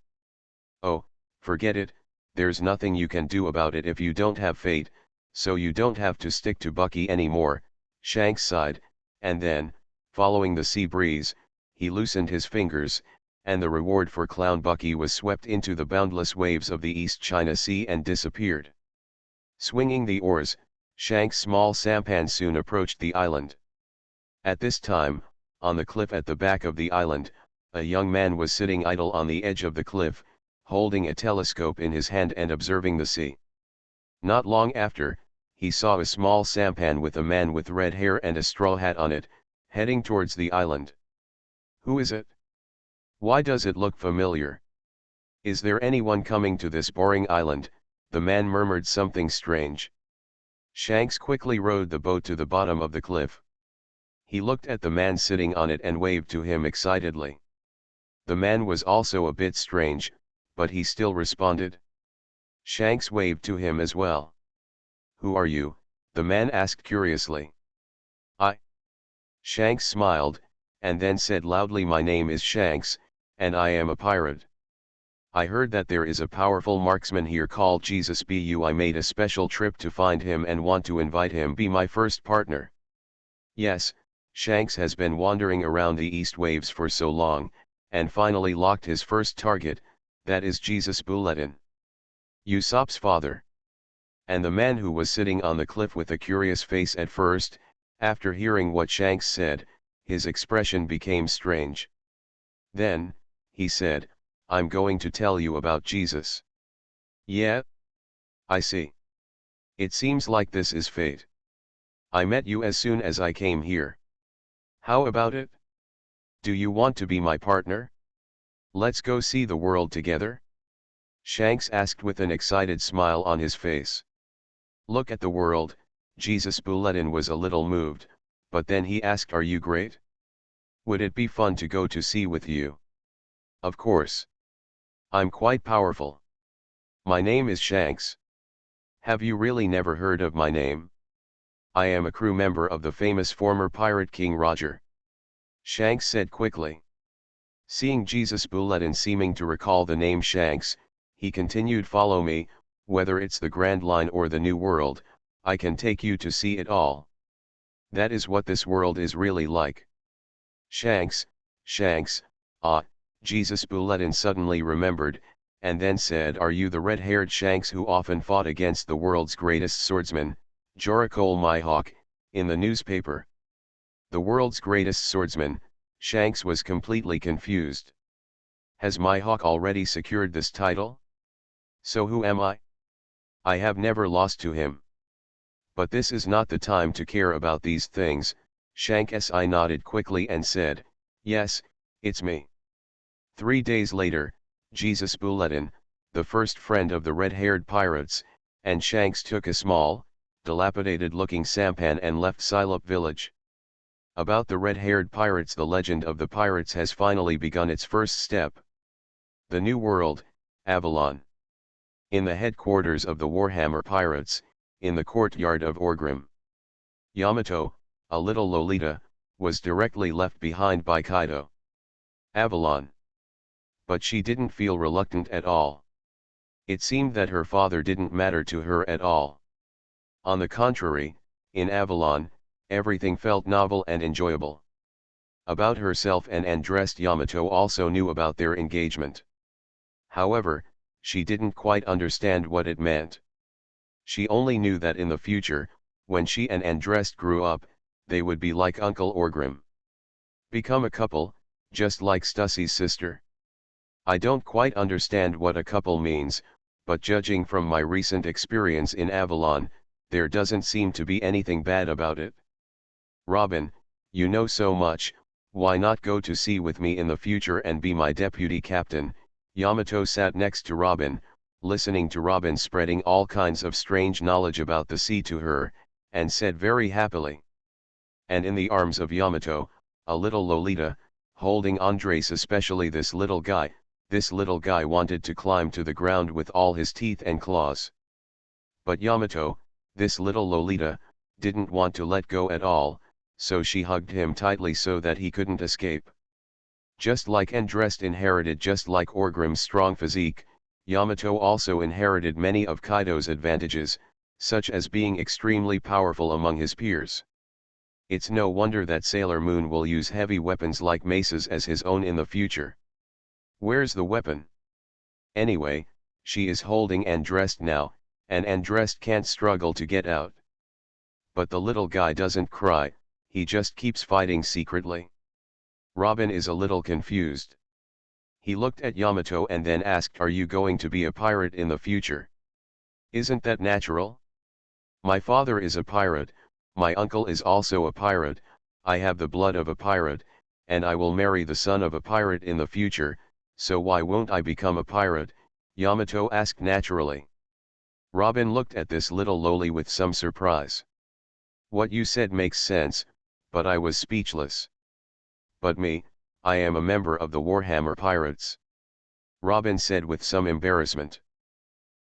Oh, forget it, there's nothing you can do about it if you don't have fate, so you don't have to stick to Bucky anymore, Shanks sighed, and then, following the sea breeze, he loosened his fingers, and the reward for Clown Bucky was swept into the boundless waves of the East China Sea and disappeared. Swinging the oars, Shanks' small sampan soon approached the island. At this time, on the cliff at the back of the island, a young man was sitting idle on the edge of the cliff, holding a telescope in his hand and observing the sea. Not long after, he saw a small sampan with a man with red hair and a straw hat on it, heading towards the island. Who is it? Why does it look familiar? Is there anyone coming to this boring island? The man murmured something strange. Shanks quickly rowed the boat to the bottom of the cliff. He looked at the man sitting on it and waved to him excitedly. The man was also a bit strange, but he still responded. Shanks waved to him as well. Who are you? The man asked curiously. I. Shanks smiled, and then said loudly, my name is Shanks, and I am a pirate. I heard that there is a powerful marksman here called Jesus Bu. I made a special trip to find him and want to invite him be my first partner. Yes, Shanks has been wandering around the east waves for so long, and finally locked his first target, that is Jesus Buletin. Usopp's father. And the man who was sitting on the cliff with a curious face at first, after hearing what Shanks said, his expression became strange. Then, he said, I'm going to tell you about Jesus. Yeah? I see. It seems like this is fate. I met you as soon as I came here. How about it? Do you want to be my partner? Let's go see the world together? Shanks asked with an excited smile on his face. Look at the world, Jesus Bulletin was a little moved, but then he asked, are you great? Would it be fun to go to sea with you? Of course. I'm quite powerful. My name is Shanks. Have you really never heard of my name? I am a crew member of the famous former pirate King Roger. Shanks said quickly. Seeing Jesus Bulletin seeming to recall the name Shanks, he continued, follow me, whether it's the Grand Line or the New World, I can take you to see it all. That is what this world is really like. Shanks, Jesus Bulletin suddenly remembered, and then said, are you the red-haired Shanks who often fought against the world's greatest swordsman, Joracole Mihawk, in the newspaper? The world's greatest swordsman, Shanks was completely confused. Has Mihawk already secured this title? So who am I? I have never lost to him. But this is not the time to care about these things. Shanks I nodded quickly and said, yes, it's me. 3 days later, Jesus Bulletin, the first friend of the red-haired pirates, and Shanks took a small, dilapidated-looking sampan and left Scilop village. About the red-haired pirates, the legend of the pirates has finally begun its first step. The New World, Avalon. In the headquarters of the Warhammer Pirates, in the courtyard of Orgrim. Yamato, a little Lolita, was directly left behind by Kaido. Avalon. But she didn't feel reluctant at all. It seemed that her father didn't matter to her at all. On the contrary, in Avalon, everything felt novel and enjoyable. About herself and Andrest, Yamato also knew about their engagement. However, she didn't quite understand what it meant. She only knew that in the future, when she and Andrest grew up, they would be like Uncle Orgrim. Become a couple, just like Stussy's sister. I don't quite understand what a couple means, but judging from my recent experience in Avalon, there doesn't seem to be anything bad about it. Robin, you know so much, why not go to sea with me in the future and be my deputy captain? Yamato sat next to Robin, listening to Robin spreading all kinds of strange knowledge about the sea to her, and said very happily. And in the arms of Yamato, a little Lolita, holding Andres, especially this little guy wanted to climb to the ground with all his teeth and claws. But Yamato, this little Lolita, didn't want to let go at all, so she hugged him tightly so that he couldn't escape. Just like Andrest inherited just like Orgrim's strong physique, Yamato also inherited many of Kaido's advantages, such as being extremely powerful among his peers. It's no wonder that Sailor Moon will use heavy weapons like maces as his own in the future. Where's the weapon? Anyway, she is holding Andrest now, and Andrest can't struggle to get out. But the little guy doesn't cry, he just keeps fighting secretly. Robin is a little confused. He looked at Yamato and then asked, are you going to be a pirate in the future? Isn't that natural? My father is a pirate, my uncle is also a pirate, I have the blood of a pirate, and I will marry the son of a pirate in the future, so why won't I become a pirate? Yamato asked naturally. Robin looked at this little loli with some surprise. What you said makes sense, but I was speechless. But me, I am a member of the Warhammer Pirates. Robin said with some embarrassment.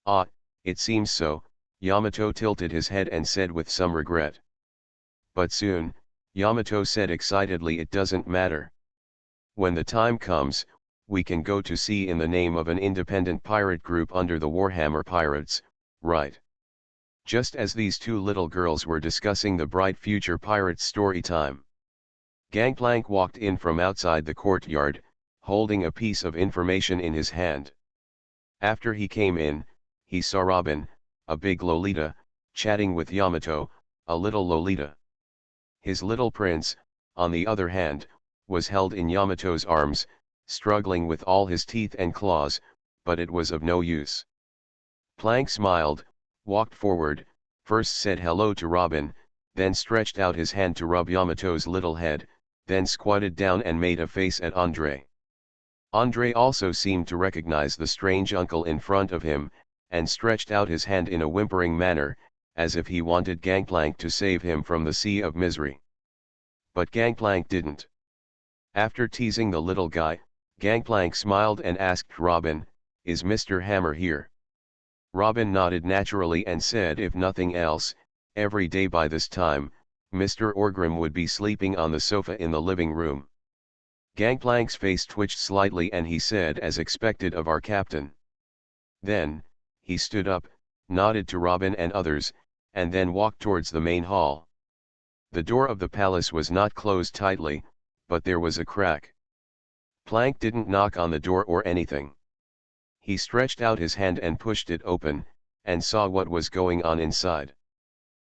Ah, it seems so, Yamato tilted his head and said with some regret. But soon, Yamato said excitedly, it doesn't matter. When the time comes, we can go to sea in the name of an independent pirate group under the Warhammer Pirates, right? Just as these two little girls were discussing the bright future pirates' story time. Gangplank walked in from outside the courtyard, holding a piece of information in his hand. After he came in, he saw Robin, a big Lolita, chatting with Yamato, a little Lolita. His little prince, on the other hand, was held in Yamato's arms, struggling with all his teeth and claws, but it was of no use. Plank smiled, walked forward, first said hello to Robin, then stretched out his hand to rub Yamato's little head, then squatted down and made a face at Andre. Andre also seemed to recognize the strange uncle in front of him, and stretched out his hand in a whimpering manner, as if he wanted Gangplank to save him from the sea of misery. But Gangplank didn't. After teasing the little guy, Gangplank smiled and asked Robin, "Is Mr. Hammer here?" Robin nodded naturally and said if nothing else, every day by this time, Mr. Orgrim would be sleeping on the sofa in the living room. Gangplank's face twitched slightly and he said as expected of our captain. Then, he stood up, nodded to Robin and others, and then walked towards the main hall. The door of the palace was not closed tightly, but there was a crack. Plank didn't knock on the door or anything. He stretched out his hand and pushed it open, and saw what was going on inside.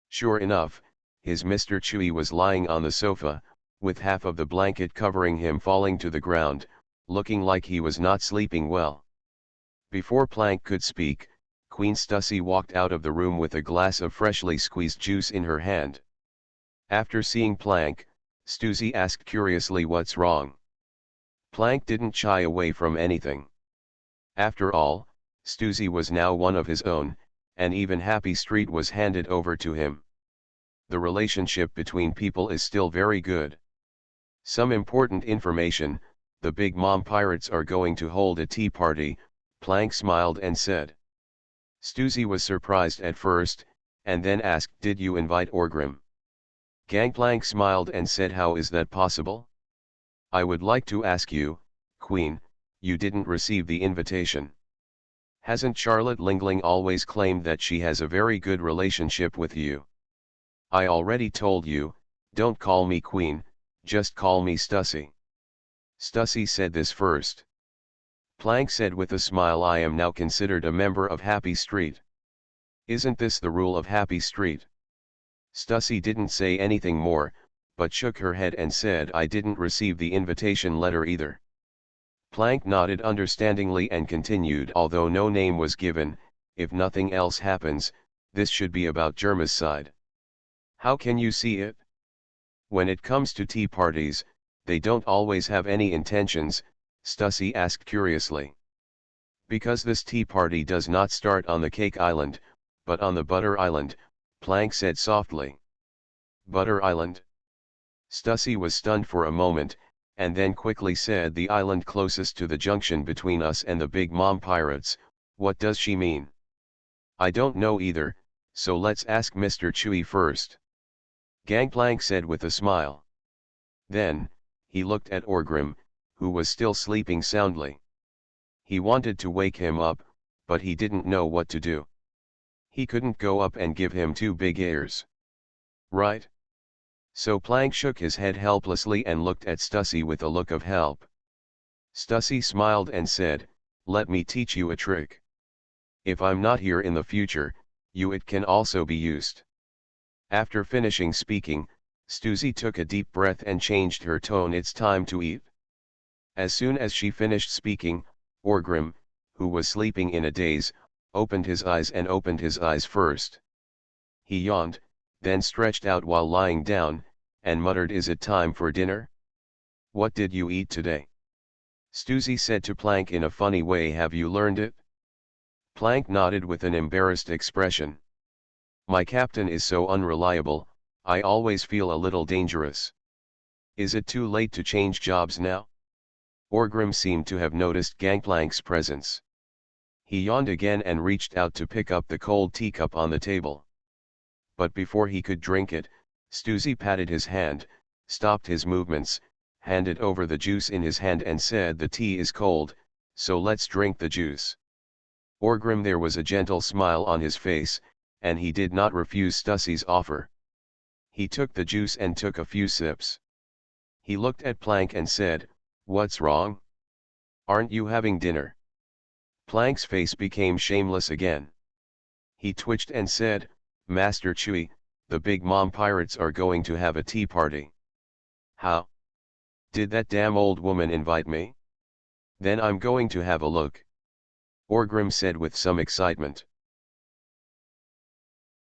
Sure enough, his Mr. Chewy was lying on the sofa, with half of the blanket covering him falling to the ground, looking like he was not sleeping well. Before Plank could speak, Queen Stussy walked out of the room with a glass of freshly squeezed juice in her hand. After seeing Plank, Stussy asked curiously what's wrong. Plank didn't shy away from anything. After all, Stussy was now one of his own, and even Happy Street was handed over to him. The relationship between people is still very good. Some important information: the Big Mom Pirates are going to hold a tea party, Plank smiled and said. Stussy was surprised at first, and then asked, "Did you invite Orgrim?" Gangplank smiled and said, "How is that possible? I would like to ask you, Queen, you didn't receive the invitation. Hasn't Charlotte Lingling always claimed that she has a very good relationship with you? I already told you, don't call me Queen, just call me Stussy." Stussy said this first. Plank said with a smile, "I am now considered a member of Happy Street. Isn't this the rule of Happy Street?" Stussy didn't say anything more, but shook her head and said, "I didn't receive the invitation letter either." Plank nodded understandingly and continued, "Although no name was given, if nothing else happens, this should be about Germa's side. How can you see it? When it comes to tea parties, they don't always have any intentions," Stussy asked curiously. "Because this tea party does not start on the Cake Island, but on the Butter Island," Plank said softly. "Butter Island?" Stussy was stunned for a moment, and then quickly said, "The island closest to the junction between us and the Big Mom Pirates. What does she mean?" "I don't know either, so let's ask Mr. Chewy first," Gangplank said with a smile. Then, he looked at Orgrim, who was still sleeping soundly. He wanted to wake him up, but he didn't know what to do. He couldn't go up and give him two big ears. Right? So Plank shook his head helplessly and looked at Stussy with a look of help. Stussy smiled and said, "Let me teach you a trick. If I'm not here in the future, it can also be used." After finishing speaking, Stussy took a deep breath and changed her tone. "It's time to eat." As soon as she finished speaking, Orgrim, who was sleeping in a daze, opened his eyes and opened his eyes first. He yawned, then stretched out while lying down, and muttered, "Is it time for dinner? What did you eat today?" Stussy said to Plank in a funny way, "Have you learned it?" Plank nodded with an embarrassed expression. "My captain is so unreliable, I always feel a little dangerous. Is it too late to change jobs now?" Orgrim seemed to have noticed Gangplank's presence. He yawned again and reached out to pick up the cold teacup on the table. But before he could drink it, Stussy patted his hand, stopped his movements, handed over the juice in his hand and said, "The tea is cold, so let's drink the juice." Orgrim, there was a gentle smile on his face, and he did not refuse Stussy's offer. He took the juice and took a few sips. He looked at Plank and said, "What's wrong? Aren't you having dinner?" Plank's face became shameless again. He twitched and said, "Master Chewy, the Big Mom Pirates are going to have a tea party." "How? Did that damn old woman invite me? Then I'm going to have a look," Orgrim said with some excitement.